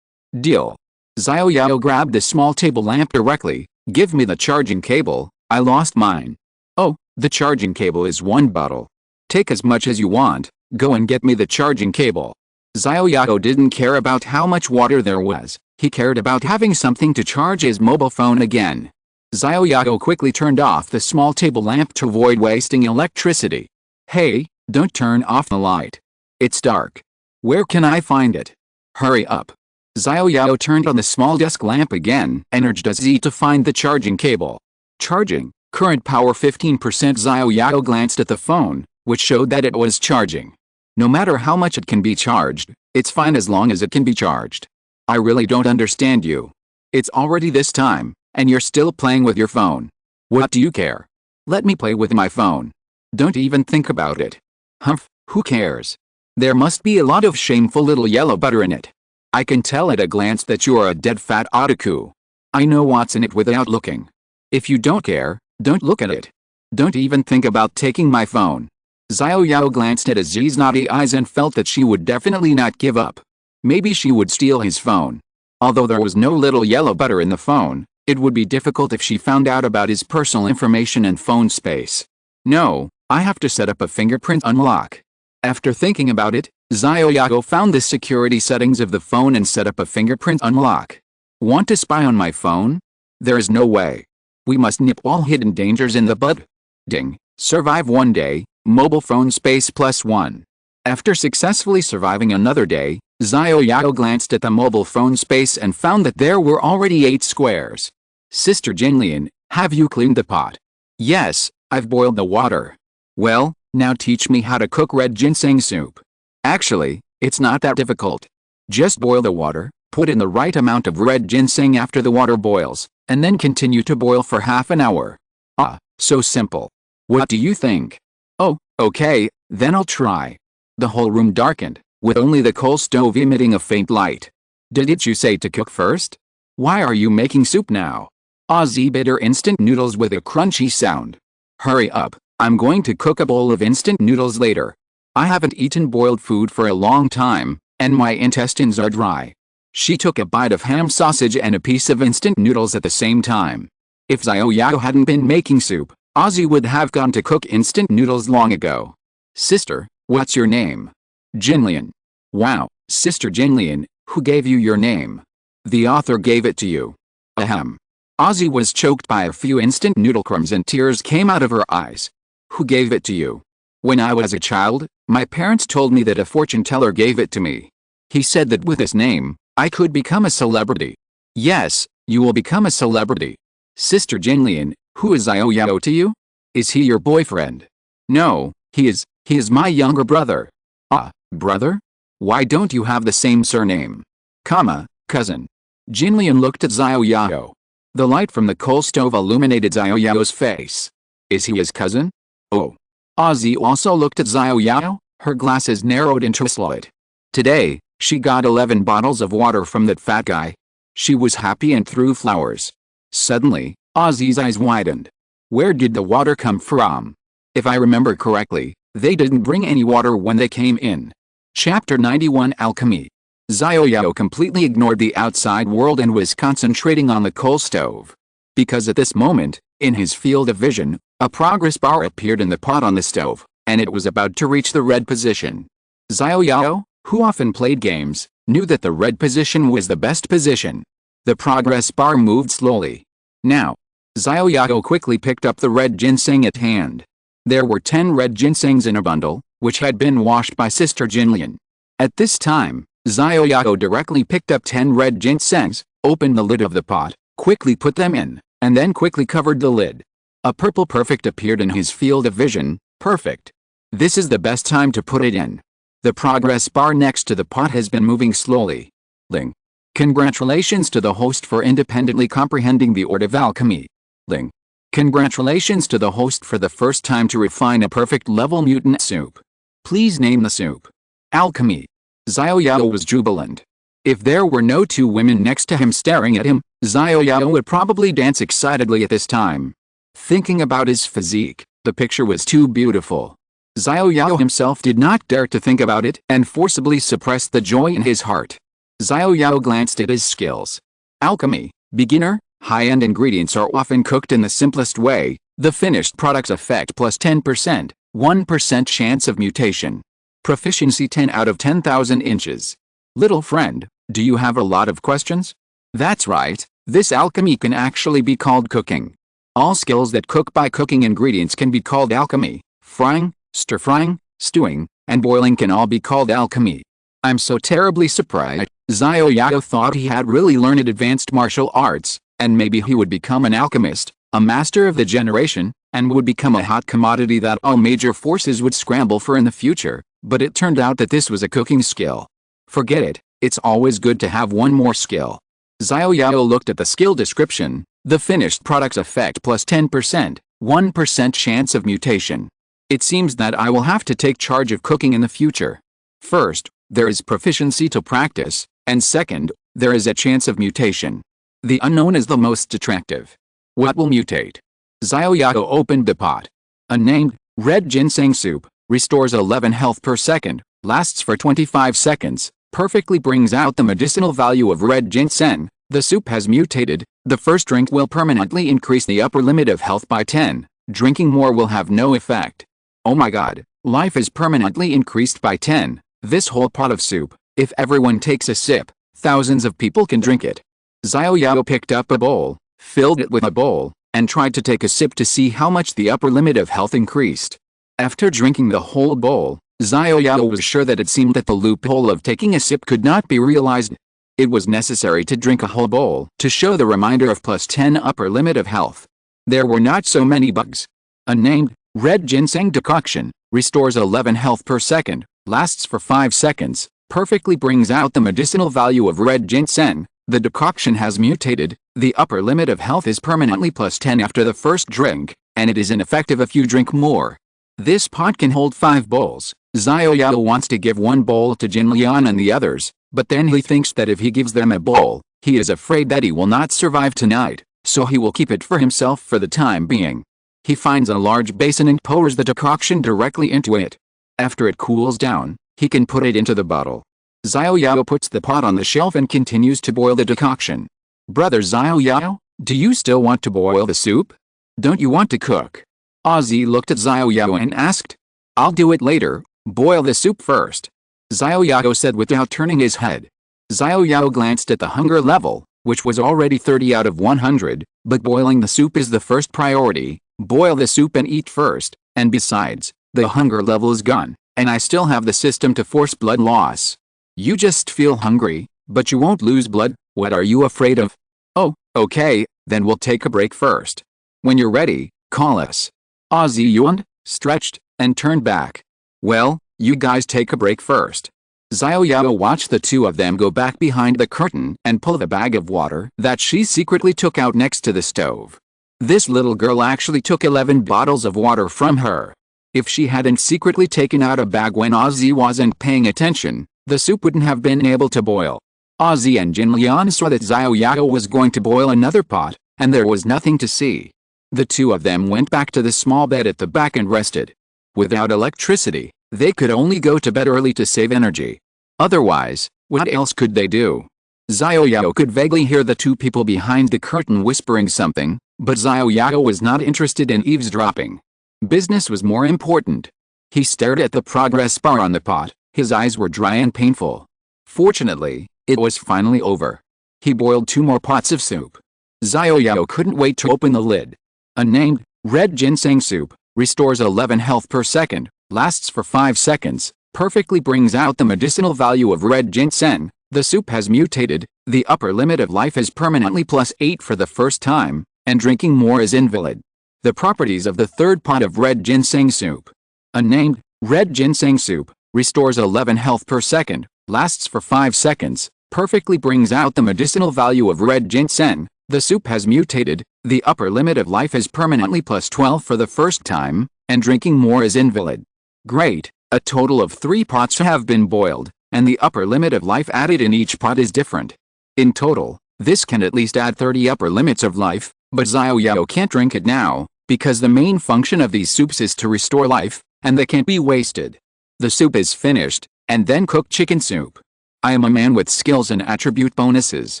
Deal. Xiao Yao grabbed the small table lamp directly. Give me the charging cable, I lost mine. Oh, the charging cable is 1 bottle. Take as much as you want, go and get me the charging cable. Xiao Yao didn't care about how much water there was, he cared about having something to charge his mobile phone again. Xiao Yao quickly turned off the small table lamp to avoid wasting electricity. Hey, don't turn off the light. It's dark. Where can I find it? Hurry up. Xiao Yao turned on the small desk lamp again and urged Z to find the charging cable. Charging, current power 15%. Xiao Yao glanced at the phone, which showed that it was charging. No matter how much it can be charged, it's fine as long as it can be charged. I really don't understand you. It's already this time, and you're still playing with your phone. What do you care? Let me play with my phone. Don't even think about it. Humph, who cares? There must be a lot of shameful little yellow butter in it. I can tell at a glance that you are a dead fat otaku. I know what's in it without looking. If you don't care, don't look at it. Don't even think about taking my phone. Xiao Yao glanced at Z's naughty eyes and felt that she would definitely not give up. Maybe she would steal his phone. Although there was no little yellow butter in the phone, it would be difficult if she found out about his personal information and phone space. No, I have to set up a fingerprint unlock. After thinking about it, Xiao Yao found the security settings of the phone and set up a fingerprint unlock. Want to spy on my phone? There is no way. We must nip all hidden dangers in the bud. Ding. Survive 1 day, mobile phone space +1. After successfully surviving another day, Xiao Yao glanced at the mobile phone space and found that there were already 8 squares. Sister Jinlian, have you cleaned the pot? Yes, I've boiled the water. Well, now teach me how to cook red ginseng soup. Actually, it's not that difficult. Just boil the water, put in the right amount of red ginseng after the water boils, and then continue to boil for half an hour. Ah, so simple. What do you think? Oh, Okay, then I'll try. The whole room darkened, with only the coal stove emitting a faint light. Didn't you say to cook first? Why are you making soup now? Ozzy bit her instant noodles with a crunchy sound. Hurry up, I'm going to cook a bowl of instant noodles later. I haven't eaten boiled food for a long time, and my intestines are dry. She took a bite of ham sausage and a piece of instant noodles at the same time. If Xiao Yao hadn't been making soup, Ozzy would have gone to cook instant noodles long ago. Sister, what's your name? Jinlian. Wow, Sister Jinlian, who gave you your name? The author gave it to you. Ahem. Ozzy was choked by a few instant noodle crumbs and tears came out of her eyes. Who gave it to you? When I was a child, my parents told me that a fortune teller gave it to me. He said that with this name, I could become a celebrity. Yes, you will become a celebrity. Sister Jinlian, who is Xiao Yao to you? Is he your boyfriend? No, he is my younger brother. Ah, brother? Why don't you have the same surname? Cousin. Jinlian looked at Xiao Yao. The light from the coal stove illuminated Xiao Yao's face. Is he his cousin? Oh. Ozzy also looked at Xiao Yao, her glasses narrowed into a slit. Today, she got 11 bottles of water from that fat guy. She was happy and threw flowers. Suddenly, Ozzy's eyes widened. Where did the water come from? If I remember correctly, they didn't bring any water when they came in. Chapter 91 Alchemy. Xiao Yao completely ignored the outside world and was concentrating on the coal stove. Because at this moment, in his field of vision, a progress bar appeared in the pot on the stove, and it was about to reach the red position. Xiao Yao, who often played games, knew that the red position was the best position. The progress bar moved slowly. Now, Xiao Yao quickly picked up the red ginseng at hand. There were 10 red ginsengs in a bundle, which had been washed by Sister Jinlian. At this time, Xiao Yao directly picked up 10 red ginsengs, opened the lid of the pot, quickly put them in, and then quickly covered the lid. A purple perfect appeared in his field of vision. Perfect. This is the best time to put it in. The progress bar next to the pot has been moving slowly. Ling. Congratulations to the host for independently comprehending the art of alchemy. Ling. Congratulations to the host for the first time to refine a perfect level mutant soup. Please name the soup. Alchemy. Xiao Yao was jubilant. If there were no 2 women next to him staring at him, Xiao Yao would probably dance excitedly at this time. Thinking about his physique, the picture was too beautiful. Xiao Yao himself did not dare to think about it and forcibly suppressed the joy in his heart. Xiao Yao glanced at his skills. Alchemy, beginner, high-end ingredients are often cooked in the simplest way. The finished product's effect plus 10%, 1% chance of mutation. Proficiency 10 out of 10,000 inches. Little friend, do you have a lot of questions? That's right, this alchemy can actually be called cooking. All skills that cook by cooking ingredients can be called alchemy. Frying, stir-frying, stewing, and boiling can all be called alchemy. I'm so terribly surprised. Xiao Yao thought he had really learned advanced martial arts, and maybe he would become an alchemist, a master of the generation, and would become a hot commodity that all major forces would scramble for in the future, but it turned out that this was a cooking skill. Forget it, it's always good to have one more skill. Xiao Yao looked at the skill description. The finished product's effect plus 10%, 1% chance of mutation. It seems that I will have to take charge of cooking in the future. First, there is proficiency to practice, and second, there is a chance of mutation. The unknown is the most attractive. What will mutate? Xiao Yao opened the pot. Unnamed, red ginseng soup, restores 11 health per second, lasts for 25 seconds, perfectly brings out the medicinal value of red ginseng. The soup has mutated. The first drink will permanently increase the upper limit of health by 10. Drinking more will have no effect. Oh my god, life is permanently increased by 10. This whole pot of soup, if everyone takes a sip, thousands of people can drink it. Xiao Yao picked up a bowl, filled it with a bowl, and tried to take a sip to see how much the upper limit of health increased. After drinking the whole bowl, Xiao Yao was sure that it seemed that the loophole of taking a sip could not be realized. It was necessary to drink a whole bowl to show the reminder of plus 10 upper limit of health. There were not so many bugs. Unnamed, red ginseng decoction, restores 11 health per second, lasts for 5 seconds, perfectly brings out the medicinal value of red ginseng. The decoction has mutated. The upper limit of health is permanently plus 10 after the first drink, and it is ineffective if you drink more. This pot can hold 5 bowls. Xiao Yao wants to give 1 bowl to Jinlian and the others, but then he thinks that if he gives them a bowl, he is afraid that he will not survive tonight, so he will keep it for himself for the time being. He finds a large basin and pours the decoction directly into it. After it cools down, he can put it into the bottle. Xiao Yao puts the pot on the shelf and continues to boil the decoction. Brother Xiao Yao, do you still want to boil the soup? Don't you want to cook? Ozzy looked at Xiao Yao and asked. I'll do it later, boil the soup first. Xiao Yao said without turning his head. Xiao Yao glanced at the hunger level, which was already 30 out of 100, but boiling the soup is the first priority. Boil the soup and eat first, and besides, the hunger level is gone, and I still have the system to force blood loss. You just feel hungry, but you won't lose blood. What are you afraid of? Oh, okay, then we'll take a break first. When you're ready, call us. Ozzy yawned, stretched, and turned back. Well, you guys take a break first. Xiao Yao watched the two of them go back behind the curtain and pull the bag of water that she secretly took out next to the stove. This little girl actually took 11 bottles of water from her. If she hadn't secretly taken out a bag when Ozzy wasn't paying attention, the soup wouldn't have been able to boil. Ozzy and Jinlian saw that Xiao Yao was going to boil another pot, and there was nothing to see. The two of them went back to the small bed at the back and rested. Without electricity, they could only go to bed early to save energy. Otherwise, what else could they do? Xiao Yao could vaguely hear the two people behind the curtain whispering something, but Xiao Yao was not interested in eavesdropping. Business was more important. He stared at the progress bar on the pot, his eyes were dry and painful. Fortunately, it was finally over. He boiled 2 more pots of soup. Xiao Yao couldn't wait to open the lid. Unnamed, red ginseng soup, restores 11 health per second, lasts for 5 seconds, perfectly brings out the medicinal value of red ginseng. The soup has mutated, the upper limit of life is permanently +8 for the first time, and drinking more is invalid. The properties of the third pot of red ginseng soup. Unnamed, red ginseng soup, restores 11 health per second, lasts for 5 seconds, perfectly brings out the medicinal value of red ginseng. The soup has mutated, the upper limit of life is permanently +12 for the first time, and drinking more is invalid. Great, a total of 3 pots have been boiled, and the upper limit of life added in each pot is different. In total, this can at least add 30 upper limits of life, but Xiao Yao can't drink it now, because the main function of these soups is to restore life, and they can't be wasted. The soup is finished, and then cook chicken soup. I am a man with skills and attribute bonuses.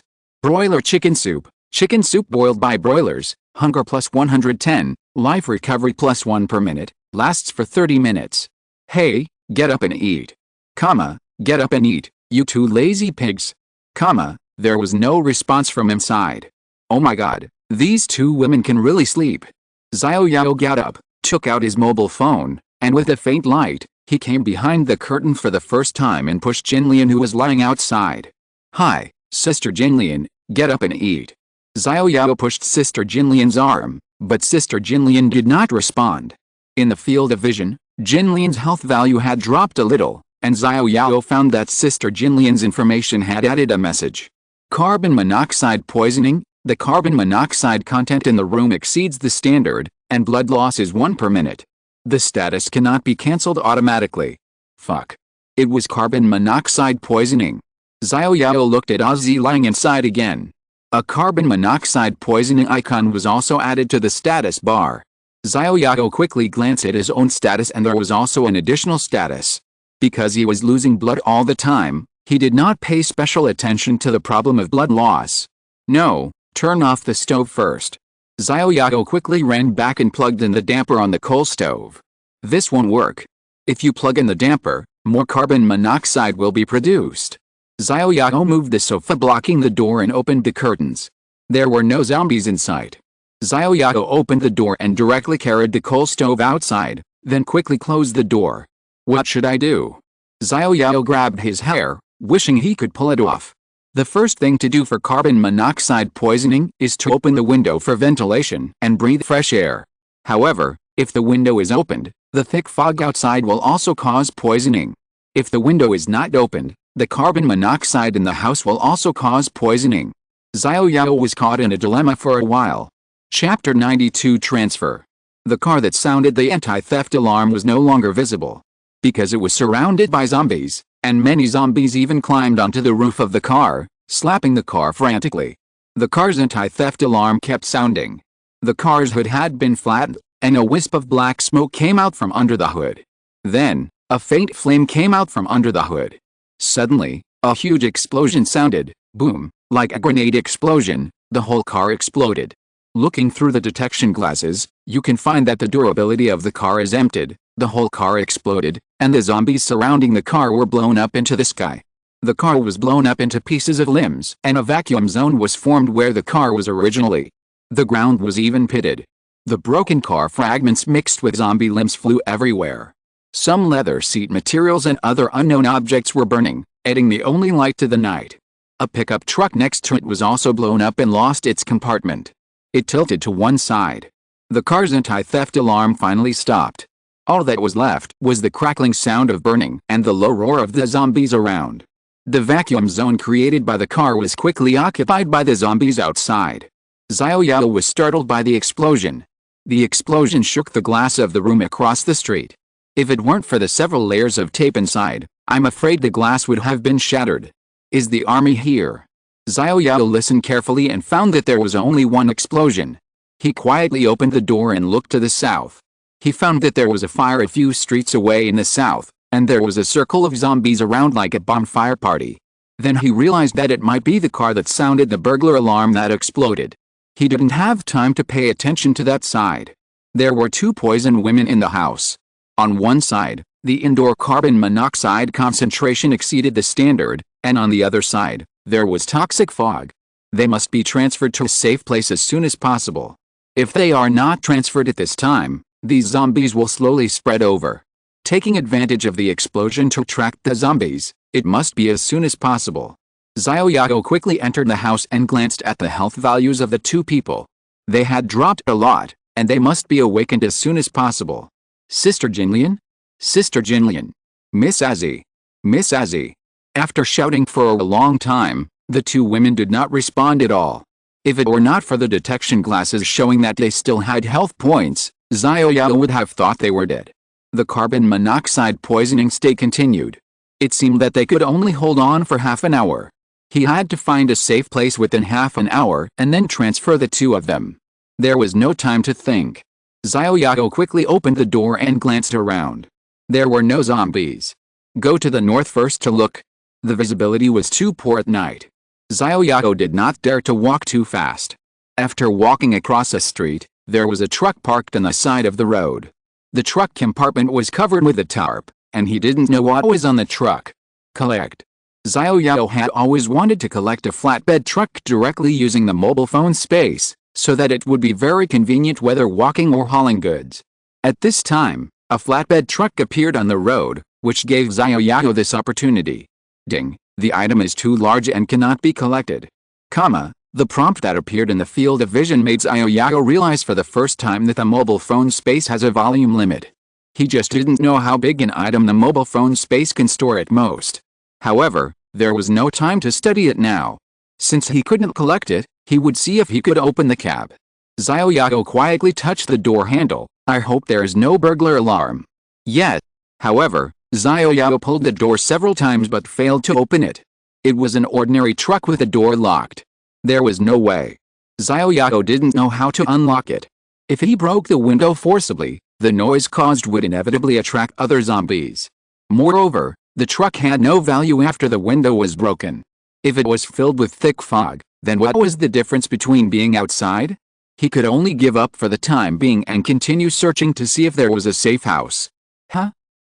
Broiler chicken soup boiled by broilers, hunger +110, life recovery +1 per minute, lasts for 30 minutes. Hey, get up and eat. Get up and eat, you two lazy pigs. There was no response from inside. Oh my god, these two women can really sleep. Xiao Yao got up, took out his mobile phone, and with a faint light, he came behind the curtain for the first time and pushed Jinlian, who was lying outside. Hi, Sister Jinlian, get up and eat. Xiao Yao pushed Sister Jinlian's arm, but Sister Jinlian did not respond. In the field of vision, Jinlian's health value had dropped a little, and Xiao Yao found that Sister Jinlian's information had added a message. Carbon monoxide poisoning. The carbon monoxide content in the room exceeds the standard, and blood loss is 1 per minute. The status cannot be cancelled automatically. Fuck. It was carbon monoxide poisoning. Xiao Yao looked at Ozzy lying inside again. A carbon monoxide poisoning icon was also added to the status bar. Xiao Yao quickly glanced at his own status, and there was also an additional status. Because he was losing blood all the time, he did not pay special attention to the problem of blood loss. No, turn off the stove first. Xiao Yao quickly ran back and plugged in the damper on the coal stove. This won't work. If you plug in the damper, more carbon monoxide will be produced. Xiao Yao moved the sofa blocking the door and opened the curtains. There were no zombies in sight. Xiao Yao opened the door and directly carried the coal stove outside, then quickly closed the door. What should I do? Xiao Yao grabbed his hair, wishing he could pull it off. The first thing to do for carbon monoxide poisoning is to open the window for ventilation and breathe fresh air. However, if the window is opened, the thick fog outside will also cause poisoning. If the window is not opened, the carbon monoxide in the house will also cause poisoning. Xiao Yao was caught in a dilemma for a while. Chapter 92 Transfer. The car that sounded the anti-theft alarm was no longer visible. Because it was surrounded by zombies, and many zombies even climbed onto the roof of the car, slapping the car frantically. The car's anti-theft alarm kept sounding. The car's hood had been flattened, and a wisp of black smoke came out from under the hood. Then, a faint flame came out from under the hood. Suddenly, a huge explosion sounded, boom, like a grenade explosion. The whole car exploded. Looking through the detection glasses, you can find that the durability of the car is emptied, the whole car exploded, and the zombies surrounding the car were blown up into the sky. The car was blown up into pieces of limbs, and a vacuum zone was formed where the car was originally. The ground was even pitted. The broken car fragments mixed with zombie limbs flew everywhere. Some leather seat materials and other unknown objects were burning, adding the only light to the night. A pickup truck next to it was also blown up and lost its compartment. It tilted to one side. The car's anti-theft alarm finally stopped. All that was left was the crackling sound of burning and the low roar of the zombies around. The vacuum zone created by the car was quickly occupied by the zombies outside. Xiao Yao was startled by the explosion. The explosion shook the glass of the room across the street. If it weren't for the several layers of tape inside, I'm afraid the glass would have been shattered. Is the army here? Xiao Yao listened carefully and found that there was only one explosion. He quietly opened the door and looked to the south. He found that there was a fire a few streets away in the south, and there was a circle of zombies around like a bonfire party. Then he realized that it might be the car that sounded the burglar alarm that exploded. He didn't have time to pay attention to that side. There were two poisoned women in the house. On one side, the indoor carbon monoxide concentration exceeded the standard, and on the other side, there was toxic fog. They must be transferred to a safe place as soon as possible. If they are not transferred at this time, these zombies will slowly spread over. Taking advantage of the explosion to attract the zombies, it must be as soon as possible. Xiao Yao quickly entered the house and glanced at the health values of the two people. They had dropped a lot, and they must be awakened as soon as possible. Sister Jinlian? Sister Jinlian. Miss Azzy. Miss Azzy. After shouting for a long time, the two women did not respond at all. If it were not for the detection glasses showing that they still had health points, Xiao Yao would have thought they were dead. The carbon monoxide poisoning state continued. It seemed that they could only hold on for half an hour. He had to find a safe place within half an hour and then transfer the two of them. There was no time to think. Xiao Yao quickly opened the door and glanced around. There were no zombies. Go to the north first to look. The visibility was too poor at night. Xiao Yao did not dare to walk too fast. After walking across a street, there was a truck parked on the side of the road. The truck compartment was covered with a tarp, and he didn't know what was on the truck. Collect. Xiao Yao had always wanted to collect a flatbed truck directly using the mobile phone space, so that it would be very convenient whether walking or hauling goods. At this time, a flatbed truck appeared on the road, which gave Xiao Yao this opportunity. Ding, the item is too large and cannot be collected. The prompt that appeared in the field of vision made Xiao Yao realize for the first time that the mobile phone space has a volume limit. He just didn't know how big an item the mobile phone space can store at most. However, there was no time to study it now. Since he couldn't collect it, he would see if he could open the cab. Xiao Yao quietly touched the door handle. I hope there is no burglar alarm yet. However, Xiao Yao pulled the door several times but failed to open it. It was an ordinary truck with the door locked. There was no way. Xiao Yao didn't know how to unlock it. If he broke the window forcibly, the noise caused would inevitably attract other zombies. Moreover, the truck had no value after the window was broken. If it was filled with thick fog, then what was the difference between being outside? He could only give up for the time being and continue searching to see if there was a safe house.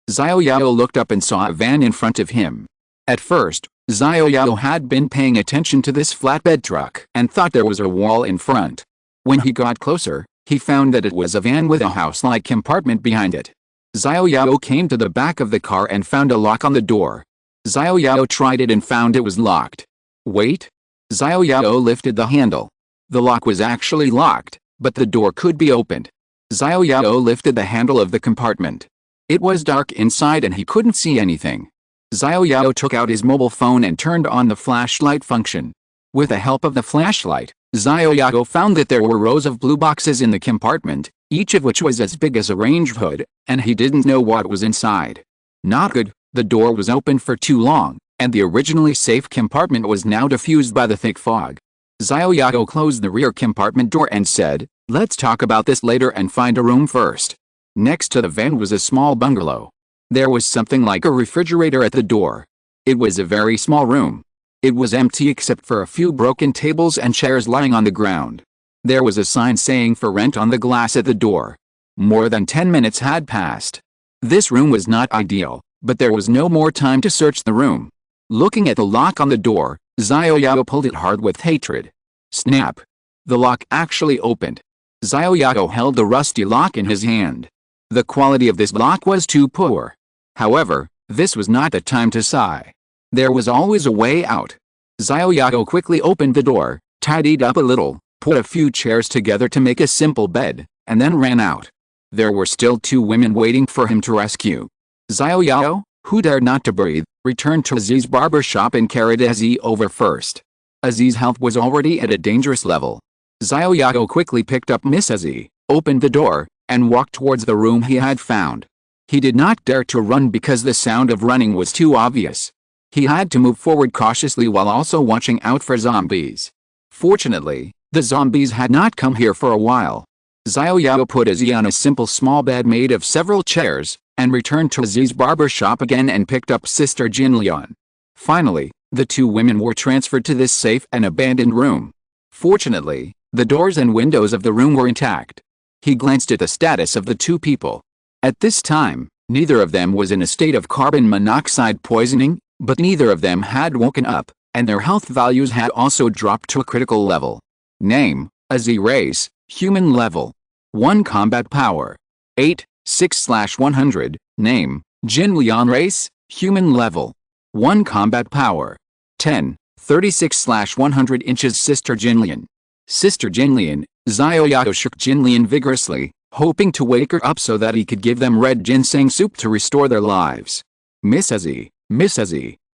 Xiao Yao looked up and saw a van in front of him. At first, Xiao Yao had been paying attention to this flatbed truck and thought there was a wall in front. When he got closer, he found that it was a van with a house-like compartment behind it. Xiao Yao came to the back of the car and found a lock on the door. Xiao Yao tried it and found it was locked. Wait. Xiao Yao lifted the handle. The lock was actually locked, but the door could be opened. Xiao Yao lifted the handle of the compartment. It was dark inside and he couldn't see anything. Xiao Yao took out his mobile phone and turned on the flashlight function. With the help of the flashlight, Xiao Yao found that there were rows of blue boxes in the compartment, each of which was as big as a range hood, and he didn't know what was inside. Not good. The door was open for too long, and the originally safe compartment was now diffused by the thick fog. Xiao Yao closed the rear compartment door and said, "Let's talk about this later and find a room first." Next to the van was a small bungalow. There was something like a refrigerator at the door. It was a very small room. It was empty except for a few broken tables and chairs lying on the ground. There was a sign saying "for rent" on the glass at the door. More than 10 minutes had passed. This room was not ideal, but there was no more time to search the room. Looking at the lock on the door, Xiao Yao pulled it hard with hatred. Snap! The lock actually opened. Xiao Yao held the rusty lock in his hand. The quality of this lock was too poor. However, this was not the time to sigh. There was always a way out. Xiao Yao quickly opened the door, tidied up a little, put a few chairs together to make a simple bed, and then ran out. There were still 2 women waiting for him to rescue. Xiao Yao, who dared not to breathe, returned to Aziz's barber shop and carried Aziz over first. Aziz's health was already at a dangerous level. Xiao Yao quickly picked up Miss Aziz, opened the door, and walked towards the room he had found. He did not dare to run because the sound of running was too obvious. He had to move forward cautiously while also watching out for zombies. Fortunately, the zombies had not come here for a while. Xiao Yao put Aziz on a simple small bed made of several chairs, and returned to Aziz's barber shop again and picked up Sister Jinlian. Finally, the 2 women were transferred to this safe and abandoned room. Fortunately, the doors and windows of the room were intact. He glanced at the status of the 2 people. At this time, neither of them was in a state of carbon monoxide poisoning, but neither of them had woken up, and their health values had also dropped to a critical level. Name: Aziz. Race: human. Level: 1. Combat power: 8, 6/100. Name: Jinlian. Race: human. Level: 1. Combat power: 10, 36/100 inches. Sister Jinlian. Sister Jinlian. Xiao Yao shook Jinlian vigorously, hoping to wake her up so that he could give them red ginseng soup to restore their lives. Miss Aziz,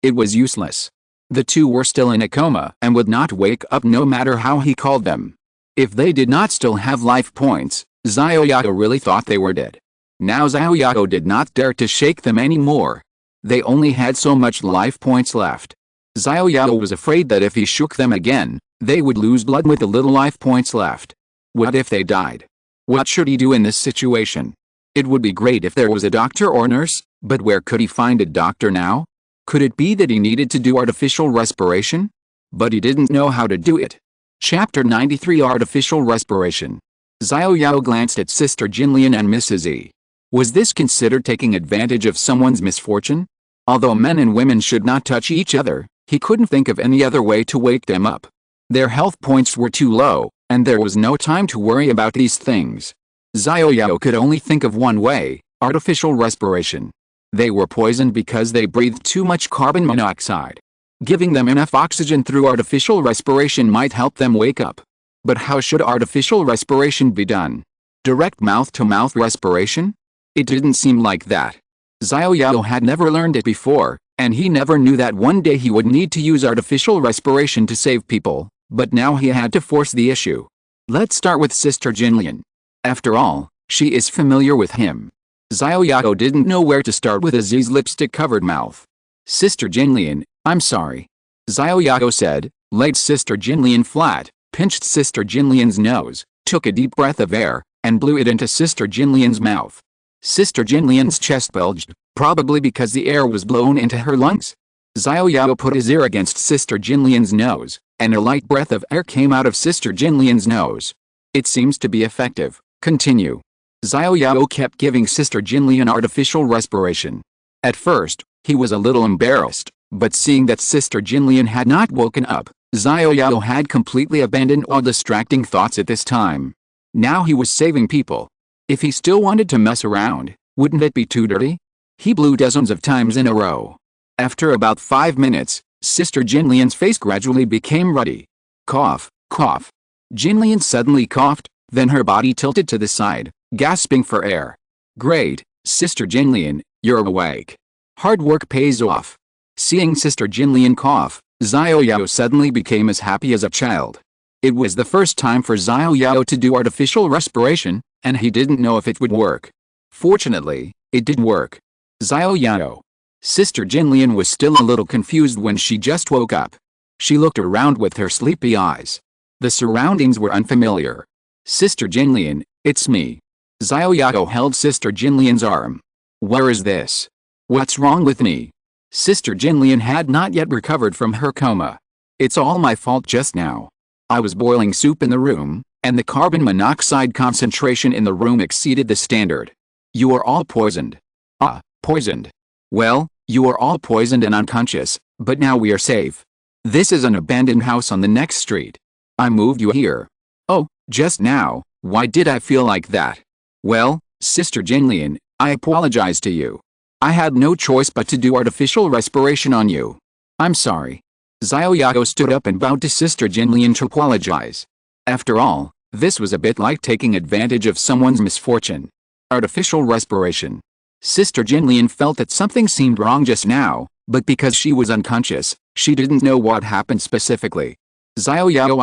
it was useless. The 2 were still in a coma and would not wake up no matter how he called them. If they did not still have life points, Xiao Yao really thought they were dead. Now Xiao Yao did not dare to shake them anymore. They only had so much life points left. Xiao Yao was afraid that if he shook them again, they would lose blood with the little life points left. What if they died? What should he do in this situation? It would be great if there was a doctor or nurse, but where could he find a doctor now? Could it be that he needed to do artificial respiration? But he didn't know how to do it. Chapter 93: Artificial Respiration. Xiao Yao glanced at Sister Jinlian and Miss Aziz. Was this considered taking advantage of someone's misfortune? Although men and women should not touch each other, he couldn't think of any other way to wake them up. Their health points were too low, and there was no time to worry about these things. Xiao Yao could only think of one way: artificial respiration. They were poisoned because they breathed too much carbon monoxide. Giving them enough oxygen through artificial respiration might help them wake up. But how should artificial respiration be done? Direct mouth-to-mouth respiration? It didn't seem like that. Xiao Yao had never learned it before, and he never knew that one day he would need to use artificial respiration to save people, but now he had to force the issue. Let's start with Sister Jinlian. After all, she is familiar with him. Xiao Yao didn't know where to start with Aziz's lipstick-covered mouth. Sister Jinlian, I'm sorry. Xiao Yao said, laid Sister Jinlian flat, pinched Sister Jinlian's nose, took a deep breath of air, and blew it into Sister Jinlian's mouth. Sister Jinlian's chest bulged, probably because the air was blown into her lungs. Xiao Yao put his ear against Sister Jinlian's nose, and a light breath of air came out of Sister Jinlian's nose. It seems to be effective. Continue. Xiao Yao kept giving Sister Jinlian artificial respiration. At first, he was a little embarrassed, but seeing that Sister Jinlian had not woken up, Xiao Yao had completely abandoned all distracting thoughts at this time. Now he was saving people. If he still wanted to mess around, wouldn't it be too dirty? He blew dozens of times in a row. After about 5 minutes, Sister Jinlian's face gradually became ruddy. Cough, cough. Jinlian suddenly coughed, then her body tilted to the side, gasping for air. Great, Sister Jinlian, you're awake. Hard work pays off. Seeing Sister Jinlian cough, Xiao Yao suddenly became as happy as a child. It was the first time for Xiao Yao to do artificial respiration, and he didn't know if it would work. Fortunately, it did work. Xiao Yao. Sister Jinlian was still a little confused when she just woke up. She looked around with her sleepy eyes. The surroundings were unfamiliar. Sister Jinlian, it's me. Xiao Yao held Sister Jinlian's arm. Where is this? What's wrong with me? Sister Jinlian had not yet recovered from her coma. It's all my fault just now. I was boiling soup in the room, and the carbon monoxide concentration in the room exceeded the standard. You are all poisoned. Ah, poisoned. Well, you are all poisoned and unconscious, but now we are safe. This is an abandoned house on the next street. I moved you here. Oh, just now, why did I feel like that? Well, Sister Jinlian, I apologize to you. I had no choice but to do artificial respiration on you. I'm sorry. Xiao Yao stood up and bowed to Sister Jinlian to apologize. After all, this was a bit like taking advantage of someone's misfortune. Artificial respiration. Sister Jinlian felt that something seemed wrong just now, but because she was unconscious, she didn't know what happened specifically. Xiao Yao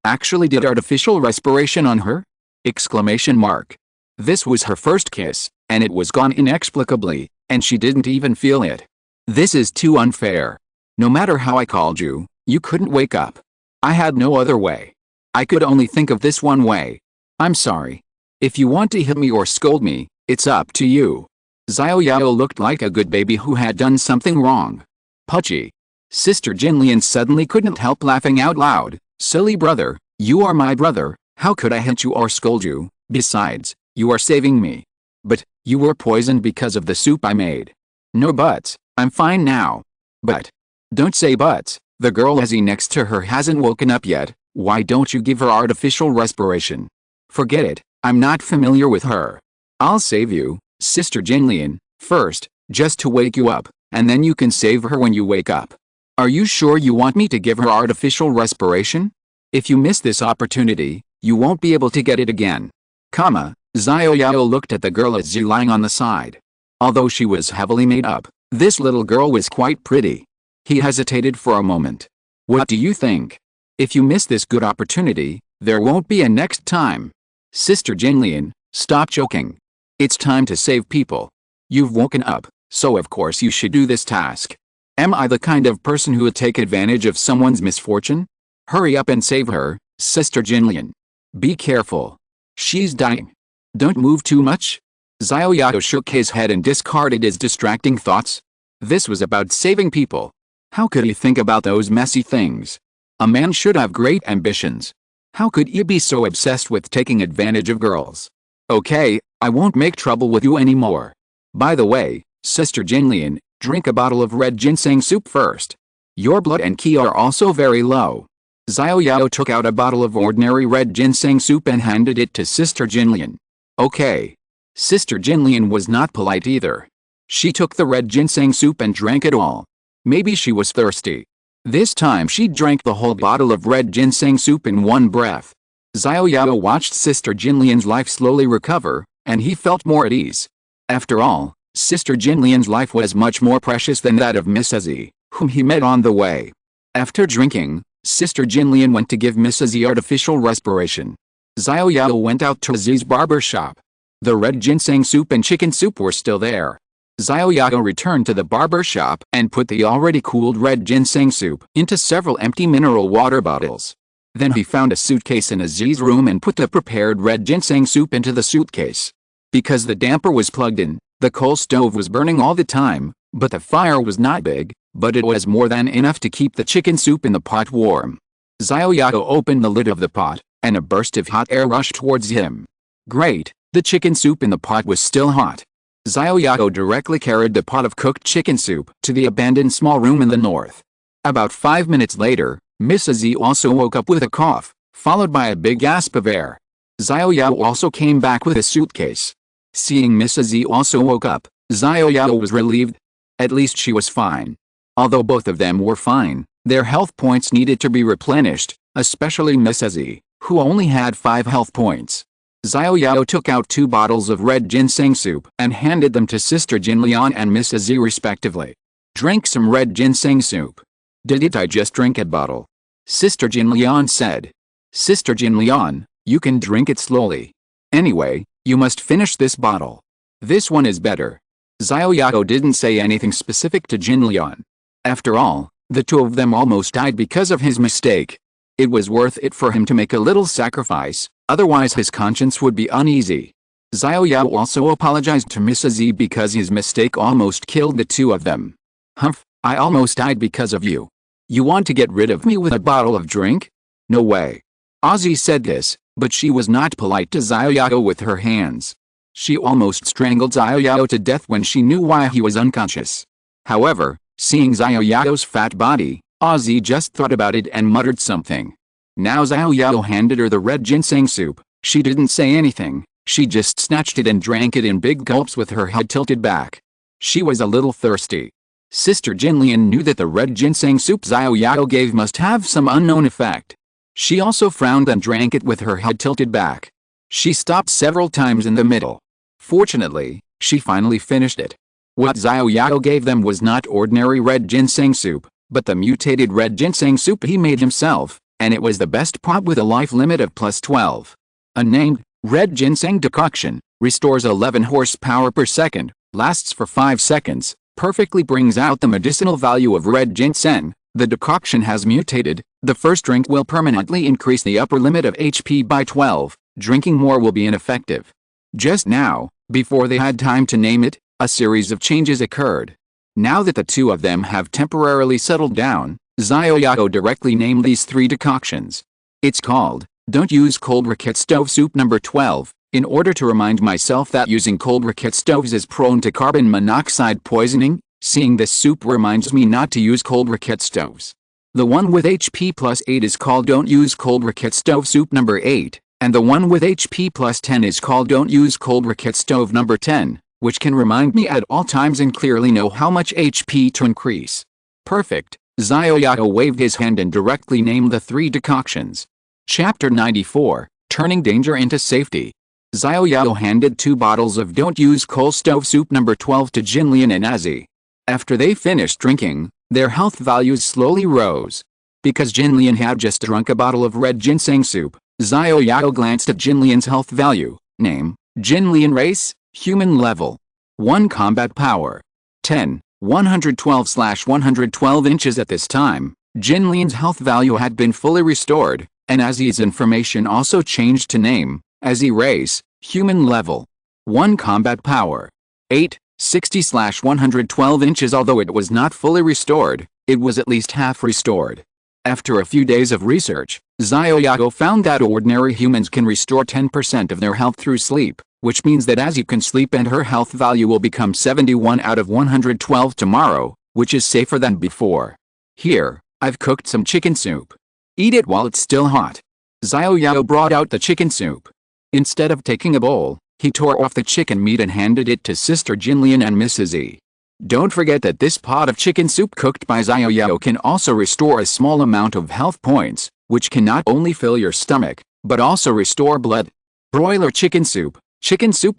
actually did artificial respiration on her? Exclamation mark. This was her first kiss, and it was gone inexplicably, and she didn't even feel it. This is too unfair. No matter how I called you, you couldn't wake up. I had no other way. I could only think of this one way. I'm sorry. If you want to hit me or scold me, it's up to you. Xiao Yao looked like a good baby who had done something wrong. Pudgy. Sister Jinlian suddenly couldn't help laughing out loud. Silly brother, you are my brother, how could I hit you or scold you? Besides, you are saving me. But, you were poisoned because of the soup I made. No buts, I'm fine now. But. Don't say buts, the girl Ezzy next to her hasn't woken up yet, why don't you give her artificial respiration? Forget it, I'm not familiar with her. I'll save you, Sister Jinlian, first, just to wake you up, and then you can save her when you wake up. Are you sure you want me to give her artificial respiration? If you miss this opportunity, you won't be able to get it again. Xiao Yao looked at the girl Ezzy lying on the side. Although she was heavily made up, this little girl was quite pretty. He hesitated for a moment. What do you think? If you miss this good opportunity, there won't be a next time. Sister Jinlian, stop joking. It's time to save people. You've woken up, so of course you should do this task. Am I the kind of person who would take advantage of someone's misfortune? Hurry up and save her, Sister Jinlian. Be careful. She's dying. Don't move too much. Xiao Yao shook his head and discarded his distracting thoughts. This was about saving people. How could he think about those messy things? A man should have great ambitions. How could he be so obsessed with taking advantage of girls? Okay, I won't make trouble with you anymore. By the way, Sister Jinlian, drink a bottle of red ginseng soup first. Your blood and ki are also very low. Xiao Yao took out a bottle of ordinary red ginseng soup and handed it to Sister Jinlian. Okay. Sister Jinlian was not polite either. She took the red ginseng soup and drank it all. Maybe she was thirsty. This time she drank the whole bottle of red ginseng soup in one breath. Xiao Yao watched Sister Jinlian's life slowly recover, and he felt more at ease. After all, Sister Jinlian's life was much more precious than that of Miss Ezzy, whom he met on the way. After drinking, Sister Jinlian went to give Miss Ezzy artificial respiration. Xiao Yao went out to Ezzy's barber shop. The red ginseng soup and chicken soup were still there. Xiao Yao returned to the barber shop and put the already cooled red ginseng soup into several empty mineral water bottles. Then he found a suitcase in Ezzy's room and put the prepared red ginseng soup into the suitcase. Because the damper was plugged in, the coal stove was burning all the time, but the fire was not big, but it was more than enough to keep the chicken soup in the pot warm. Xiao Yao opened the lid of the pot, and a burst of hot air rushed towards him. Great, the chicken soup in the pot was still hot. Xiao Yao directly carried the pot of cooked chicken soup to the abandoned small room in the north. About 5 minutes later, Miss Ezzy also woke up with a cough, followed by a big gasp of air. Xiao Yao also came back with a suitcase. Seeing Miss Ezzy also woke up, Xiao Yao was relieved. At least she was fine. Although both of them were fine, their health points needed to be replenished, especially Miss Ezzy, who only had 5 health points. Xiao Yao took out 2 bottles of red ginseng soup and handed them to Sister Jinlian and Miss Ezzy respectively. Drink some red ginseng soup. Did I just drink a bottle? Sister Jinlian said. Sister Jinlian, you can drink it slowly. Anyway, you must finish this bottle. This one is better. Xiao Yao didn't say anything specific to Jinlian. After all, the two of them almost died because of his mistake. It was worth it for him to make a little sacrifice, otherwise his conscience would be uneasy. Xiao Yao also apologized to Mrs. Z because his mistake almost killed the two of them. Humph, I almost died because of you. You want to get rid of me with a bottle of drink? No way. Ozzy said this, but she was not polite to Xiao Yao with her hands. She almost strangled Xiao Yao to death when she knew why he was unconscious. However, seeing Xiao Yao's fat body, Ozzy just thought about it and muttered something. Now Xiao Yao handed her the red ginseng soup. She didn't say anything, she just snatched it and drank it in big gulps with her head tilted back. She was a little thirsty. Sister Jinlian knew that the red ginseng soup Xiao Yao gave must have some unknown effect. She also frowned and drank it with her head tilted back. She stopped several times in the middle. Fortunately, she finally finished it. What Xiao Yao gave them was not ordinary red ginseng soup, but the mutated red ginseng soup he made himself, and it was the best pot with a life limit of +12. Unnamed, red ginseng decoction, restores 11 horsepower per second, lasts for 5 seconds, perfectly brings out the medicinal value of red ginseng. The decoction has mutated. The first drink will permanently increase the upper limit of HP by 12, drinking more will be ineffective. Just now, before they had time to name it, a series of changes occurred. Now that the two of them have temporarily settled down, Xiao Yao directly named these 3 decoctions. It's called, Don't Use Cold Briquette Stove Soup number 12, in order to remind myself that using cold briquette stoves is prone to carbon monoxide poisoning. Seeing this soup reminds me not to use cold briquette stoves. The one with HP +8 is called Don't Use Cold Briquette Stove Soup number 8, and the one with HP +10 is called Don't Use Cold Briquette Stove number 10, which can remind me at all times and clearly know how much HP to increase. Perfect. Xiao Yao waved his hand and directly named the 3 decoctions. Chapter 94, Turning Danger into Safety. Xiao Yao handed 2 bottles of Don't Use Coal Stove Soup number 12 to Jinlian and Azzy. After they finished drinking, their health values slowly rose. Because Jinlian had just drunk a bottle of red ginseng soup, Xiao Yao glanced at Jinlian's health value. Name, Jinlian race, human level. 1 combat power. 10, 112/112 inches at this time. Jinlian's health value had been fully restored, and Azzy's information also changed to name, Azzy race, human level. 1 combat power. 8, 60/112 inches. Although it was not fully restored, it was at least half restored. After a few days of research, Xiao Yao found that ordinary humans can restore 10% of their health through sleep, which means that Azzy can sleep and her health value will become 71 out of 112 tomorrow, which is safer than before. Here, I've cooked some chicken soup. Eat it while it's still hot. Xiao Yao brought out the chicken soup. Instead of taking a bowl, he tore off the chicken meat and handed it to Sister Jinlian and Mrs. Z. Don't forget that this pot of chicken soup cooked by Xiao Yao can also restore a small amount of health points, which can not only fill your stomach, but also restore blood. Broiler chicken soup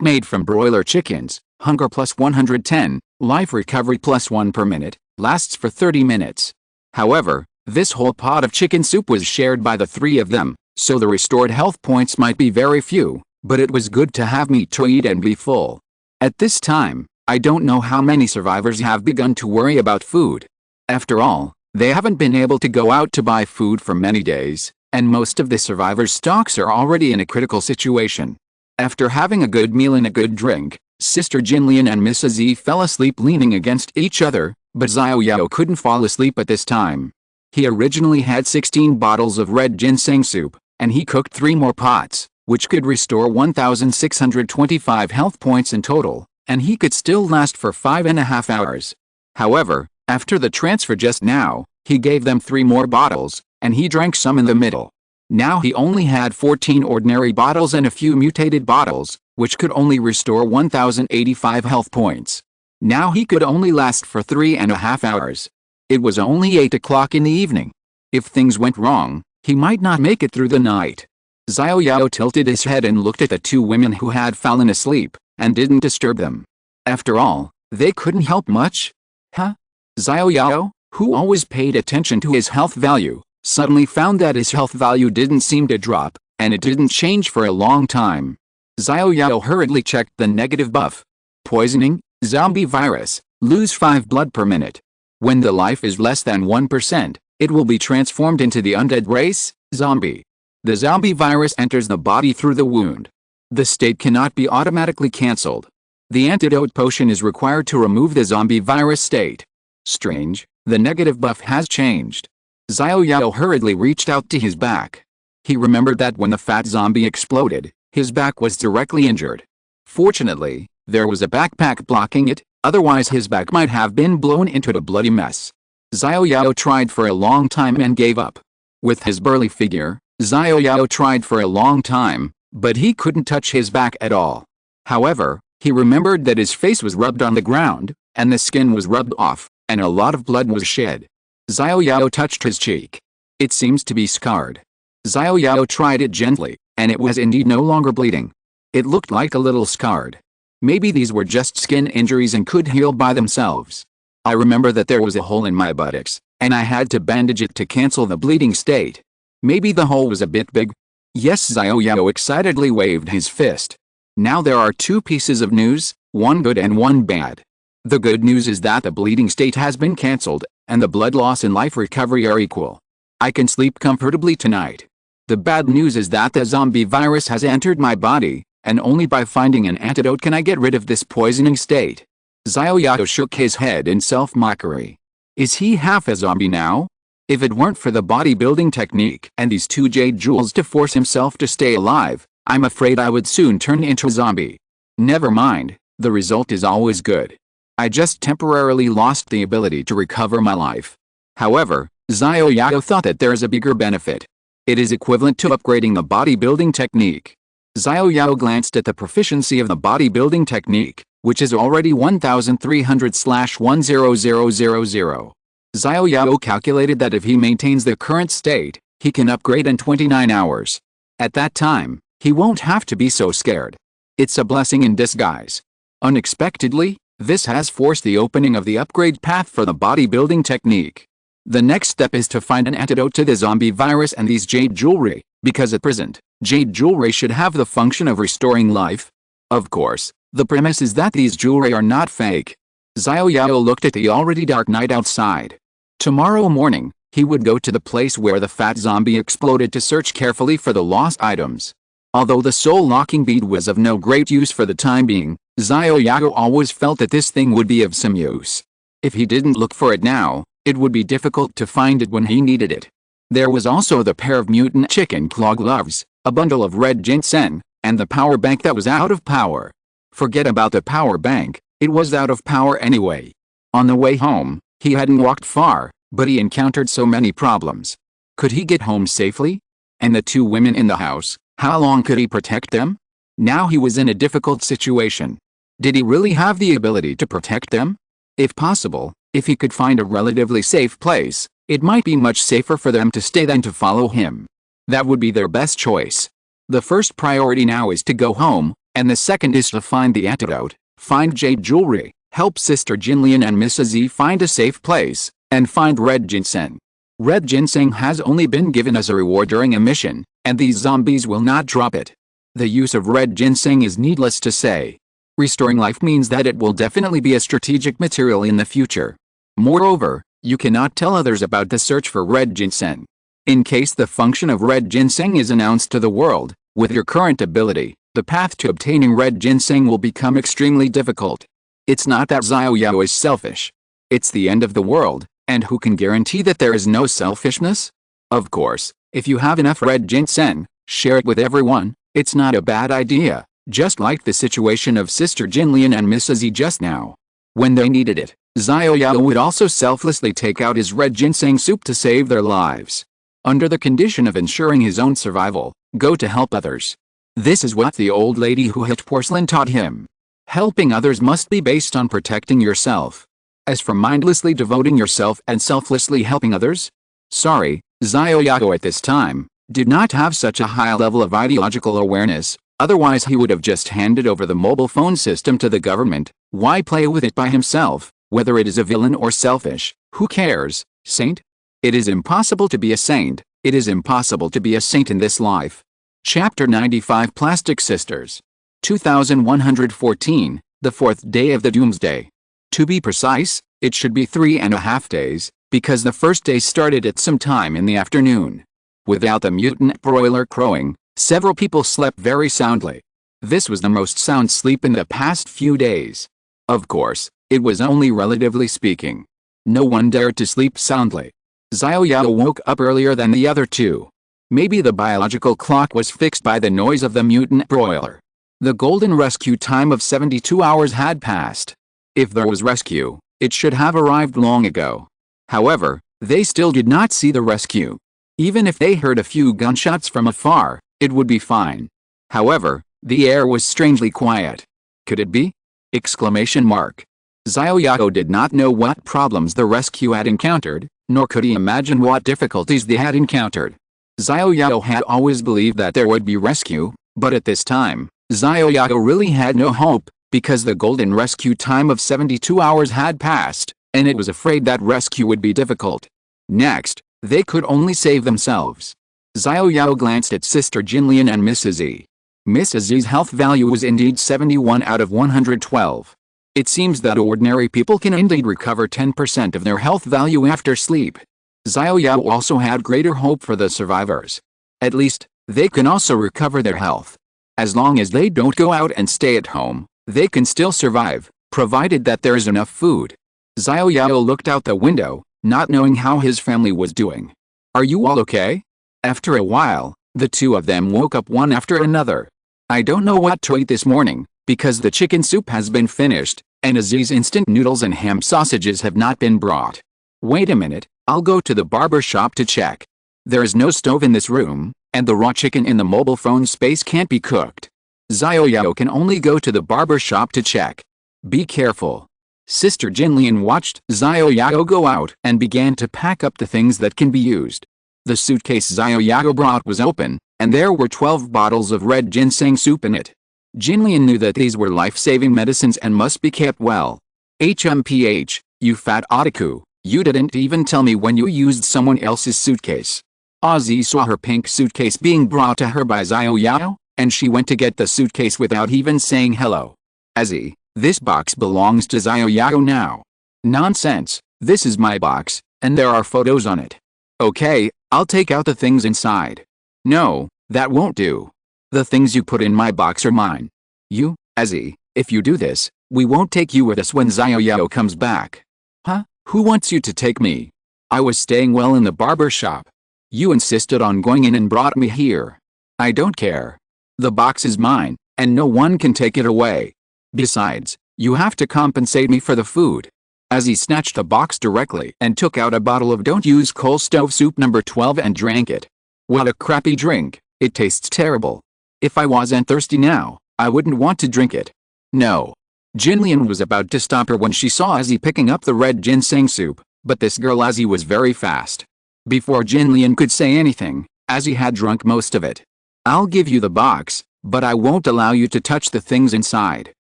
made from broiler chickens, hunger +110, life recovery +1 per minute, lasts for 30 minutes. However, this whole pot of chicken soup was shared by the 3 of them, so the restored health points might be very few, but it was good to have meat to eat and be full. At this time, I don't know how many survivors have begun to worry about food. After all, they haven't been able to go out to buy food for many days, and most of the survivors' stocks are already in a critical situation. After having a good meal and a good drink, Sister Jinlian and Mrs. Z fell asleep leaning against each other, but Xiao Yao couldn't fall asleep at this time. He originally had 16 bottles of red ginseng soup, and he cooked 3 more pots, which could restore 1,625 health points in total, and he could still last for 5.5 hours. However, after the transfer just now, he gave them 3 more bottles, and he drank some in the middle. Now he only had 14 ordinary bottles and a few mutated bottles, which could only restore 1,085 health points. Now he could only last for 3.5 hours. It was only 8 o'clock in the evening. If things went wrong, he might not make it through the night. Xiao Yao tilted his head and looked at the 2 women who had fallen asleep, and didn't disturb them. After all, they couldn't help much. Huh? Xiao Yao, who always paid attention to his health value, suddenly found that his health value didn't seem to drop, and it didn't change for a long time. Xiao Yao hurriedly checked the negative buff. Poisoning, zombie virus, lose 5 blood per minute. When the life is less than 1%, it will be transformed into the undead race, zombie. The zombie virus enters the body through the wound. The state cannot be automatically cancelled. The antidote potion is required to remove the zombie virus state. Strange, the negative buff has changed. Xiao Yao hurriedly reached out to his back. He remembered that when the fat zombie exploded, his back was directly injured. Fortunately, there was a backpack blocking it, otherwise his back might have been blown into a bloody mess. Xiao Yao tried for a long time and gave up. With his burly figure, Xiao Yao tried for a long time, but he couldn't touch his back at all. However, he remembered that his face was rubbed on the ground, and the skin was rubbed off, and a lot of blood was shed. Xiao Yao touched his cheek. It seems to be scarred. Xiao Yao tried it gently, and it was indeed no longer bleeding. It looked like a little scarred. Maybe these were just skin injuries and could heal by themselves. I remember that there was a hole in my buttocks, and I had to bandage it to cancel the bleeding state. Maybe the hole was a bit big. Yes, Xiao Yao excitedly waved his fist. Now there are 2 pieces of news, one good and one bad. The good news is that the bleeding state has been cancelled, and the blood loss and life recovery are equal. I can sleep comfortably tonight. The bad news is that the zombie virus has entered my body, and only by finding an antidote can I get rid of this poisoning state. Xiao Yao shook his head in self-mockery. Is he half a zombie now? If it weren't for the bodybuilding technique and these 2 jade jewels to force himself to stay alive, I'm afraid I would soon turn into a zombie. Never mind, the result is always good. I just temporarily lost the ability to recover my life. However, Xiao Yao thought that there is a bigger benefit. It is equivalent to upgrading the bodybuilding technique. Xiao Yao glanced at the proficiency of the bodybuilding technique, which is already 1300/10000. Xiao Yao calculated that if he maintains the current state, he can upgrade in 29 hours. At that time, he won't have to be so scared. It's a blessing in disguise. Unexpectedly, this has forced the opening of the upgrade path for the bodybuilding technique. The next step is to find an antidote to the zombie virus and these jade jewelry, because at present, jade jewelry should have the function of restoring life. Of course, the premise is that these jewelry are not fake. Xiao Yao looked at the already dark night outside. Tomorrow morning, he would go to the place where the fat zombie exploded to search carefully for the lost items. Although the soul-locking bead was of no great use for the time being, Xiao Yao always felt that this thing would be of some use. If he didn't look for it now, it would be difficult to find it when he needed it. There was also the pair of mutant chicken claw gloves, a bundle of red ginseng, and the power bank that was out of power. Forget about the power bank, it was out of power anyway. On the way home, he hadn't walked far, but he encountered so many problems. Could he get home safely? And the 2 women in the house, how long could he protect them? Now he was in a difficult situation. Did he really have the ability to protect them? If possible, if he could find a relatively safe place, it might be much safer for them to stay than to follow him. That would be their best choice. The first priority now is to go home, and the second is to find the antidote, find jade jewelry, help Sister Jinlian and Mrs. Z find a safe place, and find red ginseng. Red ginseng has only been given as a reward during a mission, and these zombies will not drop it. The use of red ginseng is needless to say. Restoring life means that it will definitely be a strategic material in the future. Moreover, you cannot tell others about the search for red ginseng. In case the function of red ginseng is announced to the world, with your current ability, the path to obtaining red ginseng will become extremely difficult. It's not that Xiao Yao is selfish. It's the end of the world, and who can guarantee that there is no selfishness? Of course, if you have enough red ginseng, share it with everyone. It's not a bad idea, just like the situation of Sister Jinlian and Mrs. E just now. When they needed it, Xiao Yao would also selflessly take out his red ginseng soup to save their lives. Under the condition of ensuring his own survival, go to help others. This is what the old lady who hit porcelain taught him. Helping others must be based on protecting yourself. As for mindlessly devoting yourself and selflessly helping others? Sorry, Xiao Yao at this time did not have such a high level of ideological awareness, otherwise he would have just handed over the mobile phone system to the government. Why play with it by himself, whether it is a villain or selfish, who cares, saint? It is impossible to be a saint. It is impossible to be a saint in this life. Chapter 95 Plastic Sisters. 2114, the fourth day of the doomsday. To be precise, it should be 3.5 days, because the first day started at some time in the afternoon. Without the mutant broiler crowing, several people slept very soundly. This was the most sound sleep in the past few days. Of course, it was only relatively speaking. No one dared to sleep soundly. Xiao Yao woke up earlier than the other two. Maybe the biological clock was fixed by the noise of the mutant broiler. The golden rescue time of 72 hours had passed. If there was rescue, it should have arrived long ago. However, they still did not see the rescue. Even if they heard a few gunshots from afar, it would be fine. However, the air was strangely quiet. Could it be? Exclamation mark. Xiao Yao did not know what problems the rescue had encountered, nor could he imagine what difficulties they had encountered. Xiao Yao had always believed that there would be rescue, but at this time, Xiao Yao really had no hope, because the golden rescue time of 72 hours had passed, and it was afraid that rescue would be difficult. Next, they could only save themselves. Xiao Yao glanced at Sister Jinlian and Mrs. E. Mrs. E's health value was indeed 71 out of 112. It seems that ordinary people can indeed recover 10% of their health value after sleep. Xiao Yao also had greater hope for the survivors. At least, they can also recover their health. As long as they don't go out and stay at home, they can still survive, provided that there is enough food. Xiao Yao looked out the window, not knowing how his family was doing. Are you all okay? After a while, the two of them woke up one after another. I don't know what to eat this morning, because the chicken soup has been finished, and Aziz's instant noodles and ham sausages have not been brought. Wait a minute, I'll go to the barber shop to check. There is no stove in this room, and the raw chicken in the mobile phone space can't be cooked. Xiao Yao can only go to the barber shop to check. Be careful. Sister Jinlian watched Xiao Yao go out and began to pack up the things that can be used. The suitcase Xiao Yao brought was open, and there were 12 bottles of red ginseng soup in it. Jinlian knew that these were life-saving medicines and must be kept well. HMPH, you fat otaku, you didn't even tell me when you used someone else's suitcase. Ozzy saw her pink suitcase being brought to her by Xiao Yao, and she went to get the suitcase without even saying hello. Ozzy, this box belongs to Xiao Yao now. Nonsense, this is my box, and there are photos on it. Okay, I'll take out the things inside. No, that won't do. The things you put in my box are mine. You, Ozzy, if you do this, we won't take you with us when Xiao Yao comes back. Huh? Who wants you to take me? I was staying well in the barber shop. You insisted on going in and brought me here. I don't care. The box is mine, and no one can take it away. Besides, you have to compensate me for the food. Ozzy snatched the box directly and took out a bottle of Don't Use Coal Stove Soup number 12 and drank it. What a crappy drink, it tastes terrible. If I wasn't thirsty now, I wouldn't want to drink it. No. Jinlian was about to stop her when she saw Ozzy picking up the red ginseng soup, but this girl Ozzy was very fast. Before Jinlian could say anything, Ozzy had drunk most of it. I'll give you the box, but I won't allow you to touch the things inside.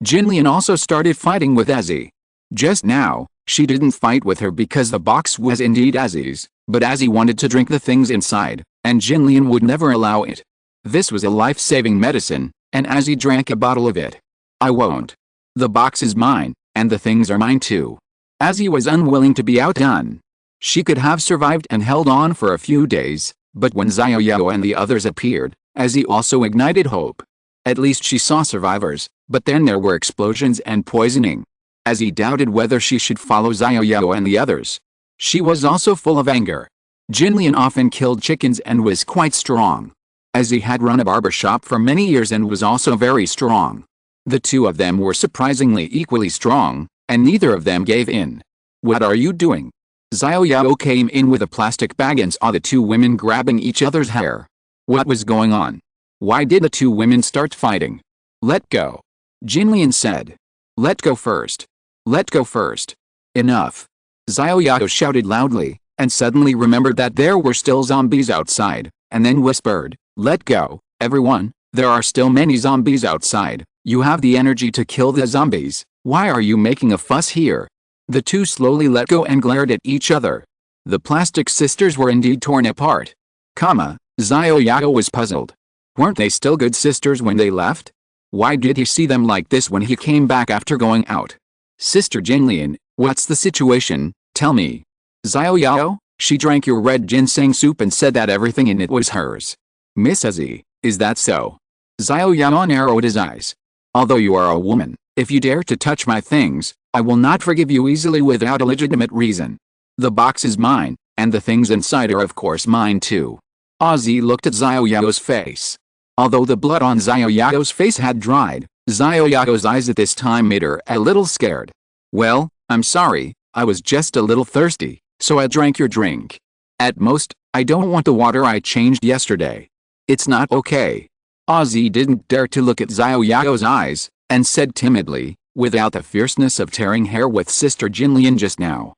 Jinlian also started fighting with Ozzy. Just now, she didn't fight with her because the box was indeed Ozzy's, but Ozzy wanted to drink the things inside, and Jinlian would never allow it. This was a life-saving medicine, and Ozzy drank a bottle of it. I won't. The box is mine, and the things are mine too. Ozzy was unwilling to be outdone. She could have survived and held on for a few days, but when Xiao Yao and the others appeared, Ozzy also ignited hope. At least she saw survivors, but then there were explosions and poisoning. Ozzy doubted whether she should follow Xiao Yao and the others. She was also full of anger. Jinlian often killed chickens and was quite strong. Ozzy had run a barber shop for many years and was also very strong. The two of them were surprisingly equally strong, and neither of them gave in. What are you doing? Xiao Yao came in with a plastic bag and saw the two women grabbing each other's hair. What was going on? Why did the two women start fighting? Let go. Jinlian said. Let go first. Let go first. Enough. Xiao Yao shouted loudly, and suddenly remembered that there were still zombies outside, and then whispered, Let go, everyone, there are still many zombies outside. You have the energy to kill the zombies, why are you making a fuss here? The two slowly let go and glared at each other. The plastic sisters were indeed torn apart. Xiao Yao was puzzled. Weren't they still good sisters when they left? Why did he see them like this when he came back after going out? Sister Jinlian, what's the situation, tell me. Xiao Yao, she drank your red ginseng soup and said that everything in it was hers. Miss Izzy, is that so? Xiao Yao narrowed his eyes. Although you are a woman, if you dare to touch my things, I will not forgive you easily without a legitimate reason. The box is mine, and the things inside are of course mine too. Ozzy looked at Xiao Yao's face. Although the blood on Xiao Yao's face had dried, Xiao Yao's eyes at this time made her a little scared. Well, I'm sorry, I was just a little thirsty, so I drank your drink. At most, I don't want the water I changed yesterday. It's not okay. Ozzy didn't dare to look at Xiao Yao's eyes, and said timidly, without the fierceness of tearing hair with Sister Jinlian just now.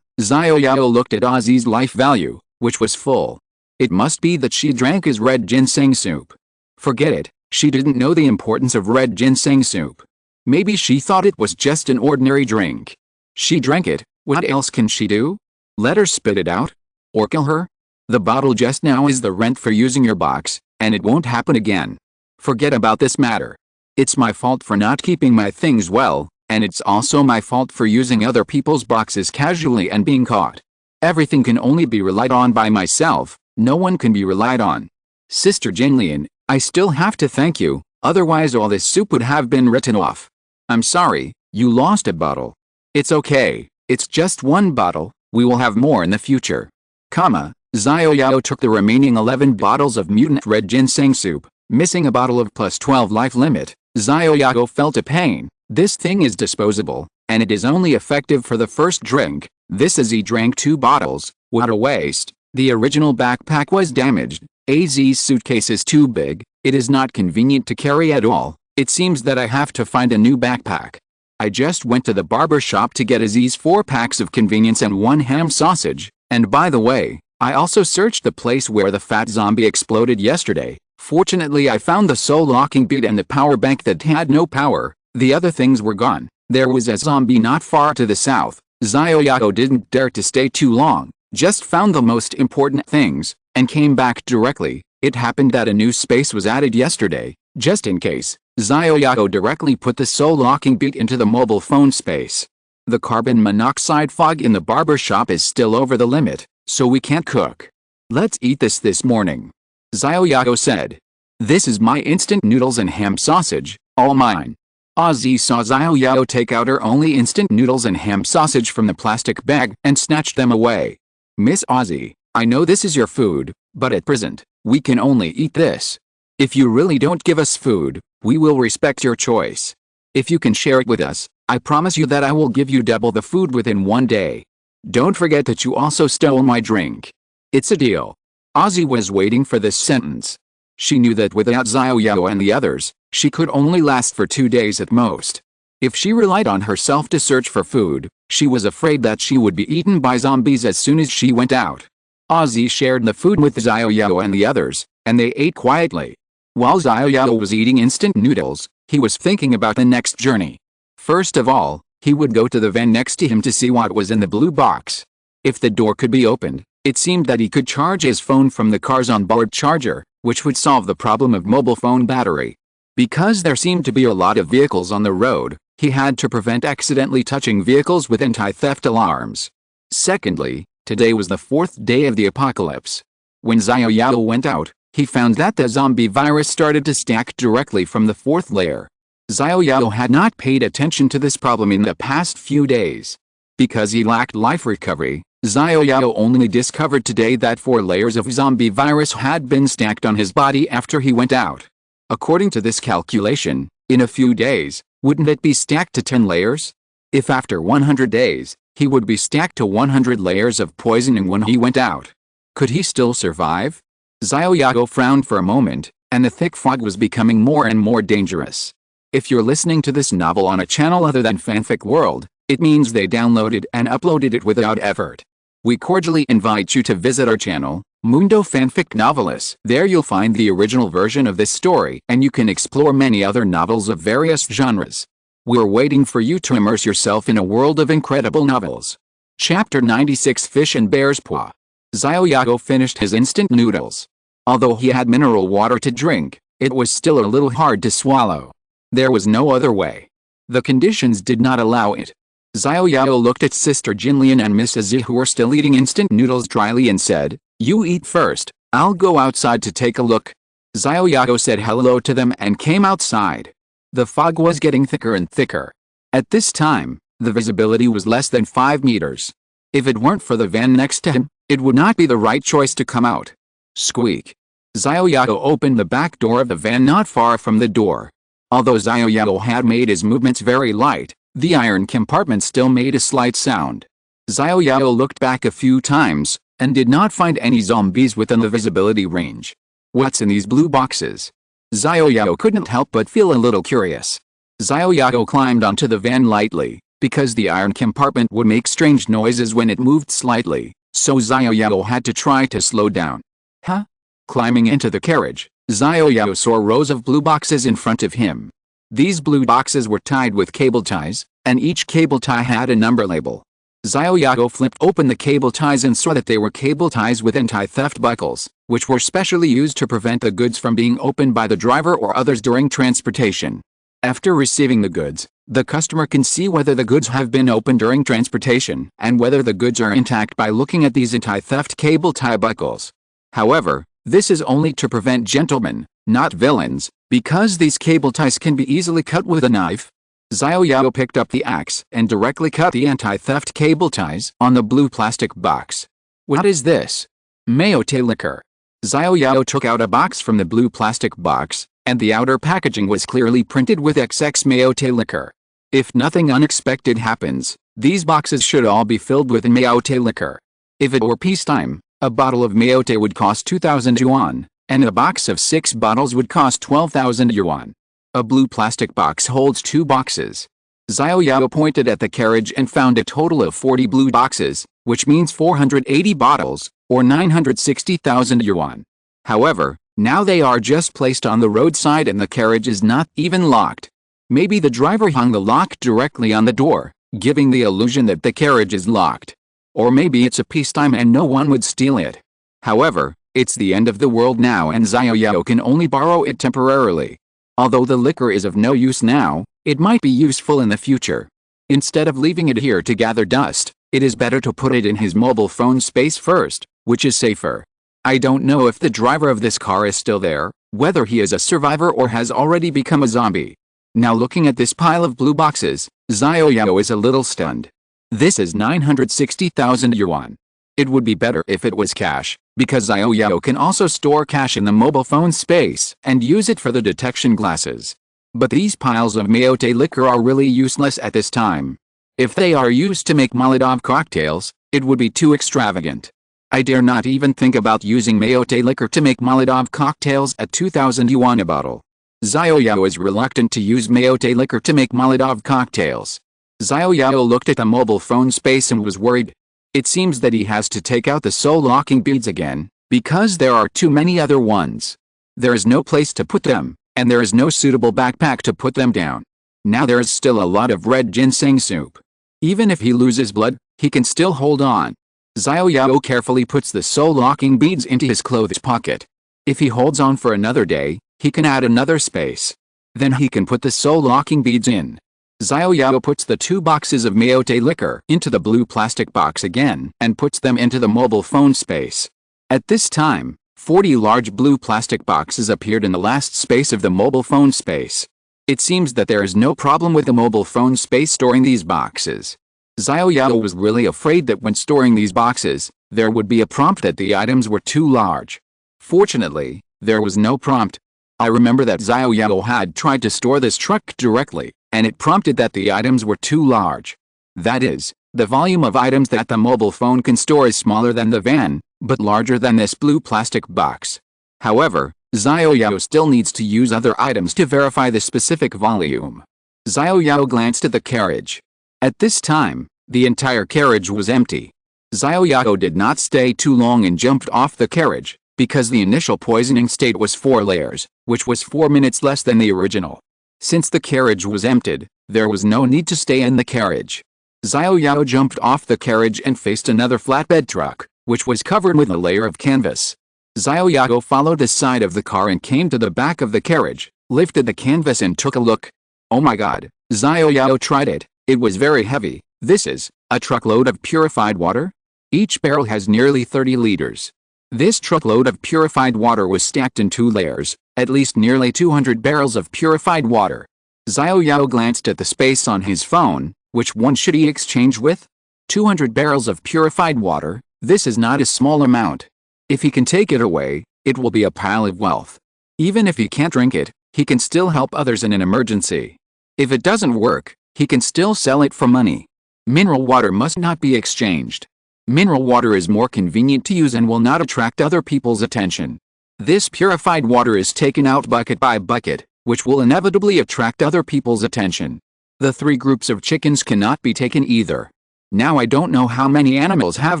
Xiao Yao looked at Ozzy's life value, which was full. It must be that she drank his red ginseng soup. Forget it, she didn't know the importance of red ginseng soup. Maybe she thought it was just an ordinary drink. She drank it, what else can she do? Let her spit it out? Or kill her? The bottle just now is the rent for using your box, and it won't happen again. Forget about this matter. It's my fault for not keeping my things well, and it's also my fault for using other people's boxes casually and being caught. Everything can only be relied on by myself, no one can be relied on. Sister Jinlian, I still have to thank you, otherwise all this soup would have been written off. I'm sorry, you lost a bottle. It's okay, it's just one bottle, we will have more in the future. Xiao Yao took the remaining 11 bottles of mutant red ginseng soup, missing a bottle of +12 life limit. Xiao Yao felt a pain. This thing is disposable, and it is only effective for the first drink. This as he drank 2 bottles, what a waste. The original backpack was damaged. AZ's suitcase is too big, it is not convenient to carry at all. It seems that I have to find a new backpack. I just went to the barber shop to get Aziz's 4 packs of convenience and 1 ham sausage, and by the way, I also searched the place where the fat zombie exploded yesterday. Fortunately I found the soul locking bead and the power bank that had no power, the other things were gone. There was a zombie not far to the south. Xiao Yao didn't dare to stay too long, just found the most important things, and came back directly. It happened that a new space was added yesterday, just in case. Xiao Yao directly put the soul locking bead into the mobile phone space. The carbon monoxide fog in the barber shop is still over the limit, so we can't cook. Let's eat this morning. Xiao Yao said. This is my instant noodles and ham sausage, all mine. Ozzy saw Xiao Yao take out her only instant noodles and ham sausage from the plastic bag and snatched them away. Miss Ozzy, I know this is your food, but at present, we can only eat this. If you really don't give us food, we will respect your choice. If you can share it with us, I promise you that I will give you double the food within 1 day. Don't forget that you also stole my drink. It's a deal. Ozzy was waiting for this sentence. She knew that without Xiao Yao and the others, she could only last for 2 days at most. If she relied on herself to search for food, she was afraid that she would be eaten by zombies as soon as she went out. Ozzy shared the food with Xiao Yao and the others, and they ate quietly. While Xiao Yao was eating instant noodles, he was thinking about the next journey. First of all, he would go to the van next to him to see what was in the blue box. If the door could be opened, it seemed that he could charge his phone from the car's onboard charger, which would solve the problem of mobile phone battery. Because there seemed to be a lot of vehicles on the road, he had to prevent accidentally touching vehicles with anti-theft alarms. Secondly, today was the 4th day of the apocalypse. When Xiao Yao went out, he found that the zombie virus started to stack directly from the 4th layer. Xiao Yao had not paid attention to this problem in the past few days. Because he lacked life recovery, Xiao Yao only discovered today that 4 layers of zombie virus had been stacked on his body after he went out. According to this calculation, in a few days, wouldn't it be stacked to 10 layers? If after 100 days, he would be stacked to 100 layers of poisoning when he went out. Could he still survive? Xiao Yao frowned for a moment, and the thick fog was becoming more and more dangerous. If you're listening to this novel on a channel other than Fanfic World, it means they downloaded and uploaded it without effort. We cordially invite you to visit our channel, Mundo Fanfic Novelis. There you'll find the original version of this story, and you can explore many other novels of various genres. We're waiting for you to immerse yourself in a world of incredible novels. Chapter 96 Fish and Bear's Paw. Xiao Yao finished his instant noodles. Although he had mineral water to drink, it was still a little hard to swallow. There was no other way. The conditions did not allow it. Xiao Yao looked at Sister Jinlian and Mrs. Zi, who were still eating instant noodles dryly, and said, "You eat first, I'll go outside to take a look." Xiao Yao said hello to them and came outside. The fog was getting thicker and thicker. At this time, the visibility was less than 5 meters. If it weren't for the van next to him, it would not be the right choice to come out. Squeak. Xiao Yao opened the back door of the van not far from the door. Although Xiao Yao had made his movements very light, the iron compartment still made a slight sound. Xiao Yao looked back a few times, and did not find any zombies within the visibility range. What's in these blue boxes? Xiao Yao couldn't help but feel a little curious. Xiao Yao climbed onto the van lightly, because the iron compartment would make strange noises when it moved slightly, so Xiao Yao had to try to slow down. Huh? Climbing into the carriage, Xiao Yao saw rows of blue boxes in front of him. These blue boxes were tied with cable ties, and each cable tie had a number label. Xiao Yao flipped open the cable ties and saw that they were cable ties with anti-theft buckles, which were specially used to prevent the goods from being opened by the driver or others during transportation. After receiving the goods, the customer can see whether the goods have been opened during transportation and whether the goods are intact by looking at these anti-theft cable tie buckles. However, this is only to prevent gentlemen, not villains, because these cable ties can be easily cut with a knife. Xiao Yao picked up the axe and directly cut the anti-theft cable ties on the blue plastic box. What is this? Meiote liquor. Xiao Yao took out a box from the blue plastic box, and the outer packaging was clearly printed with XX Meiote liquor. If nothing unexpected happens, these boxes should all be filled with Meiote liquor. If it were peacetime, a bottle of Meiote would cost 2,000 yuan, and a box of 6 bottles would cost 12,000 yuan. A blue plastic box holds 2 boxes. Xiao Yao pointed at the carriage and found a total of 40 blue boxes, which means 480 bottles, or 960,000 yuan. However, now they are just placed on the roadside and the carriage is not even locked. Maybe the driver hung the lock directly on the door, giving the illusion that the carriage is locked. Or maybe it's a peacetime and no one would steal it. However, it's the end of the world now and Xiao Yao can only borrow it temporarily. Although the liquor is of no use now, it might be useful in the future. Instead of leaving it here to gather dust, it is better to put it in his mobile phone space first, which is safer. I don't know if the driver of this car is still there, whether he is a survivor or has already become a zombie. Now looking at this pile of blue boxes, Xiao Yao is a little stunned. This is 960,000 yuan. It would be better if it was cash, because Xiao Yao can also store cash in the mobile phone space and use it for the detection glasses. But these piles of Meiote liquor are really useless at this time. If they are used to make Molotov cocktails, it would be too extravagant. I dare not even think about using Meiote liquor to make Molotov cocktails at 2,000 yuan a bottle. Xiao Yao is reluctant to use Meiote liquor to make Molotov cocktails. Xiao Yao looked at the mobile phone space and was worried. It seems that he has to take out the soul locking beads again, because there are too many other ones. There is no place to put them, and there is no suitable backpack to put them down. Now there is still a lot of red ginseng soup. Even if he loses blood, he can still hold on. Xiao Yao carefully puts the soul locking beads into his clothes pocket. If he holds on for another day, he can add another space. Then he can put the soul locking beads in. Xiao Yao puts the 2 boxes of Meiote liquor into the blue plastic box again and puts them into the mobile phone space. At this time, 40 large blue plastic boxes appeared in the last space of the mobile phone space. It seems that there is no problem with the mobile phone space storing these boxes. Xiao Yao was really afraid that when storing these boxes, there would be a prompt that the items were too large. Fortunately, there was no prompt. I remember that Xiao Yao had tried to store this truck directly, and it prompted that the items were too large. That is, the volume of items that the mobile phone can store is smaller than the van, but larger than this blue plastic box. However, Xiao Yao still needs to use other items to verify the specific volume. Xiao Yao glanced at the carriage. At this time, the entire carriage was empty. Xiao Yao did not stay too long and jumped off the carriage, because the initial poisoning state was 4 layers, which was 4 minutes less than the original. Since the carriage was emptied, there was no need to stay in the carriage. Xiao Yao jumped off the carriage and faced another flatbed truck, which was covered with a layer of canvas. Xiao Yao followed the side of the car and came to the back of the carriage, lifted the canvas and took a look. Oh my god, Xiao Yao tried it. It was very heavy. This is a truckload of purified water? Each barrel has nearly 30 liters. This truckload of purified water was stacked in 2 layers, at least nearly 200 barrels of purified water. Xiao Yao glanced at the space on his phone. Which one should he exchange with? 200 barrels of purified water, this is not a small amount. If he can take it away, it will be a pile of wealth. Even if he can't drink it, he can still help others in an emergency. If it doesn't work, he can still sell it for money. Mineral water must not be exchanged. Mineral water is more convenient to use and will not attract other people's attention. This purified water is taken out bucket by bucket, which will inevitably attract other people's attention. The 3 groups of chickens cannot be taken either. Now I don't know how many animals have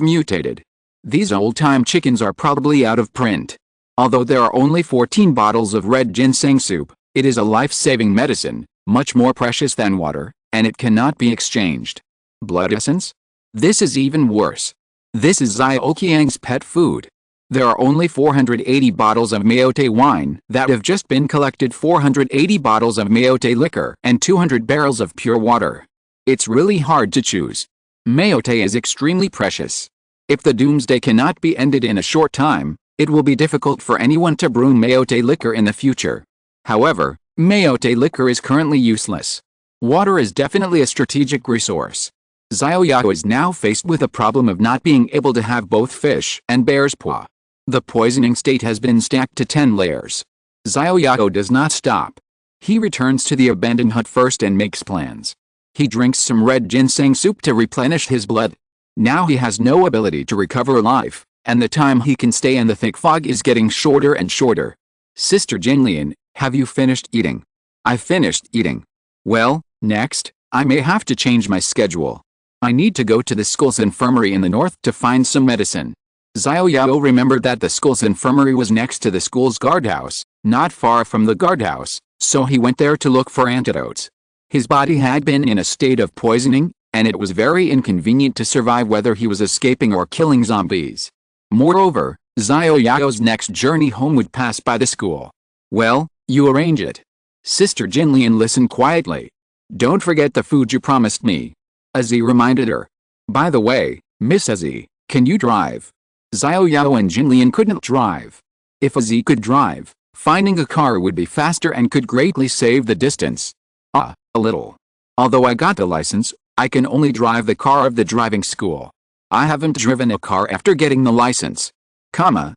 mutated. These old-time chickens are probably out of print. Although there are only 14 bottles of red ginseng soup, it is a life-saving medicine, much more precious than water, and it cannot be exchanged. Blood essence? This is even worse. This is Xiaoqiang's pet food. There are only 480 bottles of Mayotte wine that have just been collected, 480 bottles of Mayotte liquor, and 200 barrels of pure water. It's really hard to choose. Mayotte is extremely precious. If the doomsday cannot be ended in a short time, it will be difficult for anyone to brew Mayotte liquor in the future. However, Mayotte liquor is currently useless. Water is definitely a strategic resource. Xiao Yao is now faced with a problem of not being able to have both fish and bear's paw. The poisoning state has been stacked to 10 layers. Xiao Yao does not stop. He returns to the abandoned hut first and makes plans. He drinks some red ginseng soup to replenish his blood. Now he has no ability to recover alive, and the time he can stay in the thick fog is getting shorter and shorter. Sister Jinlian, have you finished eating? I finished eating. Well, next, I may have to change my schedule. I need to go to the school's infirmary in the north to find some medicine. Xiao Yao remembered that the school's infirmary was next to the school's guardhouse, not far from the guardhouse, so he went there to look for antidotes. His body had been in a state of poisoning, and it was very inconvenient to survive whether he was escaping or killing zombies. Moreover, Xiao Yao's next journey home would pass by the school. Well, you arrange it. Sister Jinlian listened quietly. Don't forget the food you promised me. Azzy reminded her. By the way, Miss Azzy, can you drive? Xiao Yao and Jinlian couldn't drive. If Azzy could drive, finding a car would be faster and could greatly save the distance. A little. Although I got the license, I can only drive the car of the driving school. I haven't driven a car after getting the license. Xiao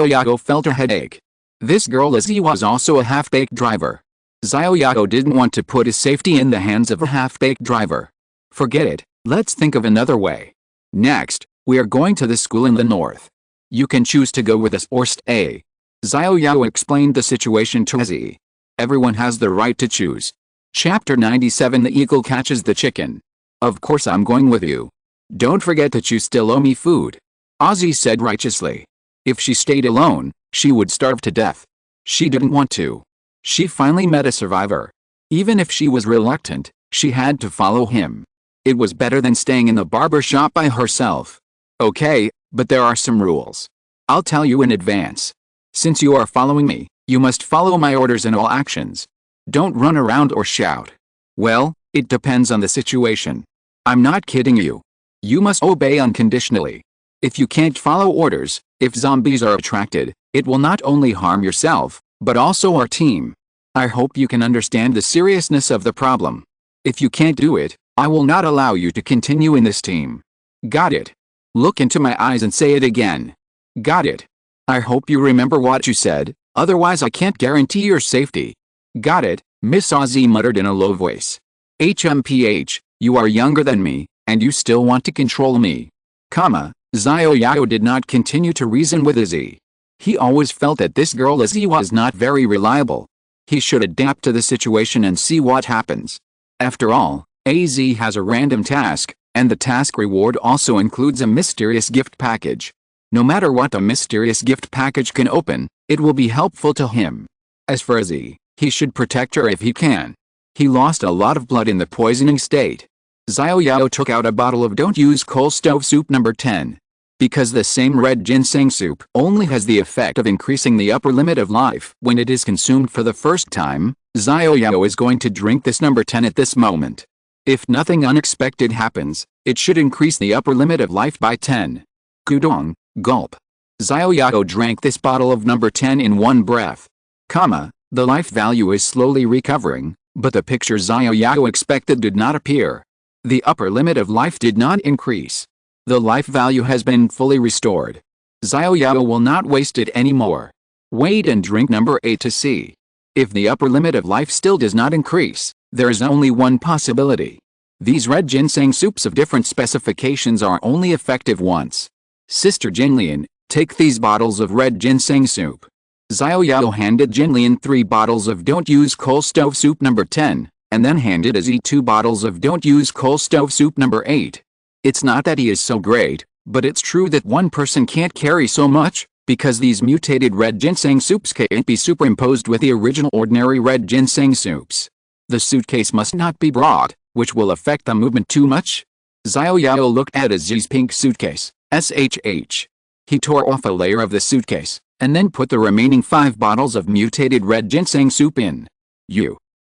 Yao felt a headache. This girl Azzy was also a half-baked driver. Xiao Yao didn't want to put his safety in the hands of a half-baked driver. Forget it, let's think of another way. Next, we are going to the school in the north. You can choose to go with us or stay. Xiao Yao explained the situation to Azzy. Everyone has the right to choose. Chapter 97 The Eagle Catches the Chicken. Of course I'm going with you. Don't forget that you still owe me food. Azzy said righteously. If she stayed alone, she would starve to death. She didn't want to. She finally met a survivor. Even if she was reluctant, she had to follow him. It was better than staying in the barber shop by herself. Okay, but there are some rules. I'll tell you in advance. Since you are following me, you must follow my orders in all actions. Don't run around or shout. Well, it depends on the situation. I'm not kidding you. You must obey unconditionally. If you can't follow orders, if zombies are attracted, it will not only harm yourself, but also our team. I hope you can understand the seriousness of the problem. If you can't do it, I will not allow you to continue in this team. Got it? Look into my eyes and say it again. Got it? I hope you remember what you said, otherwise I can't guarantee your safety. Got it? Miss Azzy muttered in a low voice. HMPH, you are younger than me, and you still want to control me. Xiao Yao did not continue to reason with Azzy. He always felt that this girl Azzy was not very reliable. He should adapt to the situation and see what happens. After all, AZ has a random task, and the task reward also includes a mysterious gift package. No matter what the mysterious gift package can open, it will be helpful to him. As for Azzy, he should protect her if he can. He lost a lot of blood in the poisoning state. Xiao Yao took out a bottle of don't use coal stove soup number 10. Because the same red ginseng soup only has the effect of increasing the upper limit of life when it is consumed for the first time, Xiao Yao is going to drink this number 10 at this moment. If nothing unexpected happens, it should increase the upper limit of life by 10. Gudong, gulp. Xiao Yao drank this bottle of number 10 in one breath. The life value is slowly recovering, but the picture Xiao Yao expected did not appear. The upper limit of life did not increase. The life value has been fully restored. Xiao Yao will not waste it anymore. Wait and drink number 8 to see. If the upper limit of life still does not increase, there is only one possibility. These red ginseng soups of different specifications are only effective once. Sister Jinlian, take these bottles of red ginseng soup. Xiao Yao handed Jinlian 3 bottles of don't use coal stove soup number 10, and then handed Azzy 2 bottles of don't use coal stove soup number 8. It's not that he is so great, but it's true that one person can't carry so much, because these mutated red ginseng soups can't be superimposed with the original ordinary red ginseng soups. The suitcase must not be broad, which will affect the movement too much. Xiao Yao looked at Azzy's pink suitcase, SHH. He tore off a layer of the suitcase, and then put the remaining 5 bottles of mutated red ginseng soup in.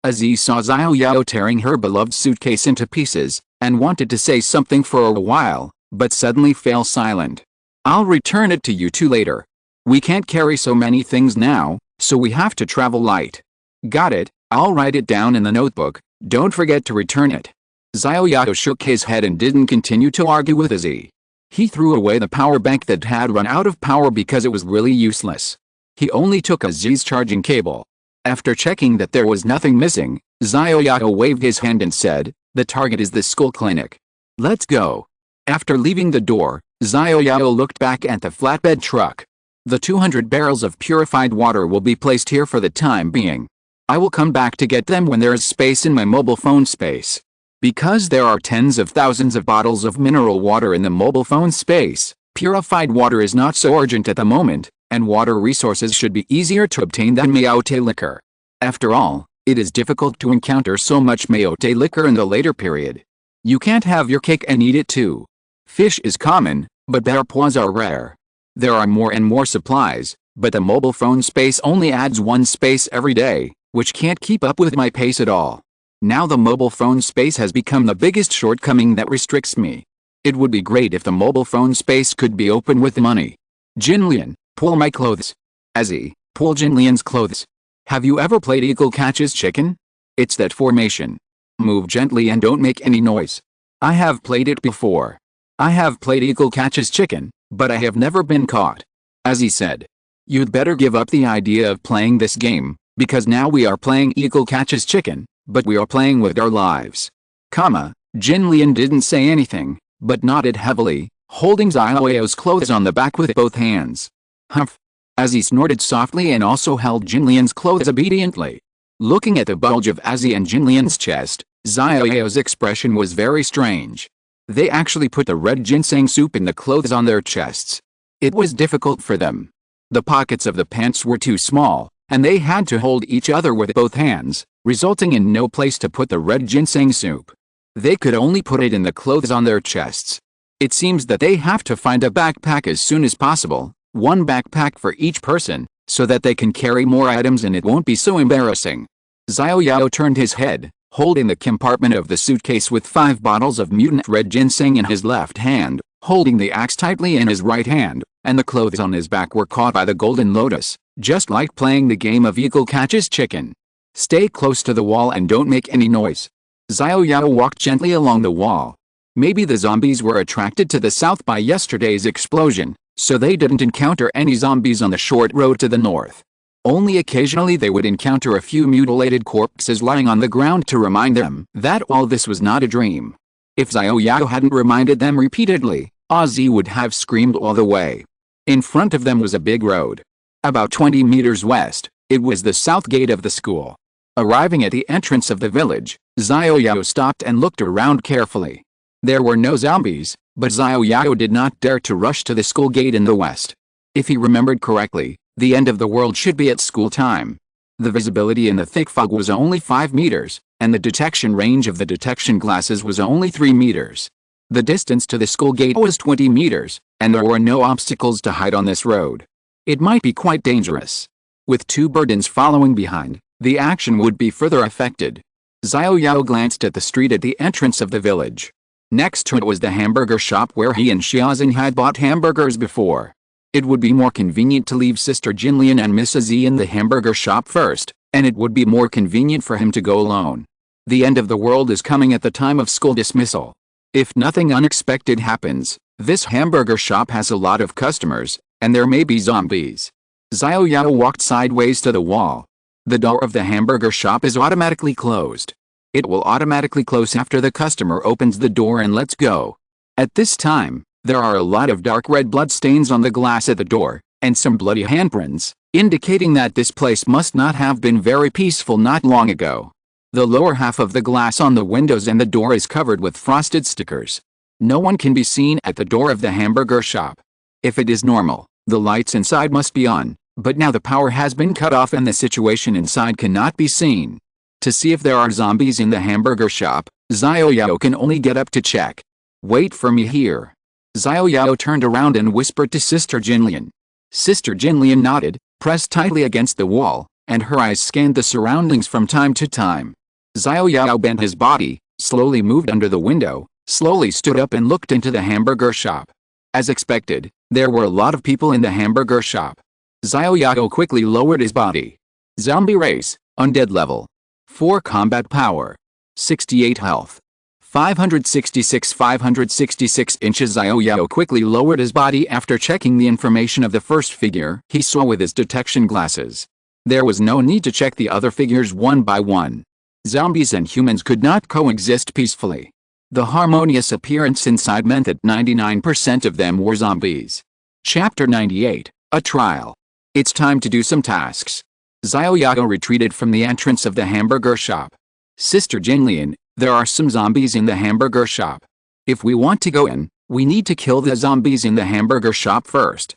Azzy saw Xiao Yao tearing her beloved suitcase into pieces, and wanted to say something for a while, but suddenly fell silent. I'll return it to you two later. We can't carry so many things now, so we have to travel light. Got it, I'll write it down in the notebook, don't forget to return it. Xiao Yao shook his head and didn't continue to argue with Azzy. He threw away the power bank that had run out of power because it was really useless. He only took Azzy's charging cable. After checking that there was nothing missing, Xiao Yao waved his hand and said, the target is the school clinic. Let's go. After leaving the door, Xiao Yao looked back at the flatbed truck. The 200 barrels of purified water will be placed here for the time being. I will come back to get them when there is space in my mobile phone space. Because there are tens of thousands of bottles of mineral water in the mobile phone space, purified water is not so urgent at the moment, and water resources should be easier to obtain than mayote liquor. After all, it is difficult to encounter so much mayote liquor in the later period. You can't have your cake and eat it too. Fish is common, but barpois are rare. There are more and more supplies, but the mobile phone space only adds 1 space every day, which can't keep up with my pace at all. Now the mobile phone space has become the biggest shortcoming that restricts me. It would be great if the mobile phone space could be open with money. Jinlian, pull my clothes. Azzy, pull Jinlian's clothes. Have you ever played Eagle Catches Chicken? It's that formation. Move gently and don't make any noise. I have played it before. I have played Eagle Catches Chicken, but I have never been caught. Azzy said. You'd better give up the idea of playing this game, because now we are playing Eagle Catches Chicken, but we are playing with our lives. Jinlian didn't say anything, but nodded heavily, holding Xiao Yao's clothes on the back with both hands. Humph. Azzy snorted softly and also held Jinlian's clothes obediently. Looking at the bulge of Azzy and Jinlian's chest, Xiao Yao's expression was very strange. They actually put the red ginseng soup in the clothes on their chests. It was difficult for them. The pockets of the pants were too small, and they had to hold each other with both hands, resulting in no place to put the red ginseng soup. They could only put it in the clothes on their chests. It seems that they have to find a backpack as soon as possible, 1 backpack for each person, so that they can carry more items and it won't be so embarrassing. Xiao Yao turned his head, holding the compartment of the suitcase with 5 bottles of mutant red ginseng in his left hand, holding the axe tightly in his right hand, and the clothes on his back were caught by the golden lotus, just like playing the game of Eagle Catches Chicken. Stay close to the wall and don't make any noise. Xiao Yao walked gently along the wall. Maybe the zombies were attracted to the south by yesterday's explosion, so they didn't encounter any zombies on the short road to the north. Only occasionally they would encounter a few mutilated corpses lying on the ground to remind them that all this was not a dream. If Xiao Yao hadn't reminded them repeatedly, Azzy would have screamed all the way. In front of them was a big road. About 20 meters west, it was the south gate of the school. Arriving at the entrance of the village, Xiao Yao stopped and looked around carefully. There were no zombies, but Xiao Yao did not dare to rush to the school gate in the west. If he remembered correctly, the end of the world should be at school time. The visibility in the thick fog was only 5 meters, and the detection range of the detection glasses was only 3 meters. The distance to the school gate was 20 meters, and there were no obstacles to hide on this road. It might be quite dangerous. With 2 burdens following behind, the action would be further affected. Xiao Yao glanced at the street at the entrance of the village. Next to it was the hamburger shop where he and Xiaozhen had bought hamburgers before. It would be more convenient to leave Sister Jinlian and Miss Z in the hamburger shop first, and it would be more convenient for him to go alone. The end of the world is coming at the time of school dismissal. If nothing unexpected happens, this hamburger shop has a lot of customers, and there may be zombies. Xiao Yao walked sideways to the wall. The door of the hamburger shop is automatically closed. It will automatically close after the customer opens the door and lets go. At this time, there are a lot of dark red blood stains on the glass at the door, and some bloody handprints, indicating that this place must not have been very peaceful not long ago. The lower half of the glass on the windows and the door is covered with frosted stickers. No one can be seen at the door of the hamburger shop. If it is normal, the lights inside must be on, but now the power has been cut off and the situation inside cannot be seen. To see if there are zombies in the hamburger shop, Xiao Yao can only get up to check. Wait for me here. Xiao Yao turned around and whispered to Sister Jinlian. Sister Jinlian nodded, pressed tightly against the wall, and her eyes scanned the surroundings from time to time. Xiao Yao bent his body, slowly moved under the window, slowly stood up and looked into the hamburger shop. As expected, there were a lot of people in the hamburger shop. Xiao Yao quickly lowered his body. Zombie race, undead level. 4 combat power. 68 health. 566 inches. Xiao Yao quickly lowered his body after checking the information of the first figure he saw with his detection glasses. There was no need to check the other figures one by one. Zombies and humans could not coexist peacefully. The harmonious appearance inside meant that 99% of them were zombies. Chapter 98, A Trial. It's time to do some tasks. Xiao Yao retreated from the entrance of the hamburger shop. Sister Jinlian, there are some zombies in the hamburger shop. If we want to go in, we need to kill the zombies in the hamburger shop first.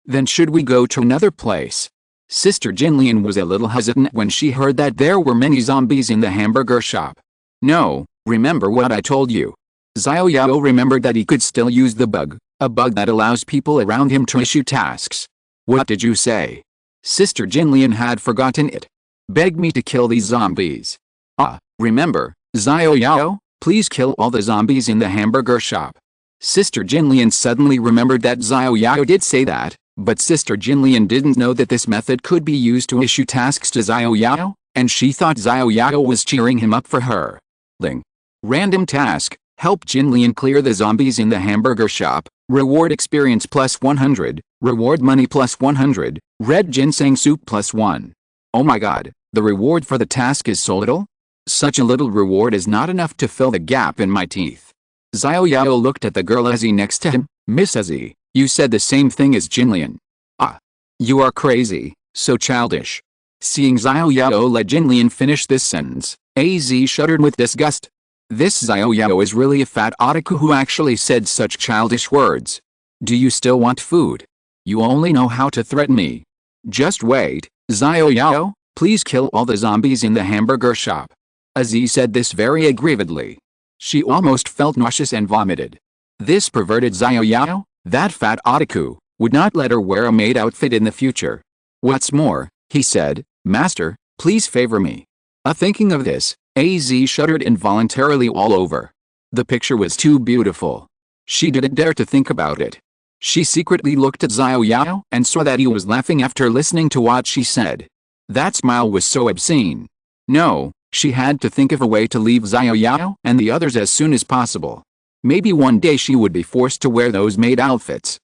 Then should we go to another place? Sister Jinlian was a little hesitant when she heard that there were many zombies in the hamburger shop. No, remember what I told you. Xiao Yao remembered that he could still use the bug, a bug that allows people around him to issue tasks. What did you say? Sister Jinlian had forgotten it. Beg me to kill these zombies. Remember, Xiao Yao, please kill all the zombies in the hamburger shop. Sister Jinlian suddenly remembered that Xiao Yao did say that, but Sister Jinlian didn't know that this method could be used to issue tasks to Xiao Yao, and she thought Xiao Yao was cheering him up for her. Random task, help Jinlian clear the zombies in the hamburger shop, reward experience plus 100, reward money plus 100, red ginseng soup plus 1. Oh my god, the reward for the task is so little? Such a little reward is not enough to fill the gap in my teeth. Xiao Yao looked at the girl Ezzy next to him. Miss Ezzy, you said the same thing as Jinlian. You are crazy, so childish. Seeing Xiao Yao let Jinlian finish this sentence, Az shuddered with disgust. This Xiao Yao is really a fat otaku who actually said such childish words. Do you still want food? You only know how to threaten me. Just wait, Xiao Yao, please kill all the zombies in the hamburger shop. Az said this very aggrievedly. She almost felt nauseous and vomited. This perverted Xiao Yao, that fat otaku, would not let her wear a maid outfit in the future. What's more, he said, Master, please favor me. Thinking of this, Az shuddered involuntarily all over. The picture was too beautiful. She didn't dare to think about it. She secretly looked at Xiao Yao and saw that he was laughing after listening to what she said. That smile was so obscene. No, she had to think of a way to leave Xiao Yao and the others as soon as possible. Maybe one day she would be forced to wear those maid outfits.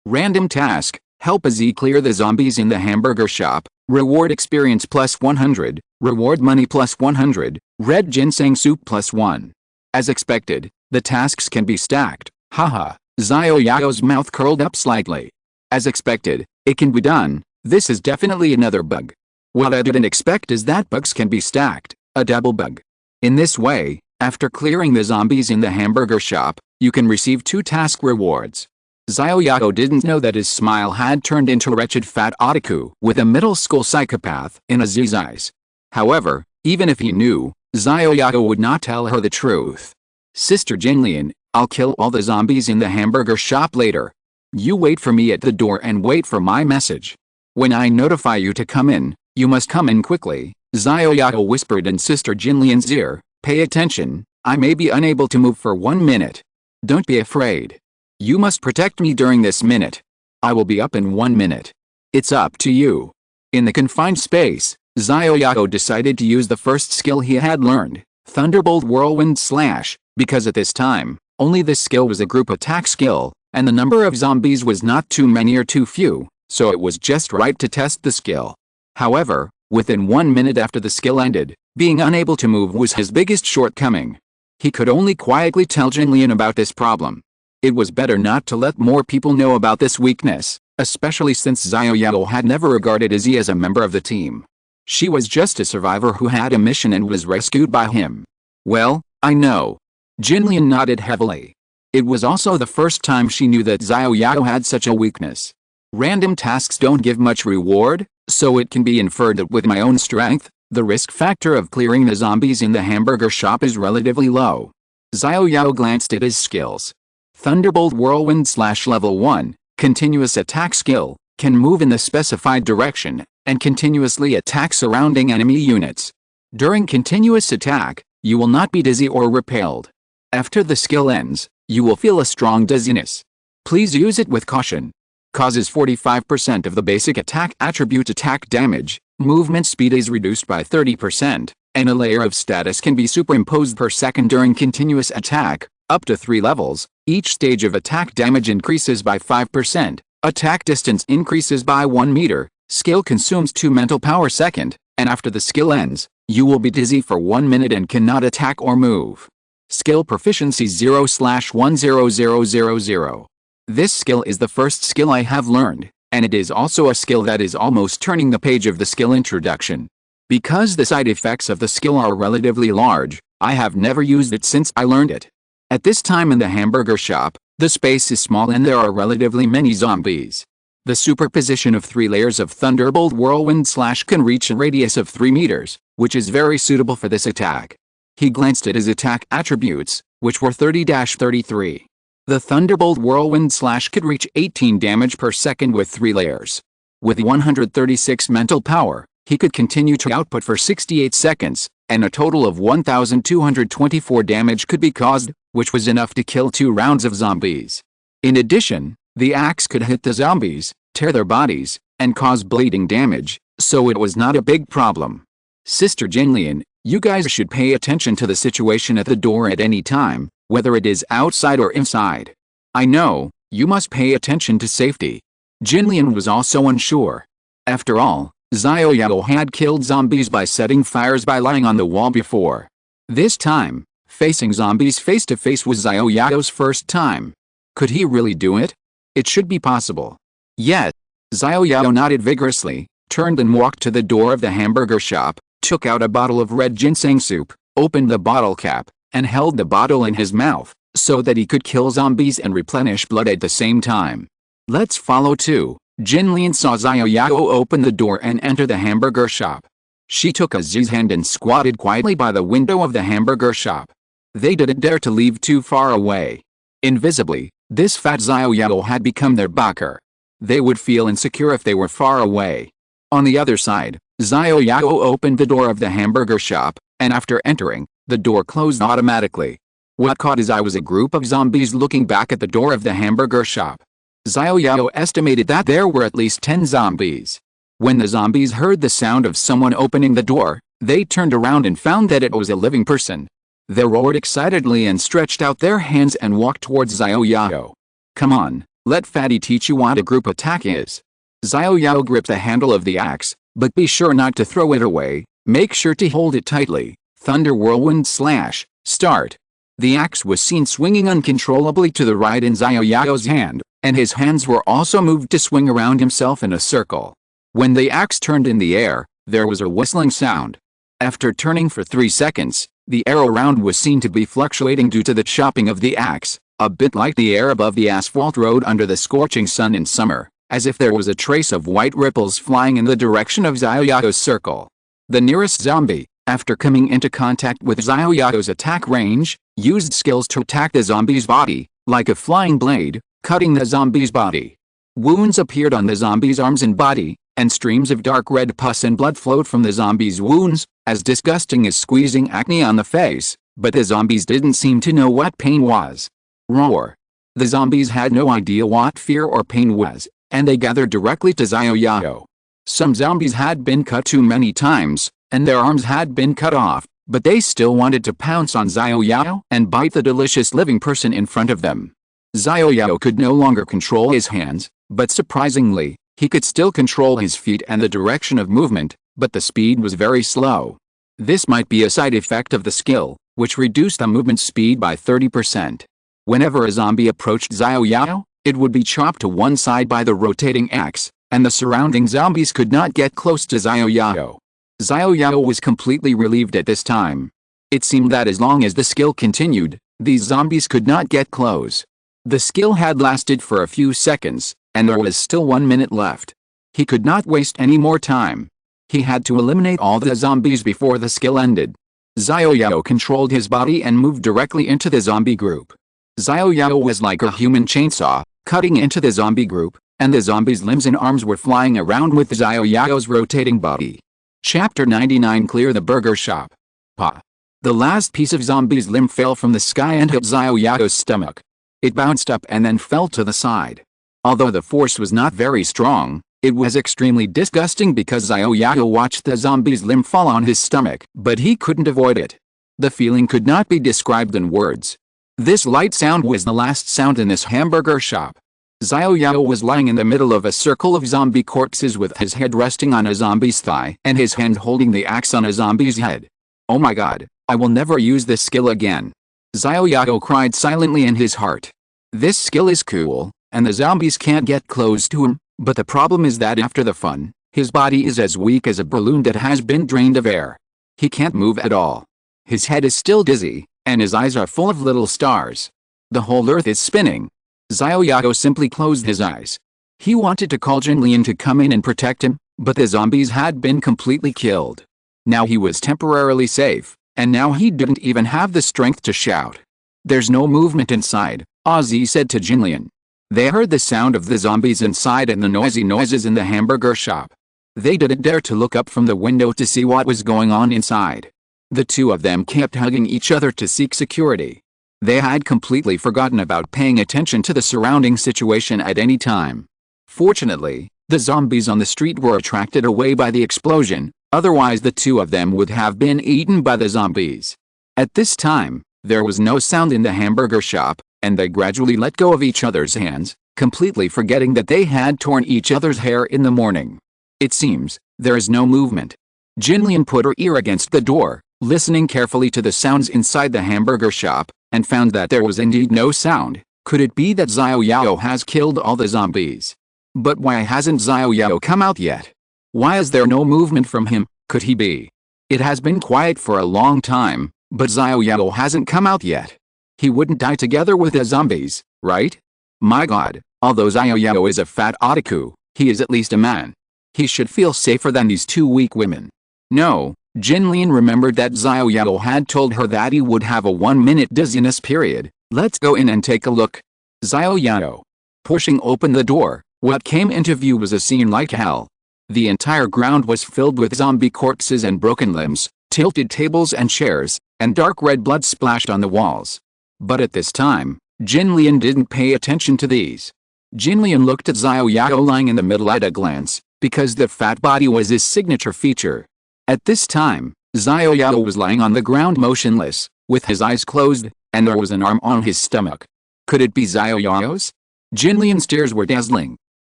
Random task, help Az clear the zombies in the hamburger shop, reward experience plus 100, reward money plus 100, red ginseng soup plus 1. As expected, the tasks can be stacked. Haha, Xiao Yao's mouth curled up slightly. As expected, it can be done. This is definitely another bug. What I didn't expect is that bugs can be stacked, a double bug. In this way, after clearing the zombies in the hamburger shop, you can receive 2 task rewards. Xiao Yao didn't know that his smile had turned into a wretched fat otaku with a middle school psychopath in Az's eyes. However, Even if he knew, Xiao Yao would not tell her the truth. Sister Jinlian, I'll kill all the zombies in the hamburger shop later. You wait for me at the door and wait for my message. When I notify you to come in, you must come in quickly. Xiao Yao whispered in Sister Jinlian's ear, pay attention, I may be unable to move for 1 minute. Don't be afraid. You must protect me during this minute. I will be up in 1 minute. It's up to you. In the confined space, Xiao Yao decided to use the first skill he had learned, Thunderbolt Whirlwind Slash, because at this time, only this skill was a group attack skill, and the number of zombies was not too many or too few, so it was just right to test the skill. However, within 1 minute after the skill ended, being unable to move was his biggest shortcoming. He could only quietly tell Jinlian about this problem. It was better not to let more people know about this weakness, especially since Xiao Yao had never regarded Izzy as a member of the team. She was just a survivor who had a mission and was rescued by him. Well, I know. Jinlian nodded heavily. It was also the first time she knew that Xiao Yao had such a weakness. Random tasks don't give much reward, so it can be inferred that with my own strength, the risk factor of clearing the zombies in the hamburger shop is relatively low. Xiao Yao glanced at his skills. Thunderbolt Whirlwind Slash Level 1, Continuous Attack Skill, can move in the specified direction, and continuously attack surrounding enemy units. During continuous attack, you will not be dizzy or repelled. After the skill ends, you will feel a strong dizziness. Please use it with caution. Causes 45% of the basic attack attribute attack damage, movement speed is reduced by 30%, and a layer of status can be superimposed per second during continuous attack, up to 3 levels. Each stage of attack damage increases by 5%, attack distance increases by 1 meter, skill consumes 2 mental power second, and after the skill ends, you will be dizzy for 1 minute and cannot attack or move. Skill Proficiency 0/10000. This skill is the first skill I have learned, and it is also a skill that is almost turning the page of the skill introduction. Because the side effects of the skill are relatively large, I have never used it since I learned it. At this time in the hamburger shop, the space is small and there are relatively many zombies. The superposition of 3 layers of Thunderbolt Whirlwind Slash can reach a radius of 3 meters, which is very suitable for this attack. He glanced at his attack attributes, which were 30-33. The Thunderbolt Whirlwind Slash could reach 18 damage per second with 3 layers. With 136 mental power, he could continue to output for 68 seconds, and a total of 1,224 damage could be caused, which was enough to kill 2 rounds of zombies. In addition, the axe could hit the zombies, tear their bodies, and cause bleeding damage, so it was not a big problem. Sister Jinlian, you guys should pay attention to the situation at the door at any time, whether it is outside or inside. I know, you must pay attention to safety. Jinlian was also unsure. After all, Xiao Yao had killed zombies by setting fires by lying on the wall before. This time, facing zombies face to face was Xiao Yao's first time. Could he really do it? It should be possible. Yet, Xiao Yao nodded vigorously, turned and walked to the door of the hamburger shop, took out a bottle of red ginseng soup, opened the bottle cap, and held the bottle in his mouth, so that he could kill zombies and replenish blood at the same time. Let's follow too. Jinlian saw Xiao Yao open the door and enter the hamburger shop. She took Izzy's hand and squatted quietly by the window of the hamburger shop. They didn't dare to leave too far away. Invisibly, this fat Xiao Yao had become their backer. They would feel insecure if they were far away. On the other side, Xiao Yao opened the door of the hamburger shop, and after entering, the door closed automatically. What caught his eye was a group of zombies looking back at the door of the hamburger shop. Xiao Yao estimated that there were at least 10 zombies. When the zombies heard the sound of someone opening the door, they turned around and found that it was a living person. They roared excitedly and stretched out their hands and walked towards Xiao Yao. Come on, let Fatty teach you what a group attack is. Xiao Yao gripped the handle of the axe, but be sure not to throw it away, make sure to hold it tightly. Thunder Whirlwind Slash, start. The axe was seen swinging uncontrollably to the right in Xiao Yao's hand, and his hands were also moved to swing around himself in a circle. When the axe turned in the air, there was a whistling sound. After turning for 3 seconds, the air around was seen to be fluctuating due to the chopping of the axe, a bit like the air above the asphalt road under the scorching sun in summer, as if there was a trace of white ripples flying in the direction of Xiao Yao's circle. The nearest zombie, After coming into contact with Xiao Yao's attack range, used skills to attack the zombie's body, like a flying blade, cutting the zombie's body. Wounds appeared on the zombie's arms and body, and streams of dark red pus and blood flowed from the zombie's wounds, as disgusting as squeezing acne on the face, but the zombies didn't seem to know what pain was. Roar. The zombies had no idea what fear or pain was, and they gathered directly to Xiao Yao. Some zombies had been cut too many times, and their arms had been cut off, but they still wanted to pounce on Xiao Yao and bite the delicious living person in front of them. Xiao Yao could no longer control his hands, but surprisingly, he could still control his feet and the direction of movement, but the speed was very slow. This might be a side effect of the skill, which reduced the movement speed by 30%. Whenever a zombie approached Xiao Yao, it would be chopped to one side by the rotating axe, and the surrounding zombies could not get close to Xiao Yao. Xiao Yao was completely relieved at this time. It seemed that as long as the skill continued, these zombies could not get close. The skill had lasted for a few seconds, and there was still 1 minute left. He could not waste any more time. He had to eliminate all the zombies before the skill ended. Xiao Yao controlled his body and moved directly into the zombie group. Xiao Yao was like a human chainsaw, cutting into the zombie group, and the zombies' limbs and arms were flying around with Xiao Yao's rotating body. Chapter 99 Clear the Burger Shop. Pa. The last piece of zombie's limb fell from the sky and hit Xiao Yao's stomach. It bounced up and then fell to the side. Although the force was not very strong, it was extremely disgusting because Xiao Yao watched the zombie's limb fall on his stomach, but he couldn't avoid it. The feeling could not be described in words. This light sound was the last sound in this hamburger shop. Xiao Yao was lying in the middle of a circle of zombie corpses with his head resting on a zombie's thigh and his hand holding the axe on a zombie's head. Oh my god, I will never use this skill again. Xiao Yao cried silently in his heart. This skill is cool, and the zombies can't get close to him, but the problem is that after the fun, his body is as weak as a balloon that has been drained of air. He can't move at all. His head is still dizzy, and his eyes are full of little stars. The whole earth is spinning. Xiao Yao simply closed his eyes. He wanted to call Jinlian to come in and protect him, but the zombies had been completely killed. Now he was temporarily safe, and now he didn't even have the strength to shout. There's no movement inside, Ozzy said to Jinlian. They heard the sound of the zombies inside and the noisy noises in the hamburger shop. They didn't dare to look up from the window to see what was going on inside. The two of them kept hugging each other to seek security. They had completely forgotten about paying attention to the surrounding situation at any time. Fortunately, the zombies on the street were attracted away by the explosion, otherwise the two of them would have been eaten by the zombies. At this time, there was no sound in the hamburger shop, and they gradually let go of each other's hands, completely forgetting that they had torn each other's hair in the morning. It seems, there is no movement. Jinlian put her ear against the door, listening carefully to the sounds inside the hamburger shop, and found that there was indeed no sound. Could it be that Xiao Yao has killed all the zombies? But why hasn't Xiao Yao come out yet? Why is there no movement from him? Could he be? It has been quiet for a long time, but Xiao Yao hasn't come out yet. He wouldn't die together with the zombies, right? My god, although Xiao Yao is a fat otaku, he is at least a man. He should feel safer than these two weak women. No, Jinlian remembered that Xiao Yao had told her that he would have a 1-minute dizziness period. Let's go in and take a look. Xiao Yao. Pushing open the door, what came into view was a scene like hell. The entire ground was filled with zombie corpses and broken limbs, tilted tables and chairs, and dark red blood splashed on the walls. But at this time, Jinlian didn't pay attention to these. Jinlian looked at Xiao Yao lying in the middle at a glance, because the fat body was his signature feature. At this time, Xiao Yao was lying on the ground motionless, with his eyes closed, and there was an arm on his stomach. Could it be Xiao Yao's? Jinlian's stares were dazzling.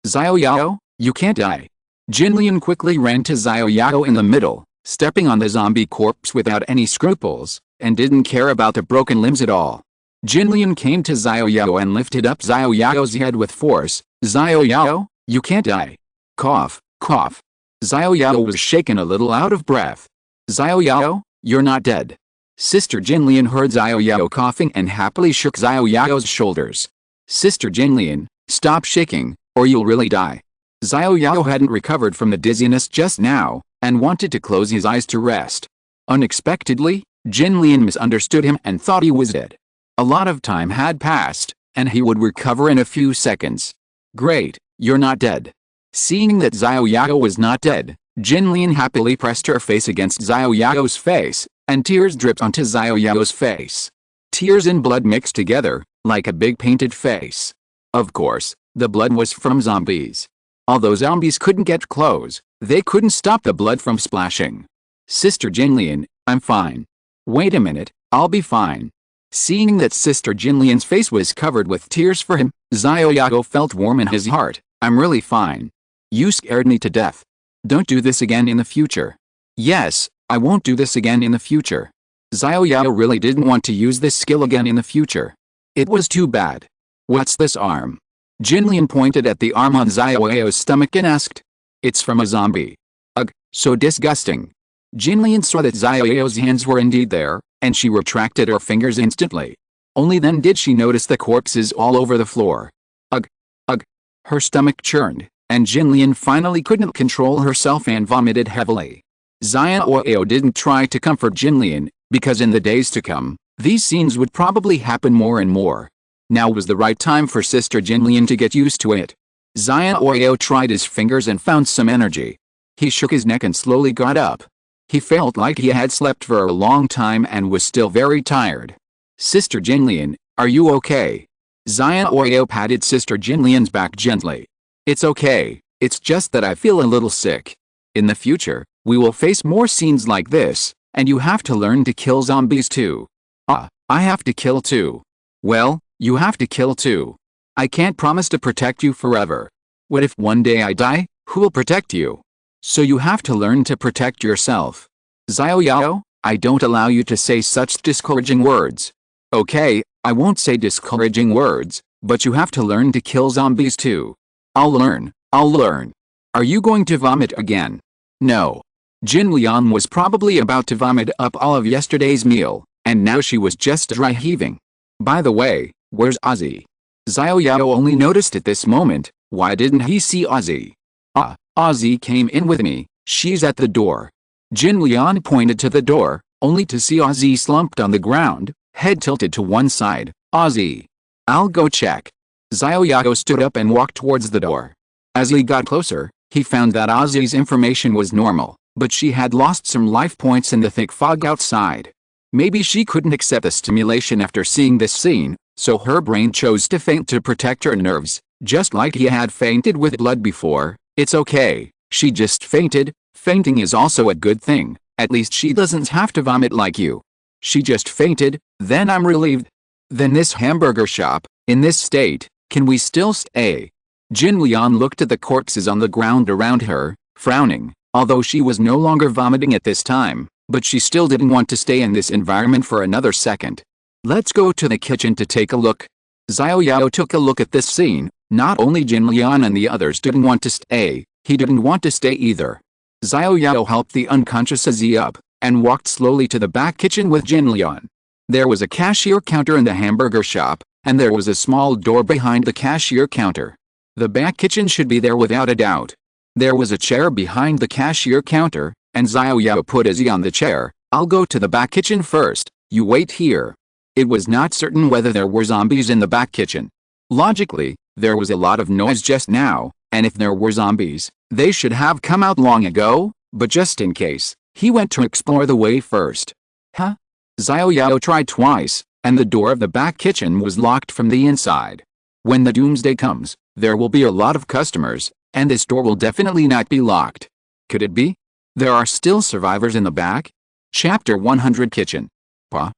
Xiao Yao, you can't die. Jinlian quickly ran to Xiao Yao in the middle, stepping on the zombie corpse without any scruples, and didn't care about the broken limbs at all. Jinlian came to Xiao Yao and lifted up Xiao Yao's head with force. Xiao Yao, you can't die. Cough, cough. Xiao Yao was shaken a little out of breath. Xiao Yao, you're not dead. Sister Jinlian heard Xiao Yao coughing and happily shook Xiao Yao's shoulders. Sister Jinlian, stop shaking, or you'll really die. Xiao Yao hadn't recovered from the dizziness just now, and wanted to close his eyes to rest. Unexpectedly, Jinlian misunderstood him and thought he was dead. A lot of time had passed, and he would recover in a few seconds. Great, you're not dead. Seeing that Xiao Yao was not dead, Jinlian happily pressed her face against Xiao Yao's face, and tears dripped onto Xiao Yao's face. Tears and blood mixed together, like a big painted face. Of course, the blood was from zombies. Although zombies couldn't get close, they couldn't stop the blood from splashing. Sister Jinlian, I'm fine. Wait a minute, I'll be fine. Seeing that Sister Jinlian's face was covered with tears for him, Xiao Yao felt warm in his heart. I'm really fine. You scared me to death. Don't do this again in the future. Yes, I won't do this again in the future. Xiao Yao really didn't want to use this skill again in the future. It was too bad. What's this arm? Jinlian pointed at the arm on Xiao Yao's stomach and asked. It's from a zombie. Ugh, so disgusting. Jinlian saw that Xiao Yao's hands were indeed there, and she retracted her fingers instantly. Only then did she notice the corpses all over the floor. Ugh, ugh. Her stomach churned, and Jinlian finally couldn't control herself and vomited heavily. Xiao Yao didn't try to comfort Jinlian, because in the days to come, these scenes would probably happen more and more. Now was the right time for Sister Jinlian to get used to it. Xiao Yao tried his fingers and found some energy. He shook his neck and slowly got up. He felt like he had slept for a long time and was still very tired. Sister Jinlian, are you okay? Xiao Yao patted Sister Jinlian's back gently. It's okay, it's just that I feel a little sick. In the future, we will face more scenes like this, and you have to learn to kill zombies too. Ah, I have to kill too. Well, you have to kill too. I can't promise to protect you forever. What if one day I die? Who will protect you? So you have to learn to protect yourself. Xiao Yao, I don't allow you to say such discouraging words. Okay, I won't say discouraging words, but you have to learn to kill zombies too. I'll learn, I'll learn. Are you going to vomit again? No. Jinlian was probably about to vomit up all of yesterday's meal, and now she was just dry heaving. By the way, where's Ozzy? Xiao Yao only noticed at this moment. Why didn't he see Ozzy? Ah, Ozzy came in with me, she's at the door. Jinlian pointed to the door, only to see Ozzy slumped on the ground, head tilted to one side. Ozzy. I'll go check. Xiao Yao stood up and walked towards the door. As he got closer, he found that Ozzy's information was normal, but she had lost some life points in the thick fog outside. Maybe she couldn't accept the stimulation after seeing this scene, so her brain chose to faint to protect her nerves, just like he had fainted with blood before. It's okay, she just fainted. Fainting is also a good thing, at least she doesn't have to vomit like you. She just fainted, then I'm relieved. Then this hamburger shop, in this state, can we still stay? Jinlian looked at the corpses on the ground around her, frowning, although she was no longer vomiting at this time, but she still didn't want to stay in this environment for another second. Let's go to the kitchen to take a look. Xiao Yao took a look at this scene. Not only Jinlian and the others didn't want to stay, he didn't want to stay either. Xiao Yao helped the unconscious Ozzy up, and walked slowly to the back kitchen with Jinlian. There was a cashier counter in the hamburger shop, and there was a small door behind the cashier counter. The back kitchen should be there without a doubt. There was a chair behind the cashier counter, and Xiao Yao put Ozzy on the chair. I'll go to the back kitchen first, you wait here. It was not certain whether there were zombies in the back kitchen. Logically, there was a lot of noise just now, and if there were zombies, they should have come out long ago, but just in case, he went to explore the way first. Huh? Xiao Yao tried twice, and the door of the back kitchen was locked from the inside. When the doomsday comes, there will be a lot of customers, and this door will definitely not be locked. Could it be? There are still survivors in the back? Chapter 100 Kitchen. Pa.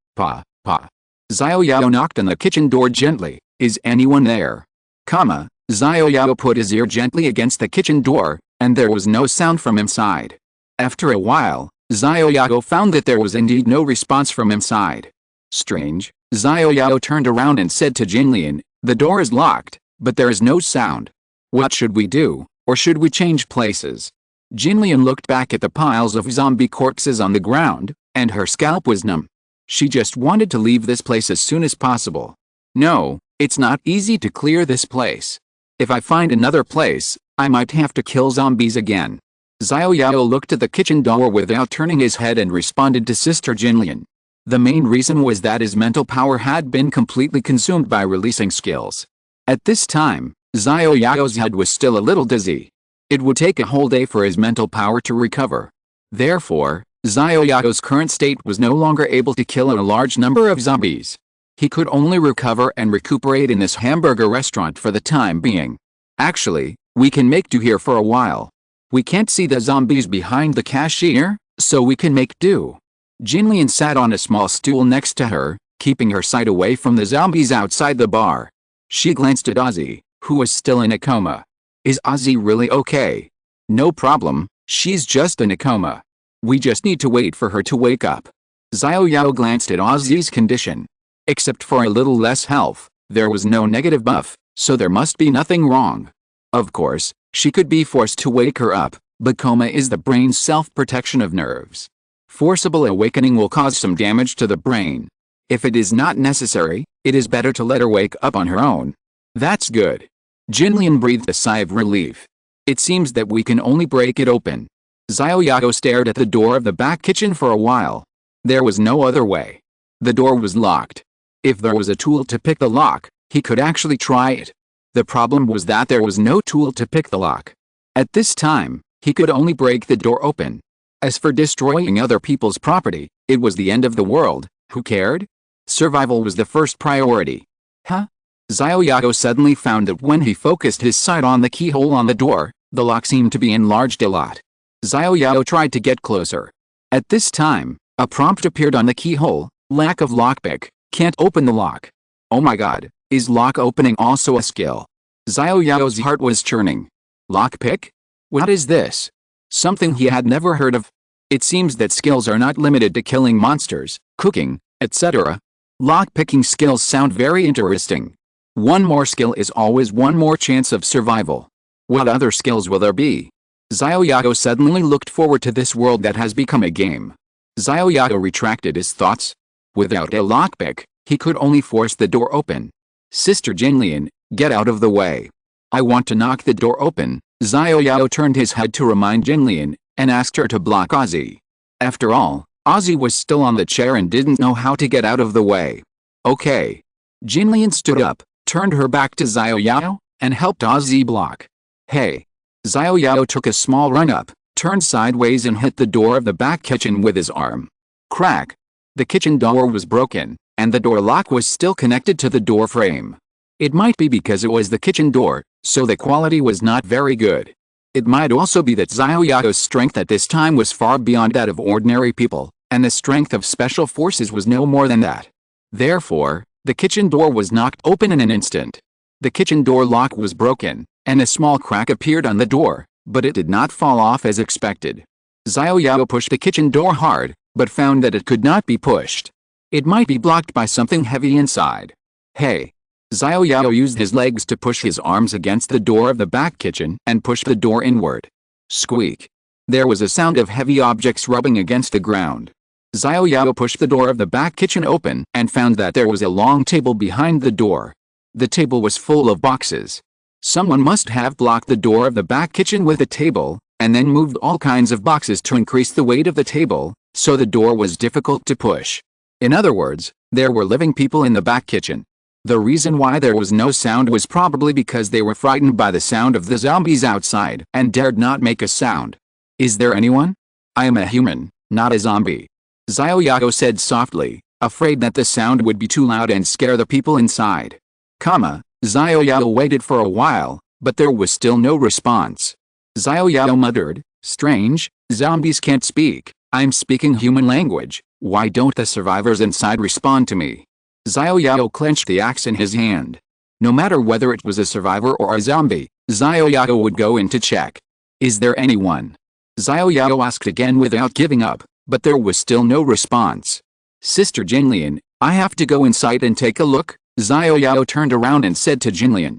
Xiao Yao knocked on the kitchen door gently. Is anyone there? Xiao Yao put his ear gently against the kitchen door, and there was no sound from inside. After a while, Xiao Yao found that there was indeed no response from inside. Strange. Xiao Yao turned around and said to Jinlian, the door is locked, but there is no sound. What should we do, or should we change places? Jinlian looked back at the piles of zombie corpses on the ground, and her scalp was numb. She just wanted to leave this place as soon as possible. No, it's not easy to clear this place. If I find another place, I might have to kill zombies again. Xiao Yao looked at the kitchen door without turning his head and responded to Sister Jinlian. The main reason was that his mental power had been completely consumed by releasing skills. At this time, Xiao Yao's head was still a little dizzy. It would take a whole day for his mental power to recover. Therefore, Xiao Yao's current state was no longer able to kill a large number of zombies. He could only recover and recuperate in this hamburger restaurant for the time being. Actually, we can make do here for a while. We can't see the zombies behind the cashier, so we can make do. Jinlian sat on a small stool next to her, keeping her sight away from the zombies outside the bar. She glanced at Ozzy, who was still in a coma. Is Ozzy really okay? No problem, she's just in a coma. We just need to wait for her to wake up. Xiao Yao glanced at Ozzy's condition. Except for a little less health, there was no negative buff, so there must be nothing wrong. Of course, she could be forced to wake her up, but coma is the brain's self-protection of nerves. Forcible awakening will cause some damage to the brain. If it is not necessary, it is better to let her wake up on her own. That's good. Jinlian breathed a sigh of relief. It seems that we can only break it open. Xiao Yao stared at the door of the back kitchen for a while. There was no other way. The door was locked. If there was a tool to pick the lock, he could actually try it. The problem was that there was no tool to pick the lock. At this time, he could only break the door open. As for destroying other people's property, it was the end of the world. Who cared? Survival was the first priority. Huh? Xiao Yao suddenly found that when he focused his sight on the keyhole on the door, the lock seemed to be enlarged a lot. Xiao Yao tried to get closer. At this time, a prompt appeared on the keyhole: lack of lockpick, can't open the lock. Oh my god, is lock opening also a skill? Xiao Yao's heart was churning. Lockpick? What is this? Something he had never heard of. It seems that skills are not limited to killing monsters, cooking, etc. Lockpicking skills sound very interesting. One more skill is always one more chance of survival. What other skills will there be? Xiao Yao suddenly looked forward to this world that has become a game. Xiao Yao retracted his thoughts. Without a lockpick, he could only force the door open. Sister Jinlian, get out of the way. I want to knock the door open. Xiao Yao turned his head to remind Jinlian, and asked her to block Ozzy. After all, Ozzy was still on the chair and didn't know how to get out of the way. Okay. Jinlian stood up, turned her back to Xiao Yao, and helped Ozzy block. Hey. Xiao Yao took a small run up, turned sideways and hit the door of the back kitchen with his arm. Crack. The kitchen door was broken, and the door lock was still connected to the door frame. It might be because it was the kitchen door, so the quality was not very good. It might also be that Xiao Yao's strength at this time was far beyond that of ordinary people, and the strength of special forces was no more than that. Therefore, the kitchen door was knocked open in an instant. The kitchen door lock was broken, and a small crack appeared on the door, but it did not fall off as expected. Xiao Yao pushed the kitchen door hard, but found that it could not be pushed. It might be blocked by something heavy inside. Hey. Xiao Yao used his legs to push his arms against the door of the back kitchen and push the door inward. Squeak. There was a sound of heavy objects rubbing against the ground. Xiao Yao pushed the door of the back kitchen open and found that there was a long table behind the door. The table was full of boxes. Someone must have blocked the door of the back kitchen with a table, and then moved all kinds of boxes to increase the weight of the table, so the door was difficult to push. In other words, there were living people in the back kitchen. The reason why there was no sound was probably because they were frightened by the sound of the zombies outside and dared not make a sound. Is there anyone? I am a human, not a zombie. Xiao Yao said softly, afraid that the sound would be too loud and scare the people inside. Xiao Yao waited for a while, but there was still no response. Xiao Yao muttered, strange, zombies can't speak, I'm speaking human language, why don't the survivors inside respond to me? Xiao Yao clenched the axe in his hand. No matter whether it was a survivor or a zombie, Xiao Yao would go in to check. Is there anyone? Xiao Yao asked again without giving up, but there was still no response. Sister Jinlian, I have to go inside and take a look. Xiao Yao turned around and said to Jinlian.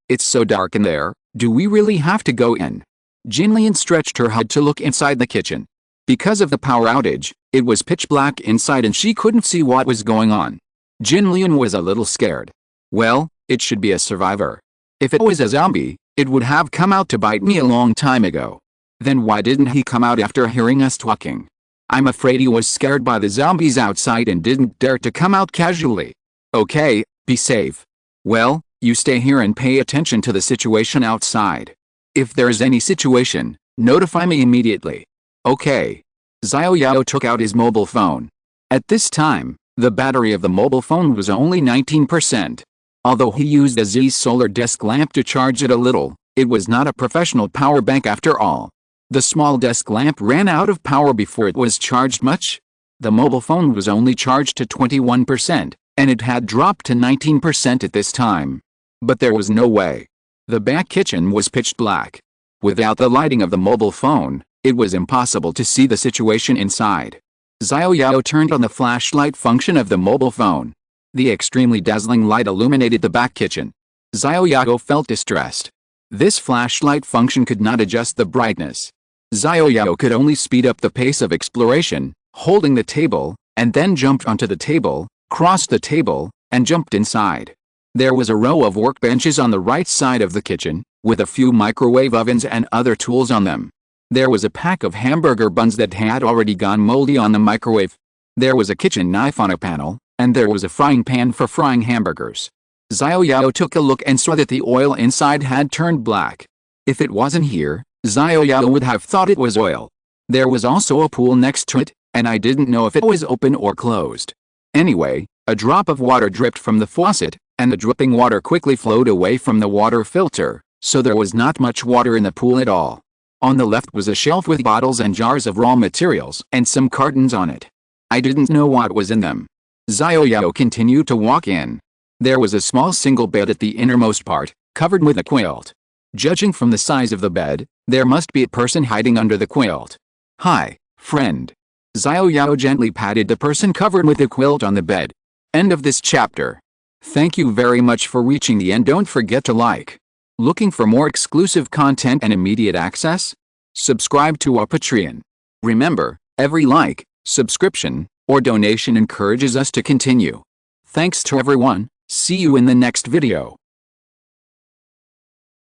It's so dark in there, do we really have to go in? Jinlian stretched her head to look inside the kitchen. Because of the power outage, it was pitch black inside and she couldn't see what was going on. Jinlian was a little scared. Well, it should be a survivor. If it was a zombie, it would have come out to bite me a long time ago. Then why didn't he come out after hearing us talking? I'm afraid he was scared by the zombies outside and didn't dare to come out casually. Okay, be safe. Well, you stay here and pay attention to the situation outside. If there is any situation, notify me immediately. Okay. Xiao Yao took out his mobile phone. At this time, the battery of the mobile phone was only 19%. Although he used a Z solar desk lamp to charge it a little, it was not a professional power bank after all. The small desk lamp ran out of power before it was charged much. The mobile phone was only charged to 21%, and it had dropped to 19% at this time. But there was no way. The back kitchen was pitch black. Without the lighting of the mobile phone, it was impossible to see the situation inside. Xiao Yao turned on the flashlight function of the mobile phone. The extremely dazzling light illuminated the back kitchen. Xiao Yao felt distressed. This flashlight function could not adjust the brightness. Xiao Yao could only speed up the pace of exploration, holding the table, and then jumped onto the table, crossed the table, and jumped inside. There was a row of workbenches on the right side of the kitchen, with a few microwave ovens and other tools on them. There was a pack of hamburger buns that had already gone moldy on the microwave. There was a kitchen knife on a panel, and there was a frying pan for frying hamburgers. Xiao Yao took a look and saw that the oil inside had turned black. If it wasn't here, Xiao Yao would have thought it was oil. There was also a pool next to it, and I didn't know if it was open or closed. Anyway, a drop of water dripped from the faucet, and the dripping water quickly flowed away from the water filter, so there was not much water in the pool at all. On the left was a shelf with bottles and jars of raw materials and some cartons on it. I didn't know what was in them. Xiao Yao continued to walk in. There was a small single bed at the innermost part, covered with a quilt. Judging from the size of the bed, there must be a person hiding under the quilt. Hi, friend. Xiao Yao gently patted the person covered with the quilt on the bed. End of this chapter. Thank you very much for reaching the end. Don't forget to like. Looking for more exclusive content and immediate access? Subscribe to our Patreon. Remember, every like, subscription, or donation encourages us to continue. Thanks to everyone. See you in the next video.